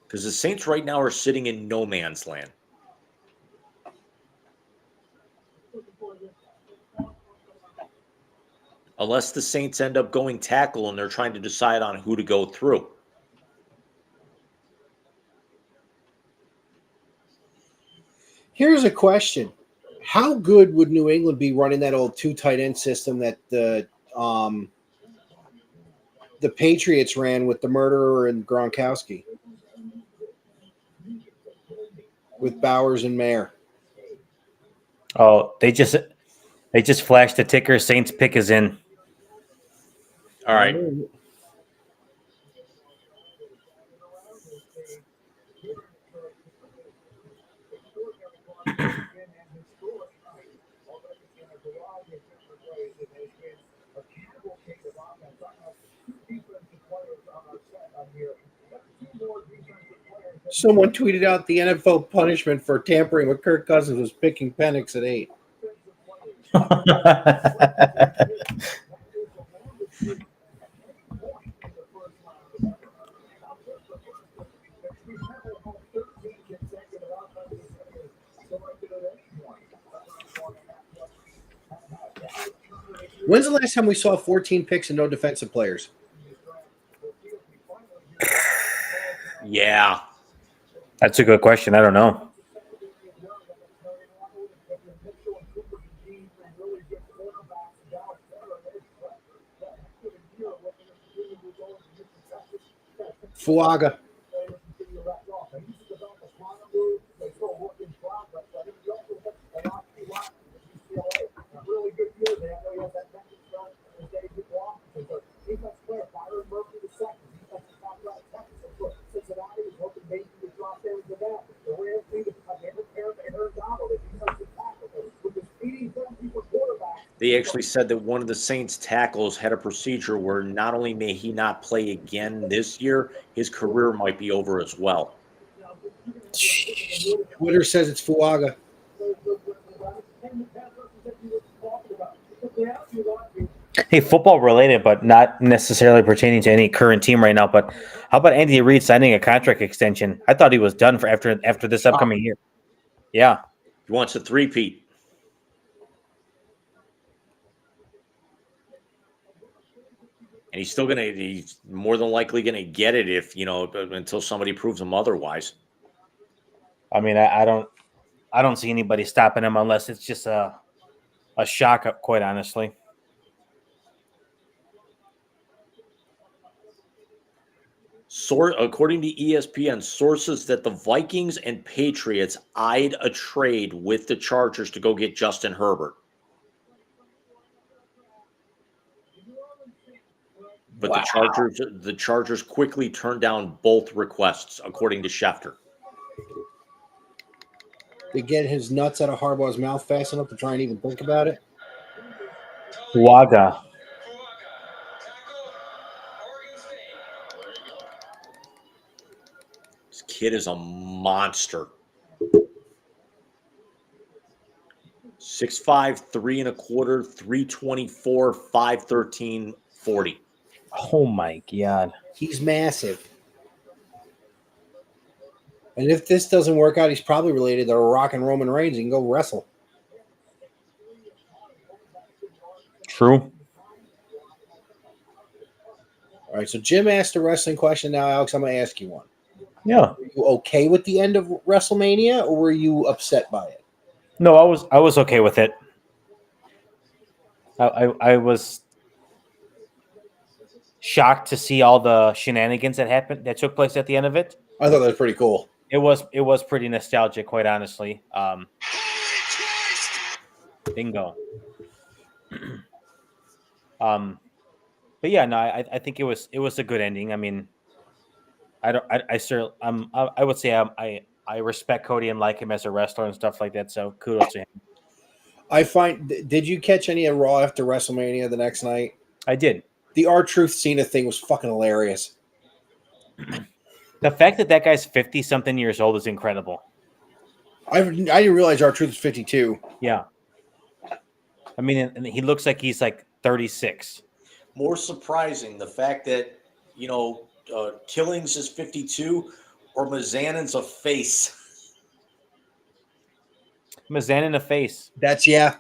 Because the Saints right now are sitting in no man's land. Unless the Saints end up going tackle and they're trying to decide on who to go through. Here's a question. How good would New England be running that old 2 tight end system that the Patriots ran with the Murderer and Gronkowski? With Bowers and Mayer. Oh, they just flashed the ticker. Saints pick is in. All right. Someone tweeted out the NFL punishment for tampering with Kirk Cousins was picking Penix at 8. When's the last time we saw 14 picks and no defensive players? Yeah. That's a good question. I don't know. Fuaga. They actually said that one of the Saints tackles had a procedure where not only may he not play again this year, his career might be over as well. Twitter says it's Fuaga. Hey, football related, but not necessarily pertaining to any current team right now. But how about Andy Reid signing a contract extension? I thought he was done for after this upcoming year. Yeah, He wants a three-peat. And he's more than likely gonna get it if until somebody proves him otherwise. I mean, I don't see anybody stopping him unless it's just a shock. Quite honestly, According to ESPN, sources that the Vikings and Patriots eyed a trade with the Chargers to go get Justin Herbert. But the Chargers quickly turned down both requests, according to Schefter. To get his nuts out of Harbaugh's mouth fast enough to try and even think about it. Waga. This kid is a monster. 6'5", 3 1/4, 324, 5'13", 40. Oh my god. He's massive. And if this doesn't work out, he's probably related to Rock and Roman Reigns. He can go wrestle. True. All right, so Jim asked a wrestling question. Now, Alex, I'm going to ask you one. Yeah. Were you okay with the end of WrestleMania, or were you upset by it? No, I was okay with it. I was shocked to see all the shenanigans that took place at the end of it. I thought that was pretty cool. It was pretty nostalgic, quite honestly. Bingo. But yeah, no, I think it was a good ending. I mean, I would say I respect Cody and like him as a wrestler and stuff like that. So kudos to him. Did you catch any of Raw after WrestleMania the next night? I did. The R-Truth Cena thing was fucking hilarious. The fact that guy's 50-something years old is incredible. I didn't realize R-Truth was 52. Yeah. I mean, and he looks like he's like 36. More surprising, the fact that, Killings is 52 or Mazanin's a face. Mazanin a face. That's, yeah.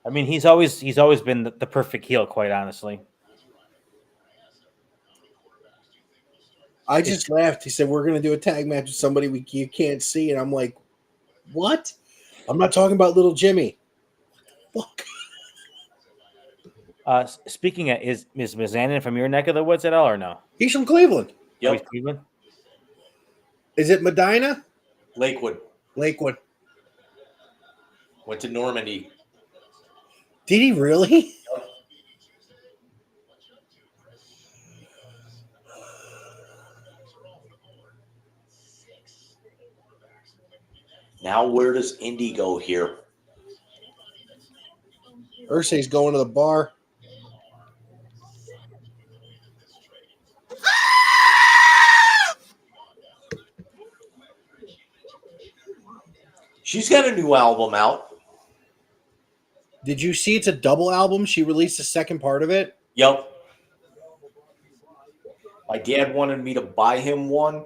I mean, he's always been the perfect heel, quite honestly. I just laughed. He said, we're going to do a tag match with somebody you can't see. And I'm like, what? I'm not talking about little Jimmy. Fuck. Speaking of, is Mazanin from your neck of the woods at all or no? He's from Cleveland. Yep. Oh, he's Cleveland? Is it Medina? Lakewood. Went to Normandy. Did he really? Now where does Indy go here? Ursay's going to the bar. She's got a new album out. Did you see it's a double album? She released the second part of it. Yep. My dad wanted me to buy him one.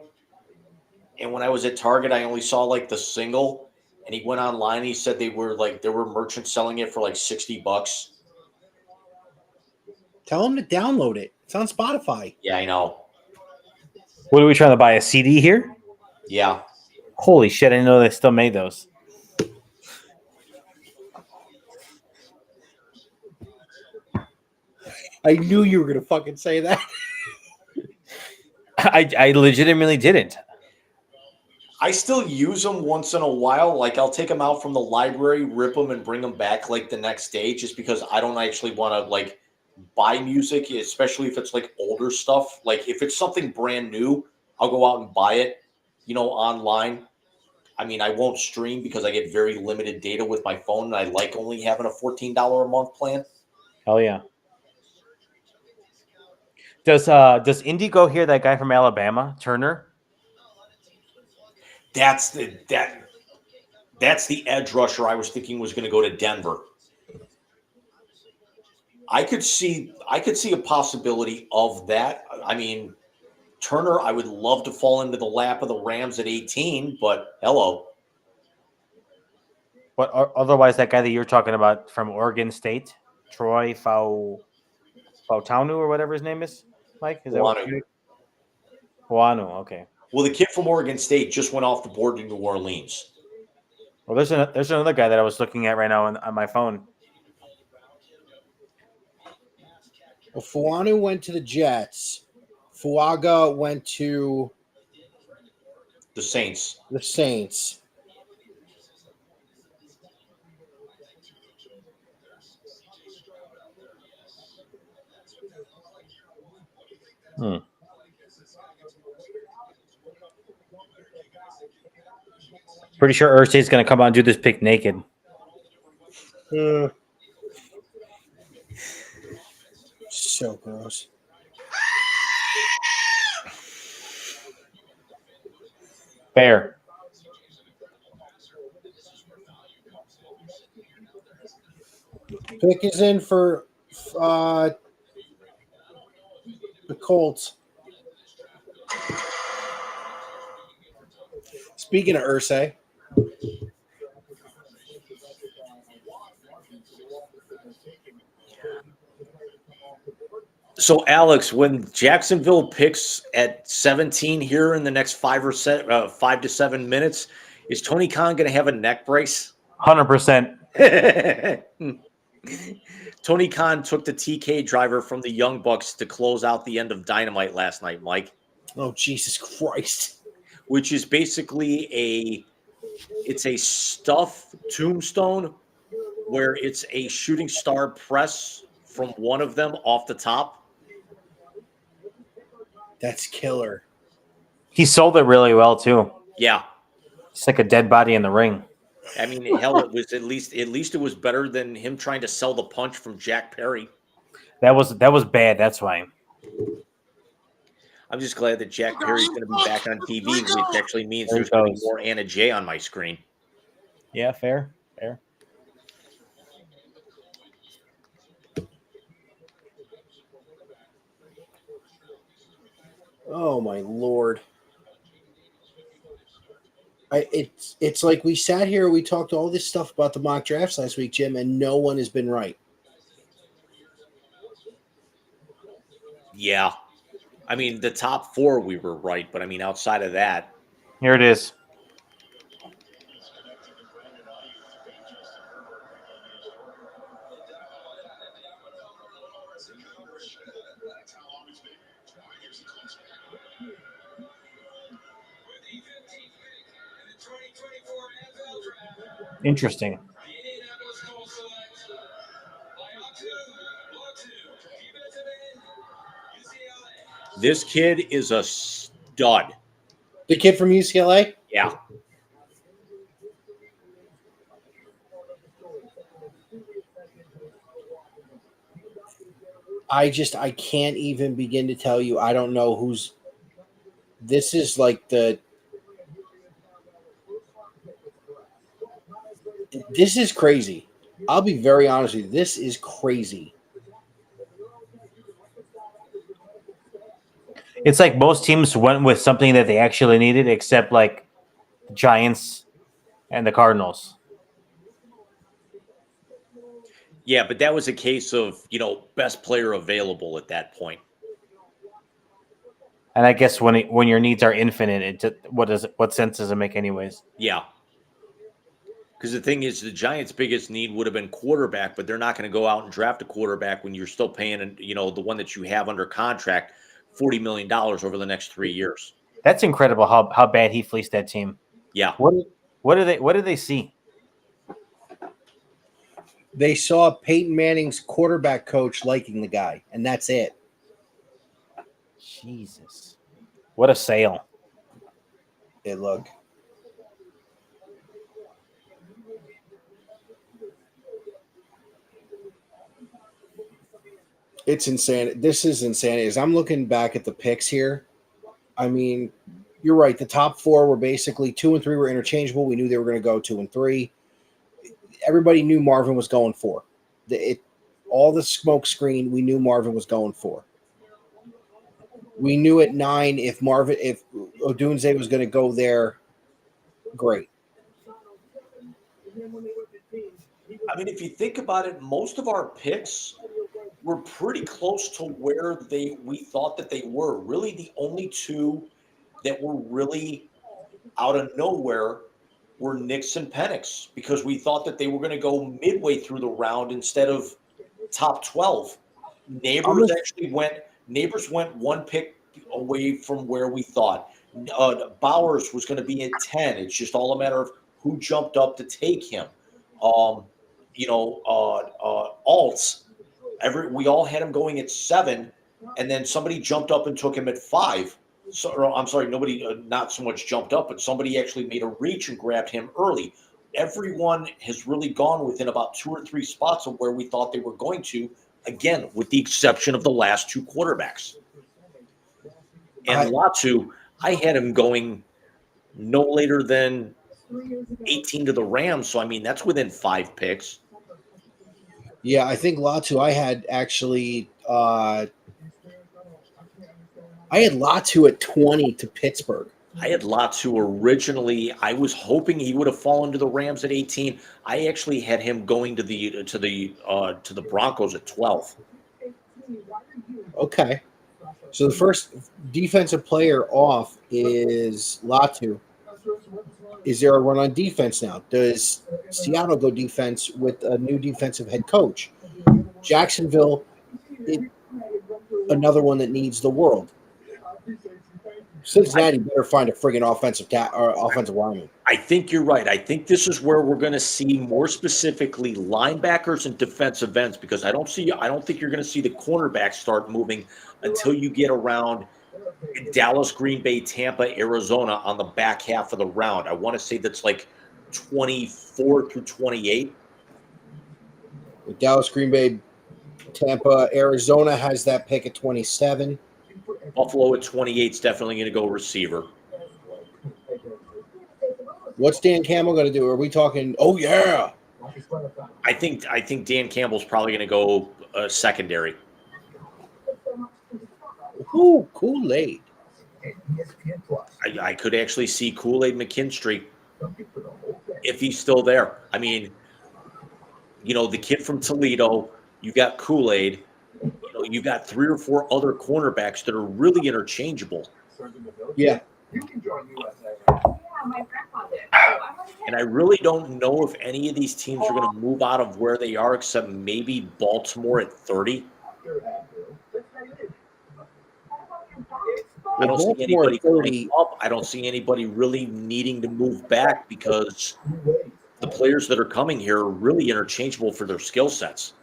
And when I was at Target, I only saw like the single. And he went online and he said there were merchants selling it for like $60. Tell him to download it. It's on Spotify. Yeah, I know. What are we trying to buy? A CD here? Yeah. Holy shit! I didn't know they still made those. I knew you were going to fucking say that. I legitimately didn't. I still use them once in a while. Like I'll take them out from the library, rip them, and bring them back like the next day, just because I don't actually want to like buy music, especially if it's like older stuff. Like if it's something brand new, I'll go out and buy it, online. I mean, I won't stream because I get very limited data with my phone, and I like only having a $14 a month plan. Hell yeah. Does Indigo hear that guy from Alabama, Turner? That's the edge rusher I was thinking was going to go to Denver. I could see a possibility of that. I mean, Turner, I would love to fall into the lap of the Rams at 18, but hello. But otherwise, that guy that you're talking about from Oregon State, Troy Fautanu or whatever his name is, Mike, is that what Wanu. Wanu? Okay. Well, the kid from Oregon State just went off the board to New Orleans. Well, there's another guy that I was looking at right now on my phone. Well, Fuanu went to the Jets. Fuaga went to The Saints. the Saints. Pretty sure Irsay's going to come out and do this pick naked. So gross. Fair. Pick is in for the Colts. Speaking of Irsay, So, Alex, when Jacksonville picks at 17 here in the next 5 to 7 minutes, is Tony Khan going to have a neck brace? 100%. Tony Khan took the TK driver from the Young Bucks to close out the end of Dynamite last night, Mike. oh Jesus Christ! Which is basically a stuff tombstone where it's a shooting star press from one of them off the top. That's killer. He sold it really well too. Yeah. It's like a dead body in the ring. I mean, hell, it was at least it was better than him trying to sell the punch from Jack Perry. That was bad. That's why. I'm just glad that Jack Perry's going to be back on TV, which actually means There there's he going to be goes. more Anna Jay on my screen. Yeah, fair. Oh my Lord! It's like we sat here, we talked all this stuff about the mock drafts last week, Jim, and no one has been right. Yeah. I mean, the top 4 we were right, but I mean, outside of that, Here it is. With the 15th pick in the 2024 NFL Draft, Interesting. the Indianapolis Colts select Latu Kibetebe, UCLA. this kid is a stud. The kid from UCLA. Yeah. I can't even begin to tell you. I don't know who's. This is like This is crazy. I'll be very honest with you. This is crazy. It's like most teams went with something that they actually needed, except like the Giants and the Cardinals. Yeah, but that was a case of, best player available at that point. And I guess when your needs are infinite, what sense does it make anyways? Yeah. Because the thing is, the Giants' biggest need would have been quarterback, but they're not going to go out and draft a quarterback when you're still paying, the one that you have under contract, $40 million over the next 3 years. That's incredible how bad he fleeced that team. Yeah. What did they see? They saw Peyton Manning's quarterback coach liking the guy, and that's it. Jesus. What a sale. Hey, look. It's insane. This is insanity. As I'm looking back at the picks here, I mean, you're right. The top four were basically 2 and 3 were interchangeable. We knew they were going to go 2 and 3. Everybody knew Marvin was going 4. All the smoke screen, we knew Marvin was going 4. We knew at 9 if Odunze was going to go there, great. I mean, if you think about it, most of our picks were pretty close to where we thought that they were. Really, the only two that were really out of nowhere were Knicks and Penix, because we thought that they were going to go midway through the round instead of top 12. Neighbors went one pick away from where we thought. Bowers was going to be at 10. It's just all a matter of who jumped up to take him. Alts. We all had him going at 7, and then somebody jumped up and took him at 5. So, I'm sorry, nobody, not so much jumped up, but somebody actually made a reach and grabbed him early. Everyone has really gone within about 2 or 3 spots of where we thought they were going to, again, with the exception of the last 2 quarterbacks. And Latu, I had him going no later than 18 to the Rams. So, I mean, that's within 5 picks. Yeah, I think Latu, I had actually I had Latu at 20 to Pittsburgh. I had Latu originally. I was hoping he would have fallen to the Rams at 18. I actually had him going to the Broncos at 12. Okay. So the first defensive player off is Latu. Is there a run on defense now? Does Seattle go defense with a new defensive head coach? Jacksonville, another one that needs the world. Cincinnati better find a friggin' offensive lineman. I think you're right. I think this is where we're going to see more specifically linebackers and defensive ends, because I don't think you're going to see the cornerbacks start moving until you get around Dallas, Green Bay, Tampa, Arizona on the back half of the round. I want to say that's like 24 through 28. Dallas, Green Bay, Tampa, Arizona has that pick at 27. Buffalo at 28 is definitely going to go receiver. What's Dan Campbell going to do? Are we talking? Oh yeah. I think Dan Campbell's probably going to go secondary. Ooh, Kool-Aid. I could actually see Kool-Aid McKinstry if he's still there. I mean, the kid from Toledo, you got Kool-Aid. You got 3 or 4 other cornerbacks that are really interchangeable. Yeah. And I really don't know if any of these teams are going to move out of where they are, except maybe Baltimore at 30. I don't see anybody going up. I don't see anybody really needing to move back, because the players that are coming here are really interchangeable for their skill sets.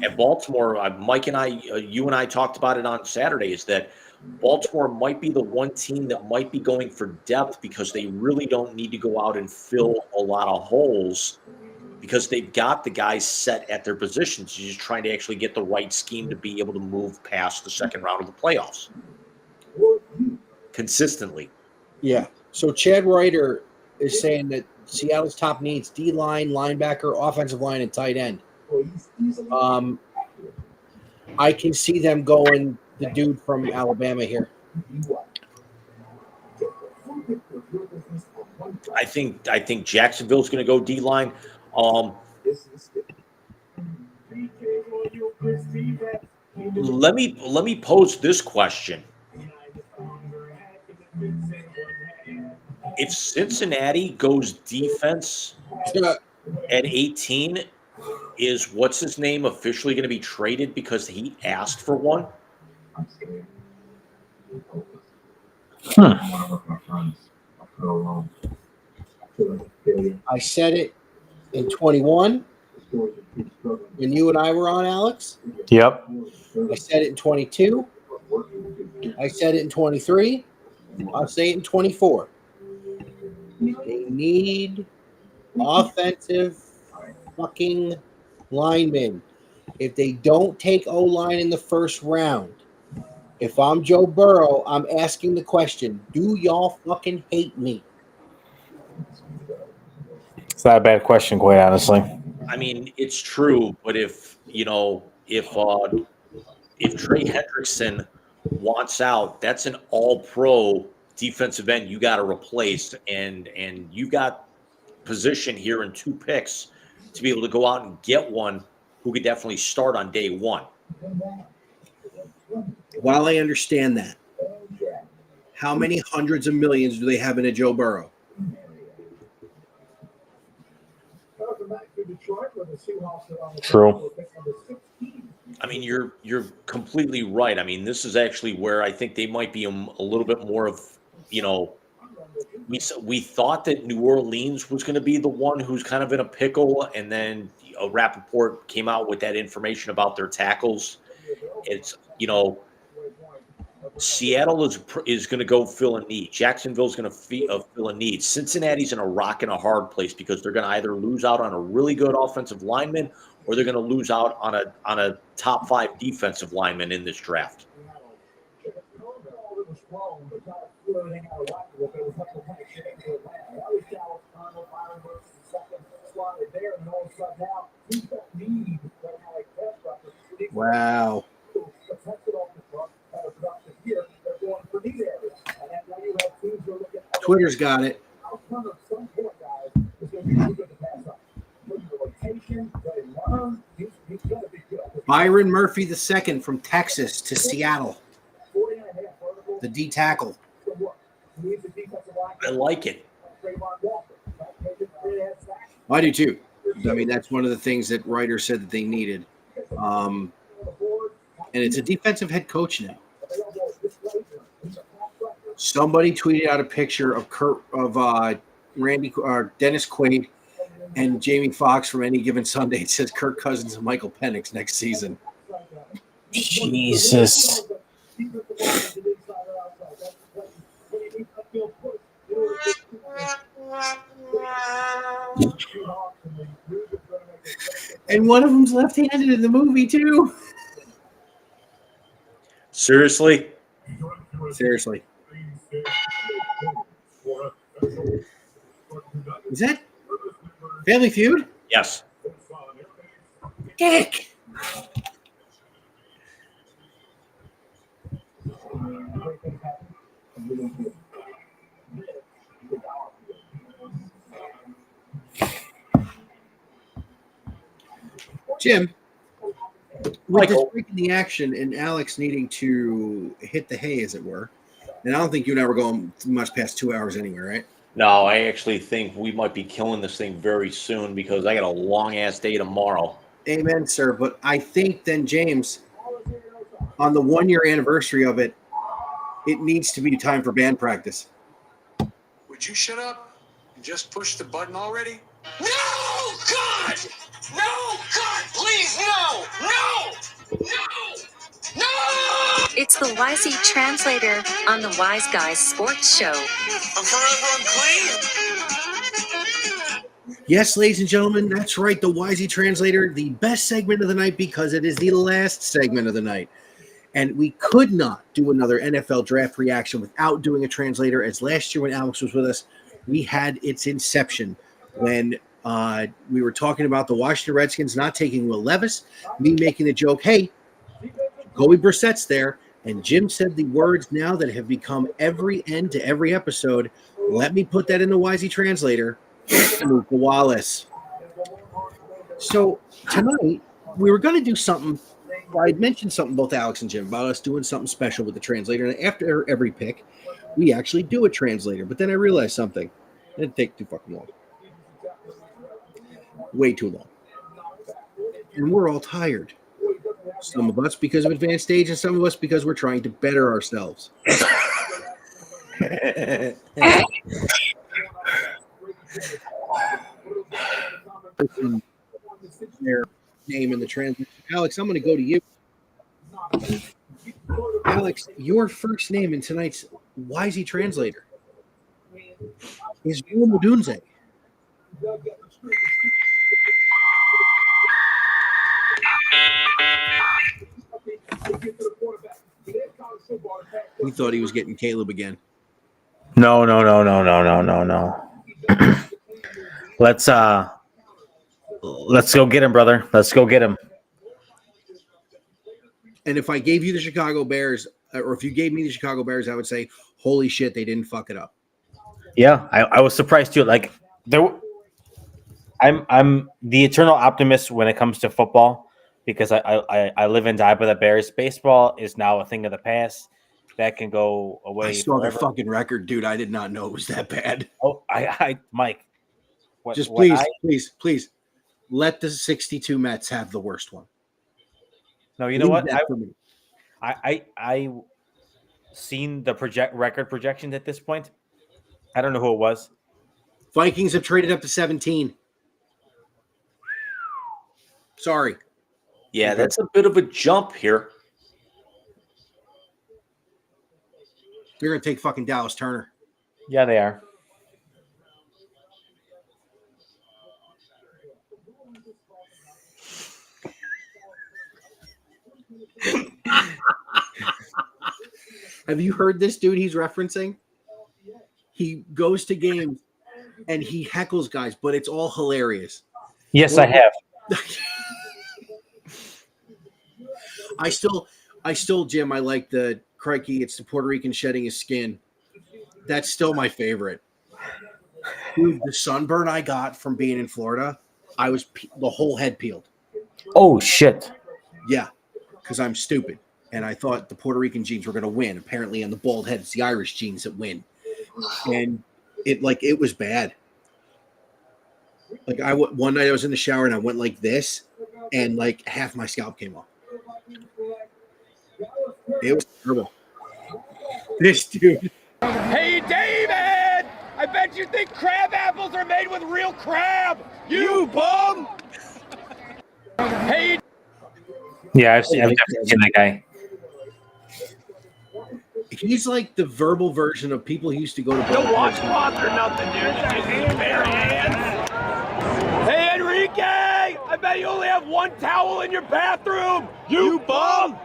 At Baltimore, Mike and I, you and I talked about it on Saturday, is that Baltimore might be the one team that might be going for depth, because they really don't need to go out and fill a lot of holes, because they've got the guys set at their positions. You're just trying to actually get the right scheme to be able to move past the second round of the playoffs consistently. Yeah. So Chad Ryder is saying that Seattle's top needs D-line, linebacker, offensive line, and tight end. I can see them going the dude from Alabama here. I think Jacksonville's going to go D-line. Let me pose this question. If Cincinnati goes defense at 18, is what's his name officially going to be traded because he asked for one? I said it in 21 when you and I were on, Alex. Yep. I said it in 22. I said it in 23. I'll say it in 24. They need offensive fucking linemen. If they don't take O-line in the first round, If I'm Joe Burrow, I'm asking the question, do y'all fucking hate me? It's not a bad question, quite honestly. I mean, it's true, but if Trey Hendrickson wants out, that's an all-pro defensive end you got to replace, and you got position here in 2 picks to be able to go out and get one who could definitely start on day one. While I understand that, how many hundreds of millions do they have in a Joe Burrow? True. I mean, you're completely right. I mean, this is actually where I think they might be a little bit more of, we thought that New Orleans was going to be the one who's kind of in a pickle, and then Rappaport came out with that information about their tackles. It's, Seattle is going to go fill a need. Jacksonville's going to fill a need. Cincinnati's in a rock and a hard place because they're going to either lose out on a really good offensive lineman or they're going to lose out on a top 5 defensive lineman in this draft. Wow. Twitter's got it. Byron Murphy II from Texas to Seattle. The D tackle. I like it. I do too. I mean, that's one of the things that Ryder said that they needed. And it's a defensive head coach now. Somebody tweeted out a picture of Dennis Quaid and Jamie Foxx from Any Given Sunday. It says Kirk Cousins and Michael Penix next season. Jesus. And one of them's left-handed in the movie too. Seriously? Seriously. Is that Family Feud? Yes. Dick. Jim, with this break in the action and Alex needing to hit the hay, as it were, and I don't think you and I were going much past 2 hours anyway, right? No, I actually think we might be killing this thing very soon because I got a long-ass day tomorrow. Amen, sir. But I think then, James, on the 1-year anniversary of it, it needs to be time for band practice. Would you shut up and just push the button already? No, God! No, God, please, no! No! No! No! It's the YZ Translator on the Wise Guys Sports Show. I'm forever unclean. Yes, ladies and gentlemen, that's right. The YZ Translator, the best segment of the night because it is the last segment of the night. And we could not do another NFL draft reaction without doing a translator, as last year when Alex was with us, we had its inception when we were talking about the Washington Redskins not taking Will Levis, me making the joke, hey, Kobe Brissett's there, and Jim said the words now that have become every end to every episode. Let me put that in the YZ Translator. Luke Wallace. So tonight, we were going to do something. I had mentioned something, both Alex and Jim, about us doing something special with the translator. And after every pick, we actually do a translator. But then I realized something. It didn't take too fucking long. Way too long. And we're all tired. Some of us because of advanced age, and some of us because we're trying to better ourselves. Their name in the translation. Alex, I'm going to go to you. Alex, your first name in tonight's YZ Translator is Will Madunze. He thought he was getting Caleb again. No. Let's go get him, brother. Let's go get him. And if I gave you the Chicago Bears, or if you gave me the Chicago Bears, I would say, holy shit, they didn't fuck it up. Yeah, I was surprised too. Like I'm the eternal optimist when it comes to football because I live and die by the Bears. Baseball is now a thing of the past. That can go away. I saw their forever. fucking record, dude. I did not know it was that bad. Oh, Mike. Just please let the 62 Mets have the worst one. No, you know Leave what? that for me. I seen the record projections at this point. I don't know who it was. Vikings have traded up to 17. Sorry. Yeah, that's a bit of a jump here. They're going to take fucking Dallas Turner. Yeah, they are. Have you heard this dude he's referencing? He goes to games and he heckles guys, but it's all hilarious. Yes, I have. I still, Jim, I like the crikey. It's the Puerto Rican shedding his skin. That's still my favorite. Dude, the sunburn I got from being in Florida, I was the whole head peeled. Oh shit! Yeah, because I'm stupid, and I thought the Puerto Rican genes were going to win. Apparently, on the bald head, it's the Irish genes that win, and it was bad. Like one night I was in the shower and I went like this, and like half my scalp came off. It was terrible. This dude. Hey, David! I bet you think crab apples are made with real crab! You bum! Hey, Yeah, I've definitely seen that guy. He's like the verbal version of people who used to go to no washcloth or nothing, dude. Just use bare hands. Hey, Enrique! I bet you only have one towel in your bathroom! You bum!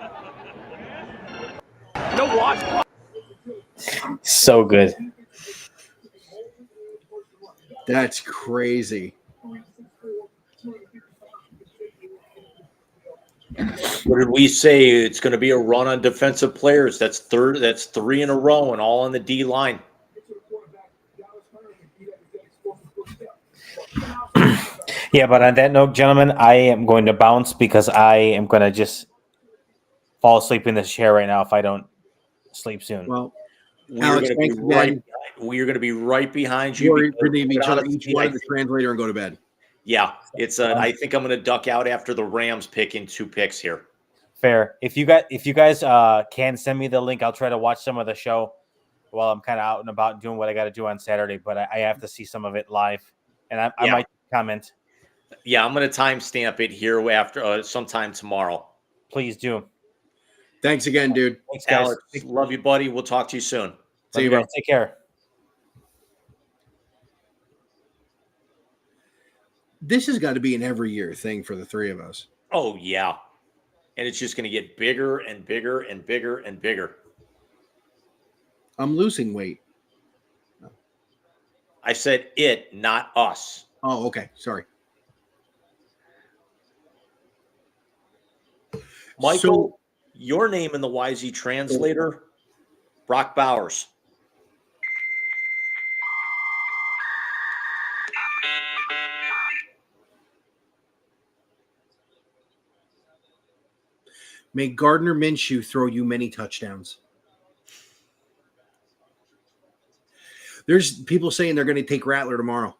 No washcloth. So good. That's crazy. What did we say? It's going to be a run on defensive players. That's third. That's 3 in a row, and all on the D line. Yeah, but on that note, gentlemen, I am going to bounce because I am going to just fall asleep in this chair right now if I don't sleep soon. Well, We're Alex, going to be thanks right. again. We're going to be right behind you. We're because going to each other, each honestly, one of the translator and go to bed. Yeah, it's. I think I'm going to duck out after the Rams pick in 2 picks here. Fair. If you guys can send me the link, I'll try to watch some of the show while I'm kind of out and about doing what I got to do on Saturday. But I have to see some of it live, and I might comment. Yeah, I'm going to timestamp it here after sometime tomorrow. Please do. Thanks again, dude. Thanks, guys. Alex, love you, buddy. We'll talk to you soon. See you, bro. Take care. This has got to be an every year thing for the three of us. Oh, yeah. And it's just going to get bigger and bigger and bigger and bigger. I'm losing weight. I said it, not us. Oh, okay. Sorry. Michael, your name in the YZ translator, Brock Bowers. May Gardner Minshew throw you many touchdowns. There's people saying they're going to take Rattler tomorrow.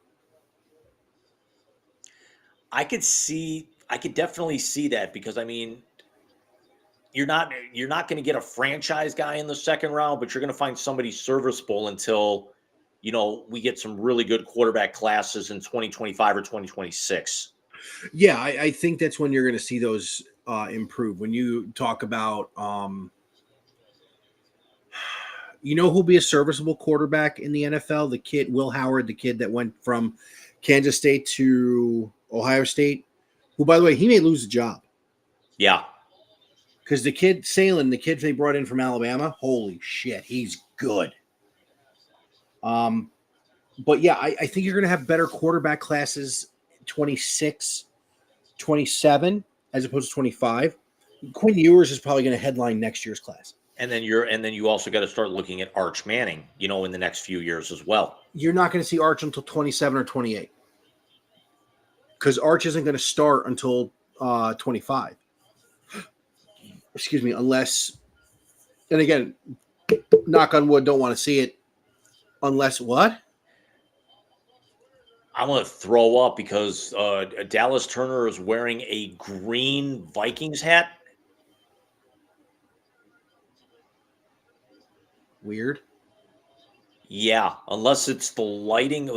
I could definitely see that because I mean, you're not going to get a franchise guy in the second round, but you're going to find somebody serviceable until, we get some really good quarterback classes in 2025 or 2026. Yeah, I think that's when you're going to see those improve. When you talk about, who'll be a serviceable quarterback in the NFL? The kid, Will Howard, the kid that went from Kansas State to Ohio State, who, by the way, he may lose the job. Yeah. Because the kid Salen, the kid they brought in from Alabama, holy shit, he's good. But yeah, I think you're going to have better quarterback classes 26, 27, as opposed to 25. Quinn Ewers is probably going to headline next year's class. And then you also got to start looking at Arch Manning, in the next few years as well. You're not going to see Arch until 27 or 28. Because Arch isn't going to start until 25. Excuse me, unless, and again, knock on wood, don't want to see it. Unless what? I'm going to throw up because Dallas Turner is wearing a green Vikings hat. Weird. Yeah, unless it's the lighting,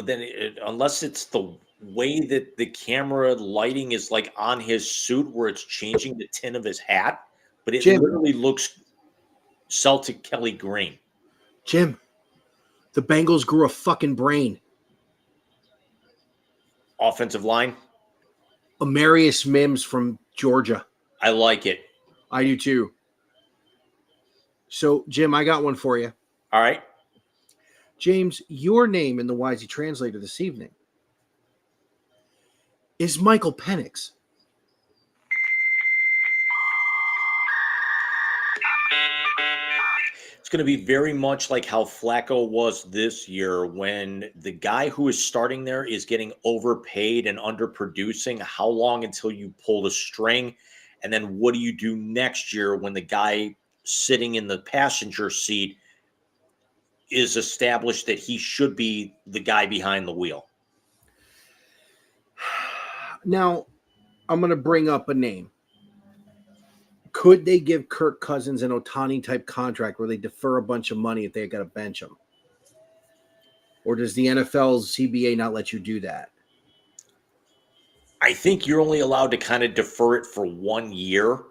unless it's the way that the camera lighting is like on his suit where it's changing the tint of his hat, but it Jim. literally looks Celtic Kelly green. Jim, the Bengals grew a fucking brain. Offensive line. Amarius Mims from Georgia. I like it. I do too. So, Jim, I got one for you. All right. James, your name in the Wisey Translator this evening is Michael Penix. It's going to be very much like how Flacco was this year when the guy who is starting there is getting overpaid and underproducing. How long until you pull the string? And then what do you do next year when the guy sitting in the passenger seat is established that he should be the guy behind the wheel? Now, I'm going to bring up a name. Could they give Kirk Cousins an Ohtani type contract where they defer a bunch of money if they got to bench him? Or does the NFL's CBA not let you do that? I think you're only allowed to kind of defer it for 1 year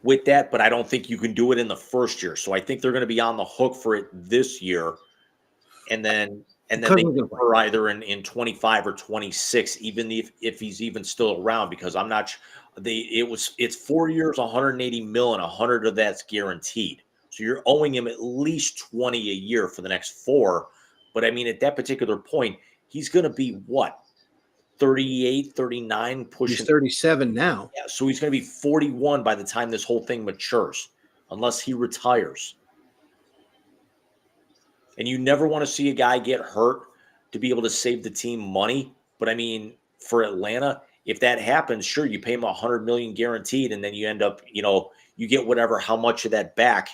with that, but I don't think you can do it in the first year. So I think they're going to be on the hook for it this year. And then they defer either in 25 or 26, even if he's even still around, because I'm not it's 4 years, 180 mil, and 100 of that's guaranteed. So you're owing him at least 20 a year for the next 4. But I mean, at that particular point, he's going to be what? 38, 39, pushing. He's 37 now. Yeah, so he's going to be 41 by the time this whole thing matures, unless he retires. And you never want to see a guy get hurt to be able to save the team money. But I mean, for Atlanta, if that happens, sure, you pay him $100 million guaranteed, and then you end up, you get how much of that back,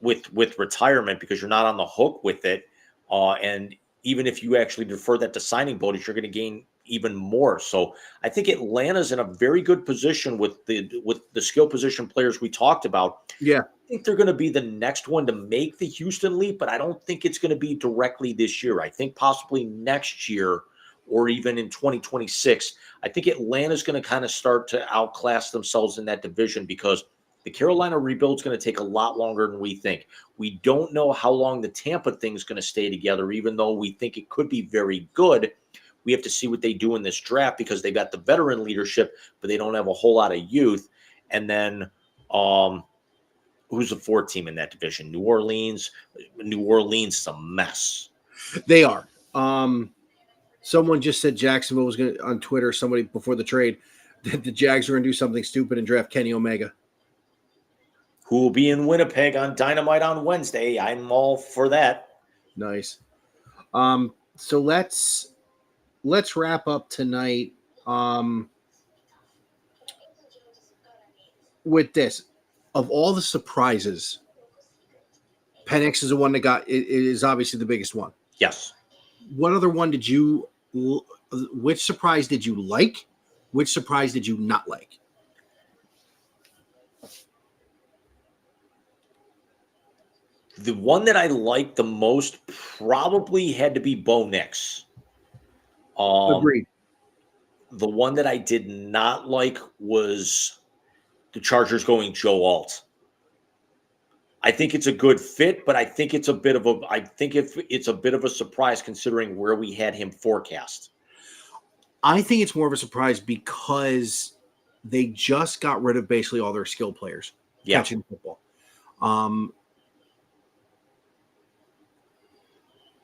with retirement, because you're not on the hook with it. And even if you actually defer that to signing bonus, you're going to gain even more. So I think Atlanta's in a very good position with the skill position players we talked about. Yeah. I think they're going to be the next one to make the Houston leap, but I don't think it's going to be directly this year. I think possibly next year or even in 2026. I think Atlanta's going to kind of start to outclass themselves in that division because the Carolina rebuild is going to take a lot longer than we think. We don't know how long the Tampa thing is going to stay together, even though we think it could be very good. We have to see what they do in this draft because they got the veteran leadership, but they don't have a whole lot of youth. And then who's the 4th team in that division? New Orleans. New Orleans is a mess. They are. Someone just said Jacksonville was going to, on Twitter, somebody before the trade, that the Jags are going to do something stupid and draft Kenny Omega. Who will be in Winnipeg on Dynamite on Wednesday. I'm all for that. Nice. So let's wrap up tonight with this. Of all the surprises, Penix is the one that it is obviously the biggest one. Yes. What other one which surprise did you like? Which surprise did you not like? The one that I liked the most probably had to be Bo Nix. Agreed. The one that I did not like was the Chargers going Joe Alt. I think it's a good fit, but I think it's a bit of a surprise considering where we had him forecast. I think it's more of a surprise because they just got rid of basically all their skill players catching football.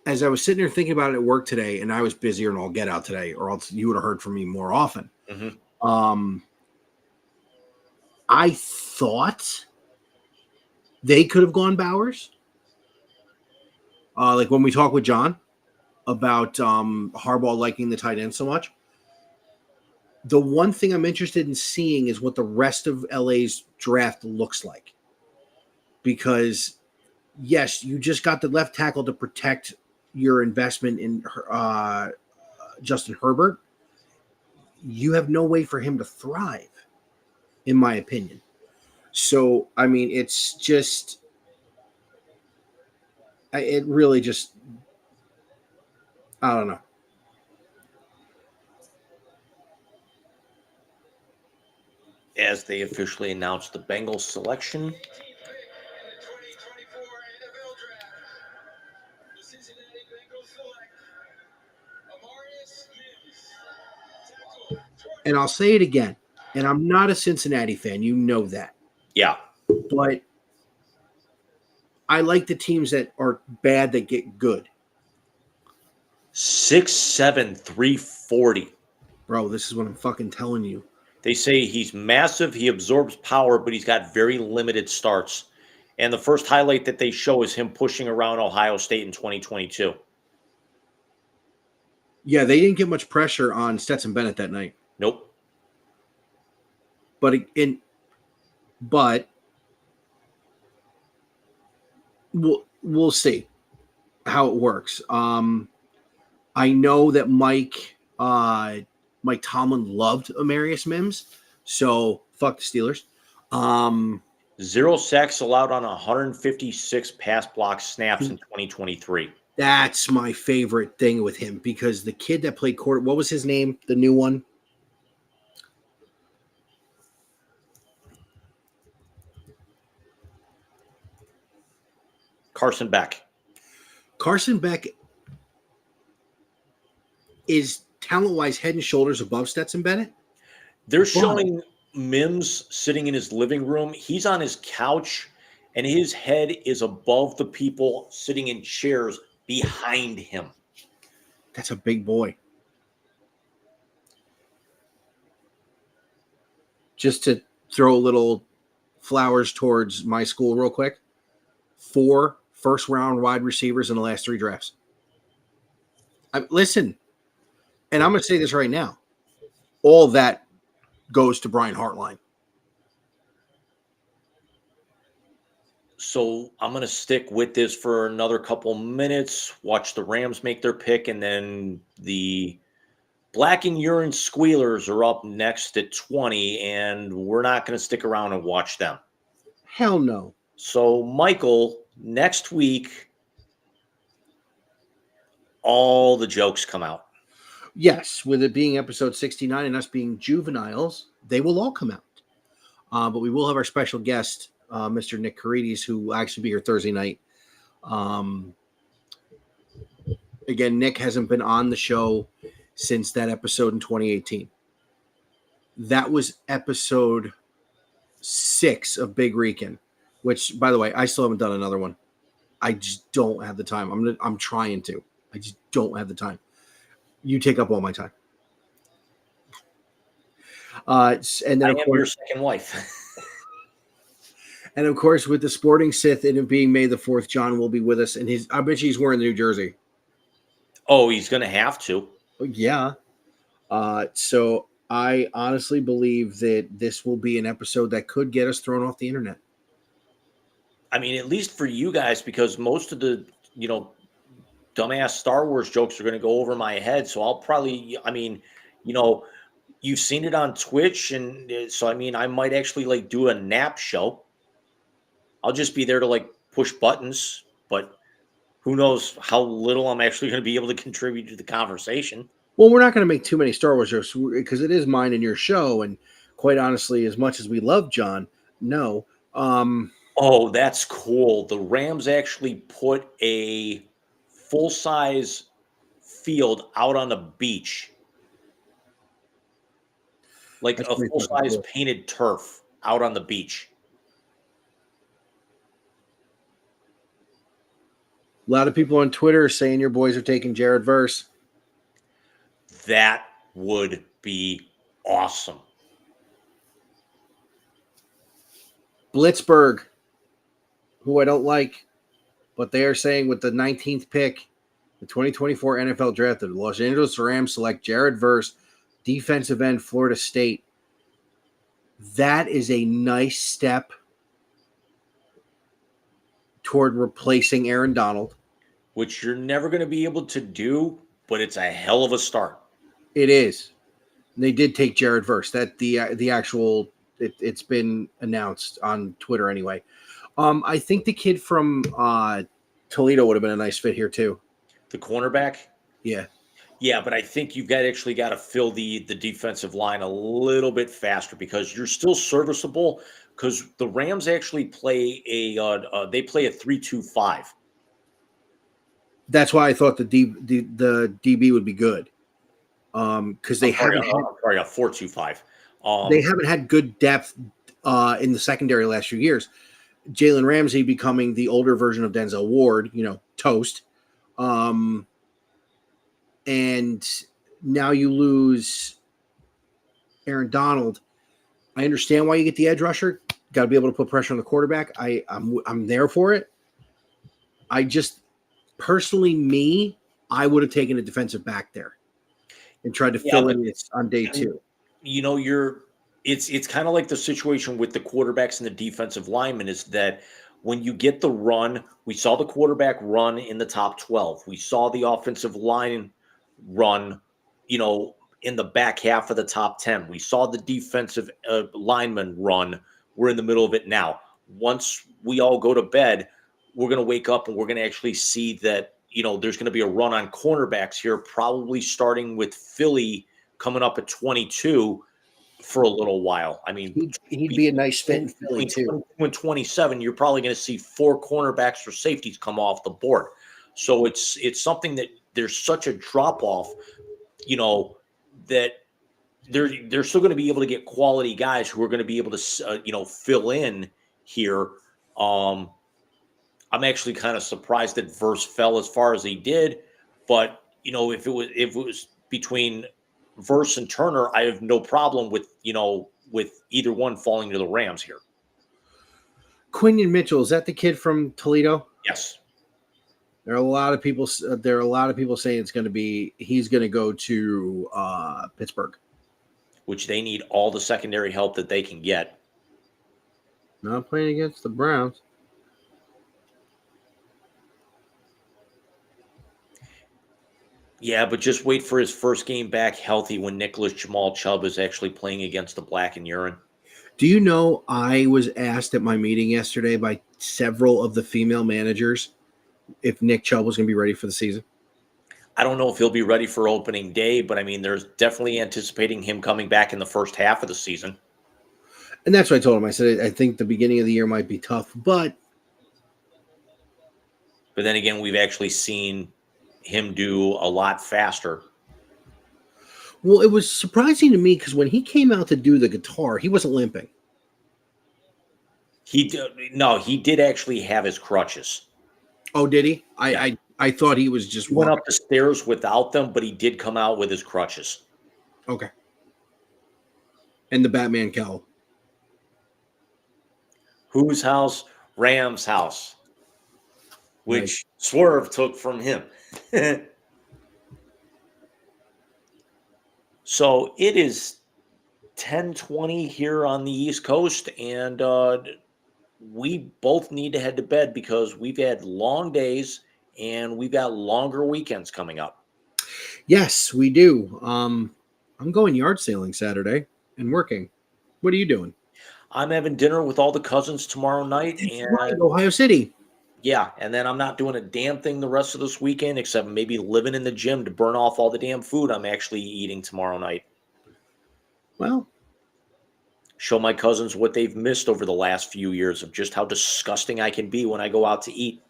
As I was sitting there thinking about it at work today, and I was busier and all get out today, or else you would have heard from me more often. I thought they could have gone Bowers. Like when we talked with John about Harbaugh liking the tight end so much. The one thing I'm interested in seeing is what the rest of LA's draft looks like. Because, yes, you just got the left tackle to protect your investment in Justin Herbert. You have no way for him to thrive, in my opinion. So, I mean, it's just – it really just – I don't know. As they officially announced the Bengals selection. 18th pick in the 2024 NFL Draft. The Cincinnati Bengals select Amarius Mims. Tackle. And I'll say it again, and I'm not a Cincinnati fan. You know that. Yeah. But I like the teams that are bad that get good. 6'7", 340. Bro, this is what I'm fucking telling you. They say he's massive, he absorbs power, but he's got very limited starts. And the first highlight that they show is him pushing around Ohio State in 2022. Yeah, they didn't get much pressure on Stetson Bennett that night. Nope. But we'll see how it works. I know that Mike Tomlin loved Amarius Mims, so fuck the Steelers. 0 sacks allowed on 156 pass block snaps in 2023. That's my favorite thing with him because the kid that played quarter, what was his name? The new one? Carson Beck. Carson Beck is talent-wise head and shoulders above Stetson Bennett. They're showing Mims sitting in his living room. He's on his couch, and his head is above the people sitting in chairs behind him. That's a big boy. Just to throw a little flowers towards my school real quick. 4 first-round wide receivers in the last 3 drafts. Listen, and I'm going to say this right now. All that goes to Brian Hartline. So I'm going to stick with this for another couple minutes, watch the Rams make their pick, and then the Black and Urine Squealers are up next at 20, and we're not going to stick around and watch them. Hell no. So, Michael, next week, all the jokes come out. Yes, with it being episode 69 and us being juveniles, they will all come out. But we will have our special guest, Mr. Nick Carides, who will actually be here Thursday night. Again, Nick hasn't been on the show since that episode in 2018. That was episode 6 of Big Rican, which, by the way, I still haven't done another one. I just don't have the time. I'm trying to. I just don't have the time. You take up all my time. And then, I of am course, your second wife. and of course, with the Sporting Sith and it being May the 4th, John will be with us. And I bet you he's wearing the New Jersey. Oh, he's going to have to. Yeah. So I honestly believe that this will be an episode that could get us thrown off the internet. I mean, at least for you guys, because most of the, dumbass Star Wars jokes are going to go over my head. So I'll probably, you've seen it on Twitch. And so, I might actually do a nap show. I'll just be there to push buttons, but who knows how little I'm actually going to be able to contribute to the conversation. Well, we're not going to make too many Star Wars jokes because it is mine and your show. And quite honestly, as much as we love John, no. Oh, that's cool. The Rams actually put a full-size field out on the beach. like That's a pretty fucking full-size cool. painted turf out on the beach. A lot of people on Twitter are saying your boys are taking Jared Verse. That would be awesome. Blitzburg, who I don't like, but they are saying with the 19th pick, the 2024 NFL draft, the Los Angeles Rams select Jared Verse, defensive end, Florida State. That is a nice step toward replacing Aaron Donald. Which you're never going to be able to do, but it's a hell of a start. It is. They did take Jared Verse. That the actual it's been announced on Twitter anyway. I think the kid from Toledo would have been a nice fit here too. The cornerback? Yeah. Yeah, but I think you've actually got to fill the defensive line a little bit faster because you're still serviceable. Because the Rams actually play a 3-2-5. That's why I thought the DB would be good. Because they haven't had, a 4-2-5. they haven't had good depth in the secondary last few years. Jalen Ramsey becoming the older version of Denzel Ward, toast. And now you lose Aaron Donald. I understand why you get the edge rusher. Got to be able to put pressure on the quarterback. I'm there for it. I just personally, I would have taken a defensive back there and tried to fill in this on day 2. It's kind of like the situation with the quarterbacks and the defensive linemen is that when you get the run, we saw the quarterback run in the top 12. We saw the offensive line run, in the back half of the top 10. We saw the defensive lineman run. We're in the middle of it now. Once we all go to bed, we're going to wake up and we're going to actually see that, there's going to be a run on cornerbacks here, probably starting with Philly coming up at 22 for a little while. I mean, he'd be a nice fit in Philly too. 22 and 27, you're probably going to see 4 cornerbacks or safeties come off the board. So it's something that there's such a drop off, that they're still going to be able to get quality guys who are going to be able to fill in here. I'm actually kind of surprised that Verse fell as far as he did, but if it was between Verse and Turner, I have no problem with either one falling to the Rams here. Quinion Mitchell, is that the kid from Toledo? Yes. There are a lot of people saying he's going to go to Pittsburgh, which they need all the secondary help that they can get. Not playing against the Browns. Yeah, but just wait for his first game back healthy when Nicholas Jamal Chubb is actually playing against the Black and Urine. Do you know I was asked at my meeting yesterday by several of the female managers if Nick Chubb was going to be ready for the season? I don't know if he'll be ready for opening day, but I mean, there's definitely anticipating him coming back in the first half of the season. And that's what I told him. I said, I think the beginning of the year might be tough, but then again, we've actually seen him do a lot faster. Well, it was surprising to me because when he came out to do the guitar, he wasn't limping. He did actually have his crutches. Oh, did he? Yeah. I thought he was just went up the stairs without them, but he did come out with his crutches. Okay. And the Batman cowl. Whose house? Ram's house, which Nice. Swerve took from him. So it is 10:20 here on the East Coast, and we both need to head to bed because we've had long days and we've got longer weekends coming up. Yes, we do. I'm going yard sailing Saturday and working. What are you doing? I'm having dinner with all the cousins tomorrow night. Right, Ohio City. Yeah, and then I'm not doing a damn thing the rest of this weekend except maybe living in the gym to burn off all the damn food I'm actually eating tomorrow night. Well, show my cousins what they've missed over the last few years of just how disgusting I can be when I go out to eat.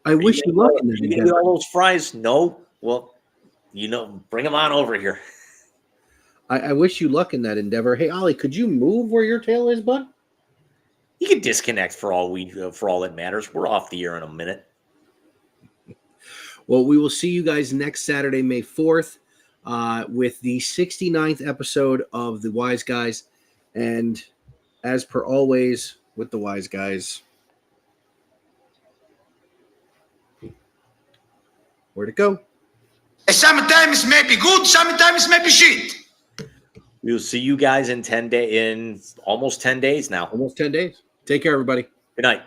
I wish you luck in that You endeavor. eat all those fries? No. Well, bring him on over here. I wish you luck in that endeavor. Hey, Ollie, could you move where your tail is, bud? He can disconnect for all that matters. We're off the air in a minute. Well, we will see you guys next Saturday, May 4th, with the 69th episode of The Wise Guys. And as per always with The Wise Guys, where'd it go? Sometimes may be good, sometimes may be shit. We'll see you guys in almost 10 days now. Almost 10 days. Take care, everybody. Good night.